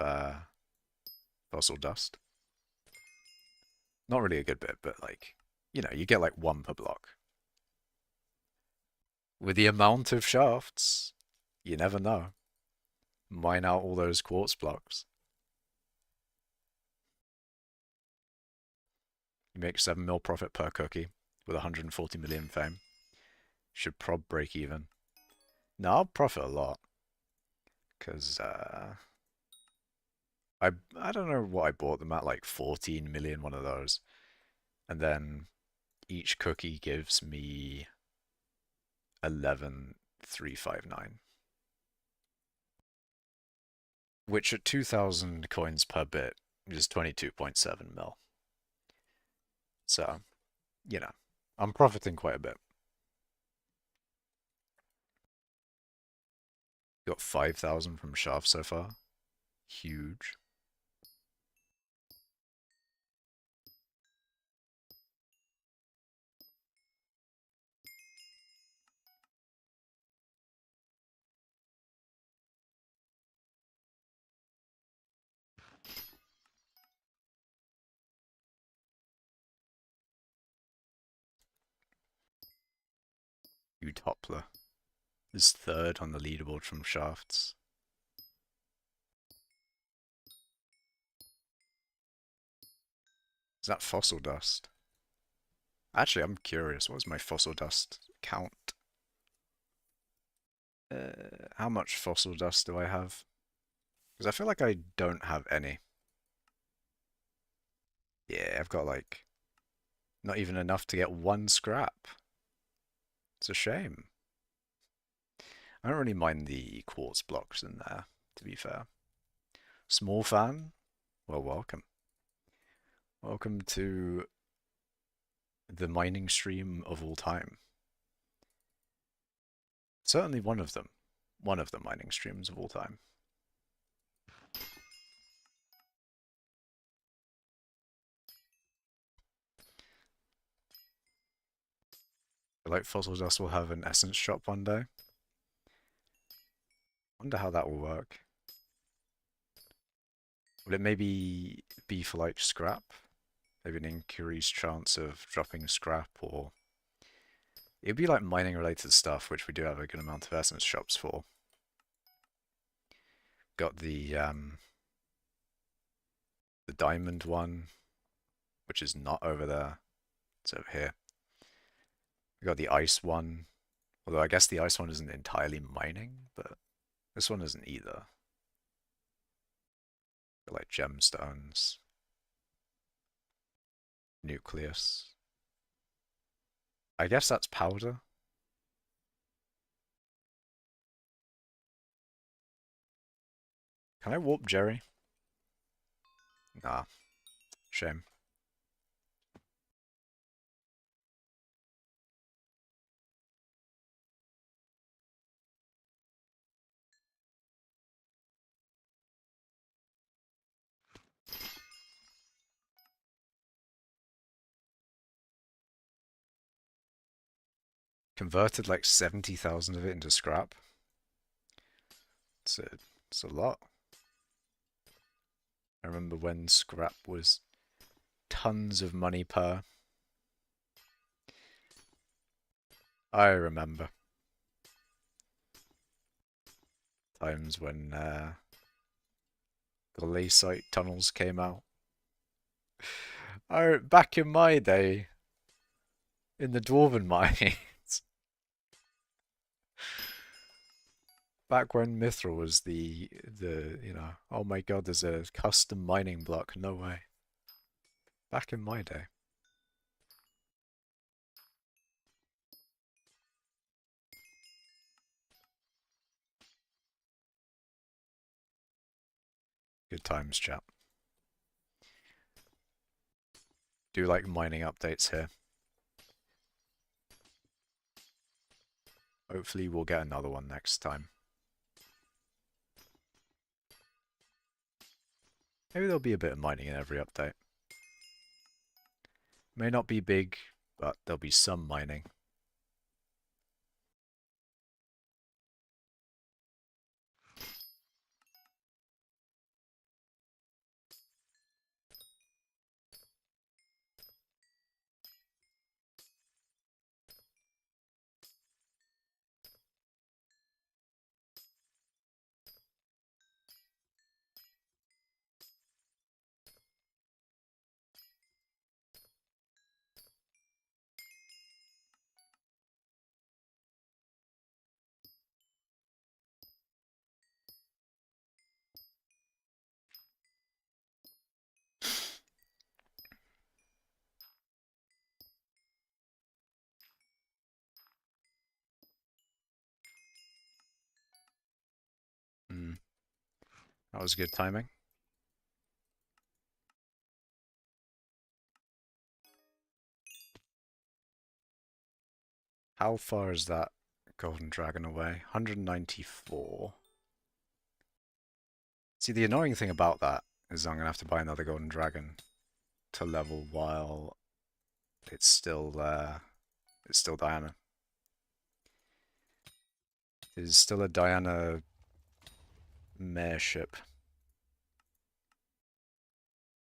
fossil dust. Not really a good bit, but like, you know, you get like one per block. With the amount of shafts, you never know. Mine out all those quartz blocks. You make 7 mil profit per cookie with 140 million fame. Should prob break even. No, I'll profit a lot. Because, I don't know what I bought them at, like 14 million, one of those. And then each cookie gives me 11,359. Which at 2,000 coins per bit is 22.7 mil. So, you know, I'm profiting quite a bit. Got 5,000 from Shaft so far. Huge. Utopler is third on the leaderboard from Shafts. Is that fossil dust? Actually, I'm curious. What's my fossil dust count? How much fossil dust do I have? Because I feel like I don't have any. Yeah, I've got like not even enough to get one scrap. It's a shame. I don't really mind the quartz blocks in there, to be fair. Small fan? Well, welcome. Welcome to the mining stream of all time. Certainly one of them. One of the mining streams of all time. I like Fossil Dust will have an essence shop one day. Wonder how that will work. Will it maybe be for like scrap? Maybe an increased chance of dropping scrap, or it'd be like mining related stuff, which we do have a good amount of essence shops for. Got the diamond one, which is not over there. It's over here. We got the ice one, although I guess the ice one isn't entirely mining, but this one isn't either. Got like gemstones, nucleus. I guess that's powder. Can I warp Jerry? Nah, shame. Converted like 70,000 of it into scrap. It's a lot. I remember when scrap was tons of money per. I remember times when glaciate tunnels came out. Back in my day, in the dwarven mines, back when Mithril was the you know, oh my god, there's a custom mining block. No way. Back in my day. Good times, chat. Do like mining updates here. Hopefully we'll get another one next time. Maybe there'll be a bit of mining in every update. May not be big, but there'll be some mining. That was good timing. How far is that golden dragon away? 194. See, the annoying thing about that is I'm going to have to buy another golden dragon to level while it's still Diana. It is still a Diana mare ship.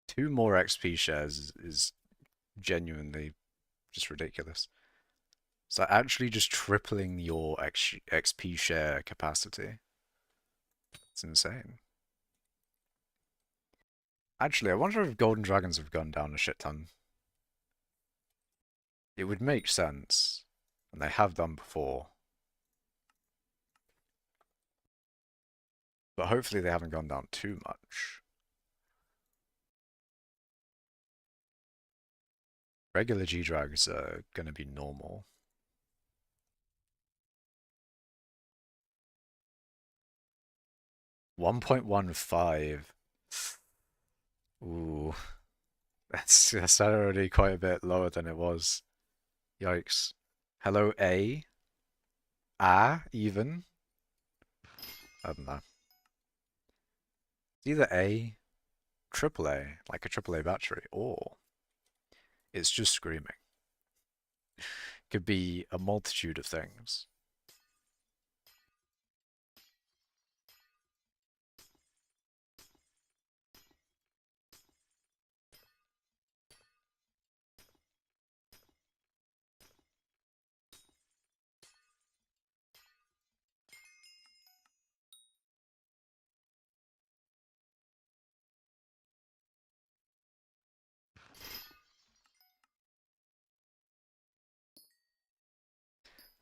2 more XP shares is genuinely just ridiculous. So actually just tripling your XP share capacity. It's insane. Actually, I wonder if golden dragons have gone down a shit ton. It would make sense, and they have done before. But hopefully they haven't gone down too much. Regular G-Drags are going to be normal. $1.15. Ooh. That's already quite a bit lower than it was. Yikes. Hello, A? Even? I don't know. It's either A, AAA, like a AAA battery, or it's just screaming. Could be a multitude of things.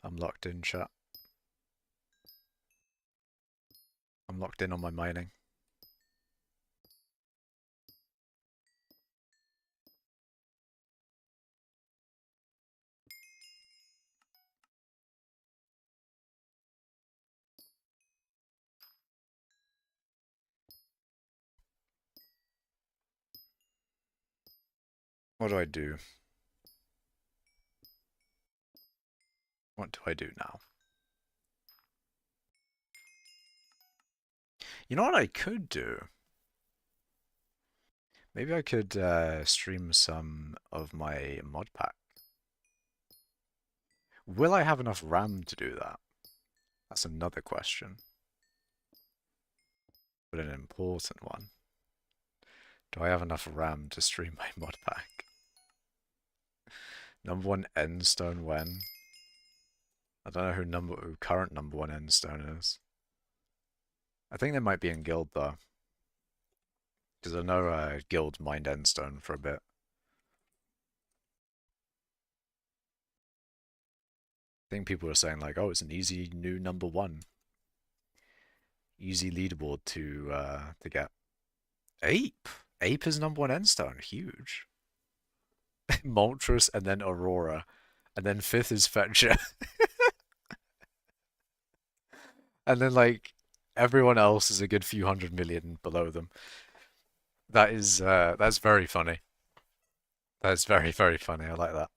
I'm locked in, chat. I'm locked in on my mining. What do I do? What do I do now? You know what I could do? Maybe I could stream some of my mod pack. Will I have enough RAM to do that? That's another question. But an important one. Do I have enough RAM to stream my mod pack? Number 1 endstone when? I don't know who current number 1 endstone is. I think they might be in guild though. Because I know guild mined endstone for a bit. I think people were saying like, oh, it's an easy new number 1. Easy leaderboard to get. Ape! Ape is number 1 endstone. Huge. Moltres and then Aurora. And then 5th is Fetcher. And then like everyone else is a good few hundred million below them. That's very funny. That's very, very funny. I like that.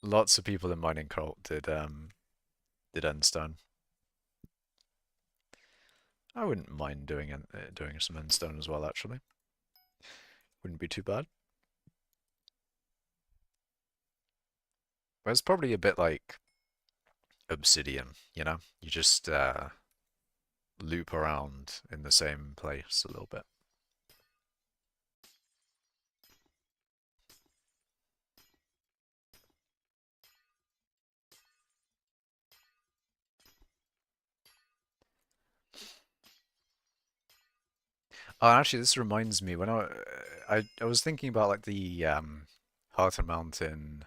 Lots of people in Mining Cult did Endstone. I wouldn't mind doing some Endstone as well, actually. Wouldn't be too bad. But it's probably a bit like Obsidian, you know? You just loop around in the same place a little bit. Oh, actually, this reminds me when I was thinking about like the Heart and Mountain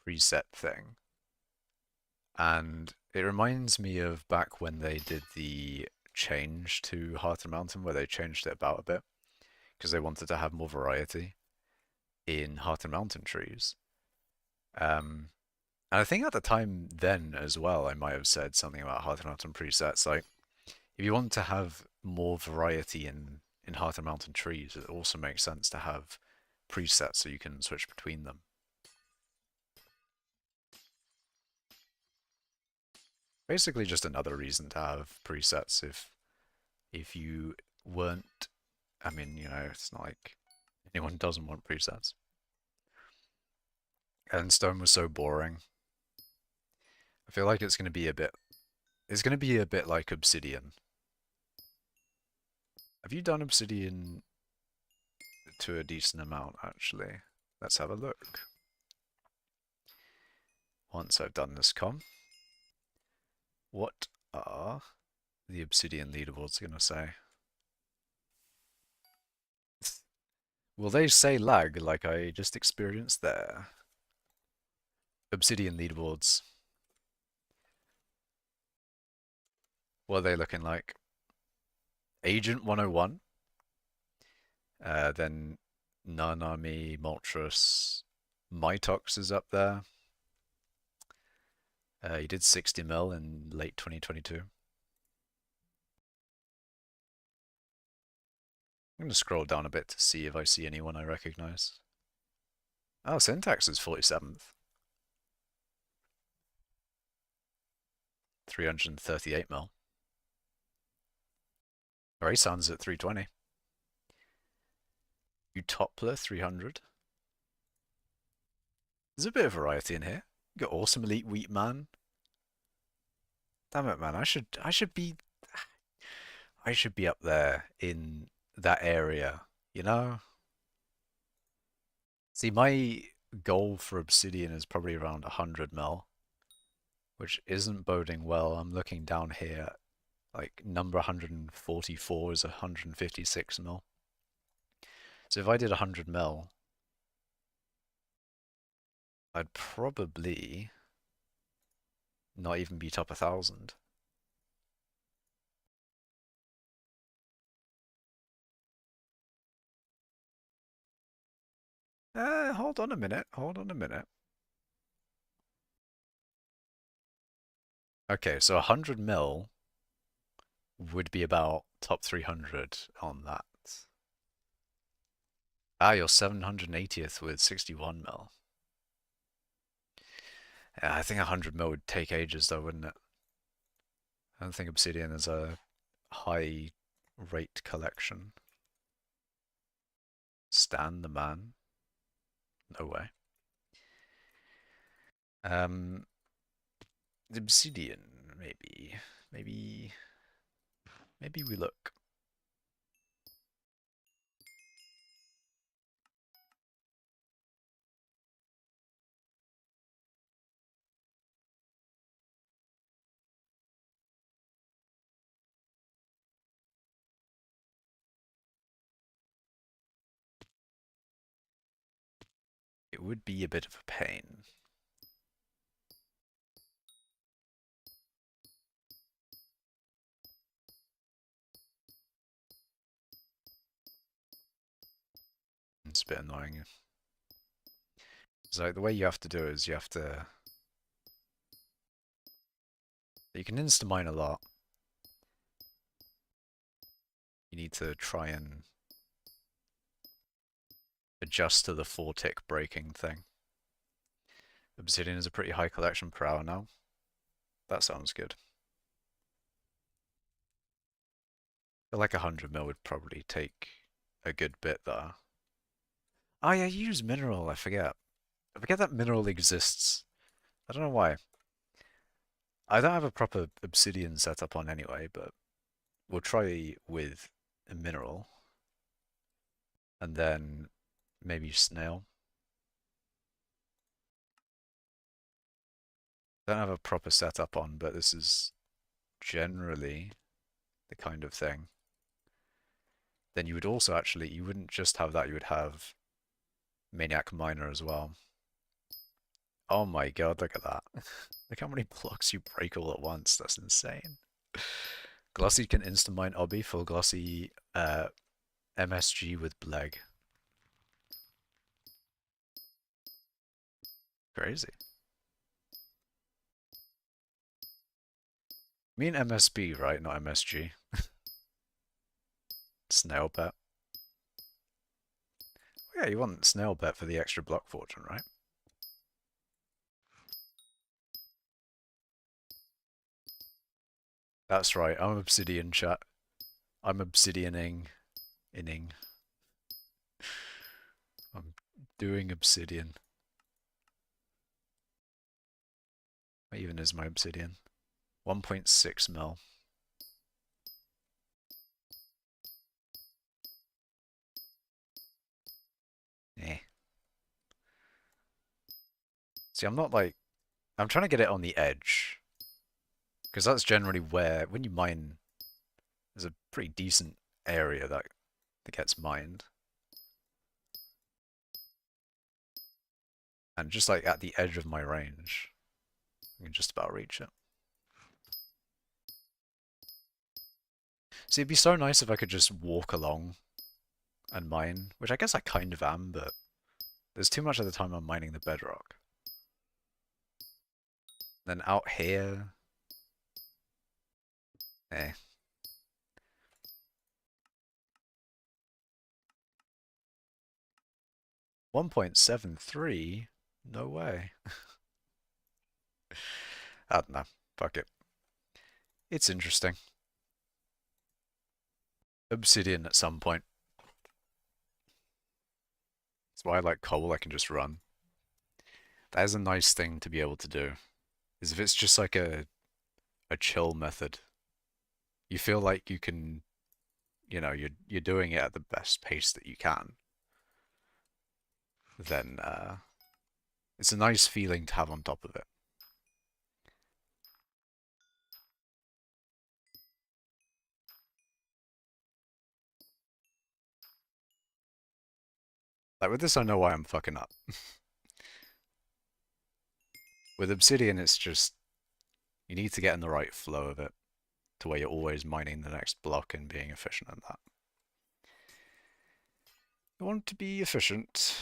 preset thing, and it reminds me of back when they did the change to Heart and Mountain, where they changed it about a bit because they wanted to have more variety in Heart and Mountain trees. Um, and I think at the time then as well, I might have said something about Heart and Mountain presets. Like, if you want to have more variety in Heart and Mountain trees, it also makes sense to have presets so you can switch between them. Basically, just another reason to have presets if you weren't. I mean, you know, it's not like anyone doesn't want presets. And Stone was so boring. I feel like it's going to be a bit. It's going to be a bit like Obsidian. Have you done Obsidian to a decent amount, actually? Let's have a look. Once I've done this com, what are the Obsidian leaderboards going to say? Will they say lag like I just experienced there? Obsidian leaderboards. What are they looking like? Agent 101. Then Nanami, Moltres, Mitox is up there. He did 60 mil in late 2022. I'm going to scroll down a bit to see if I see anyone I recognize. Oh, Syntax is 47th. 338 mil. Raysan's at 320. Utopla 300. There's a bit of variety in here. You got Awesome Elite Wheat Man. Damn it, man! I should be up there in that area. You know. See, my goal for Obsidian is probably around 100 mil, which isn't boding well. I'm looking down here, like number 144 is 156 mil. So if I did 100 mil, I'd probably not even be top 1,000. Hold on a minute. Hold on a minute. Okay, so 100 mil would be about top 300 on that. Ah, you're 780th with 61 mil. Yeah, I think 100 mil would take ages though, wouldn't it? I don't think Obsidian is a high rate collection. Stan the man? No way. Um, Obsidian, maybe. Maybe we look. It would be a bit of a pain. It's a bit annoying. So the way you have to do it is you have to... You can insta-mine a lot, you need to try and adjust to the 4-tick breaking thing. Obsidian is a pretty high collection per hour now. That sounds good. But like 100 mil would probably take a good bit there. Oh yeah, you use mineral, I forget. I forget that mineral exists. I don't know why. I don't have a proper obsidian setup on anyway, but we'll try with a mineral. And then maybe snail. Don't have a proper setup on, but this is generally the kind of thing. Then you would also actually, you wouldn't just have that, you would have Maniac Miner as well. Oh my god, look at that. Look how many blocks you break all at once, that's insane. Glossy can insta-mine obby, full glossy MSG with Bleg. Crazy. I mean MSB, right? Not MSG. Snail pet. Yeah, you want snail pet for the extra block fortune, right? That's right, I'm obsidian chat. I'm obsidianing. Inning. I'm doing obsidian. What even is my obsidian? 1.6 mil. Eh. See, I'm not like... I'm trying to get it on the edge. Because that's generally where, when you mine, there's a pretty decent area that gets mined. And just like at the edge of my range, I can just about reach it. See, it'd be so nice if I could just walk along and mine, which I guess I kind of am, but there's too much of the time I'm mining the bedrock. Then out here... Eh. $1.73? No way. I don't know. Fuck it. It's interesting. Obsidian at some point. That's why I like coal, I can just run. That is a nice thing to be able to do. Is if it's just like a chill method. You feel like you can, you know, you're doing it at the best pace that you can. Then it's a nice feeling to have on top of it. Like with this I know why I'm fucking up. With Obsidian it's just you need to get in the right flow of it to where you're always mining the next block and being efficient in that. You want to be efficient.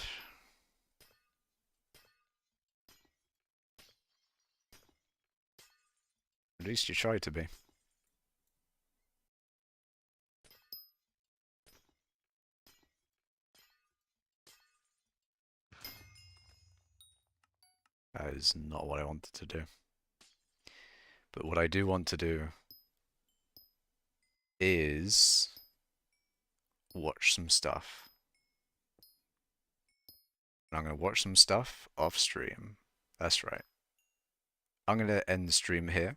At least you try to be. That is not what I wanted to do. But what I do want to do is watch some stuff. I'm going to watch some stuff off stream. That's right. I'm going to end the stream here.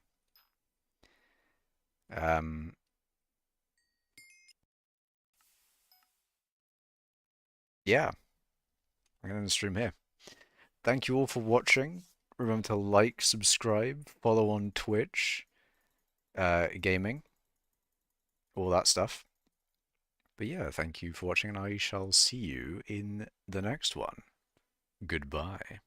Yeah. I'm going to end the stream here. Thank you all for watching. Remember to like, subscribe, follow on Twitch, gaming, all that stuff. But yeah, thank you for watching, and I shall see you in the next one. Goodbye.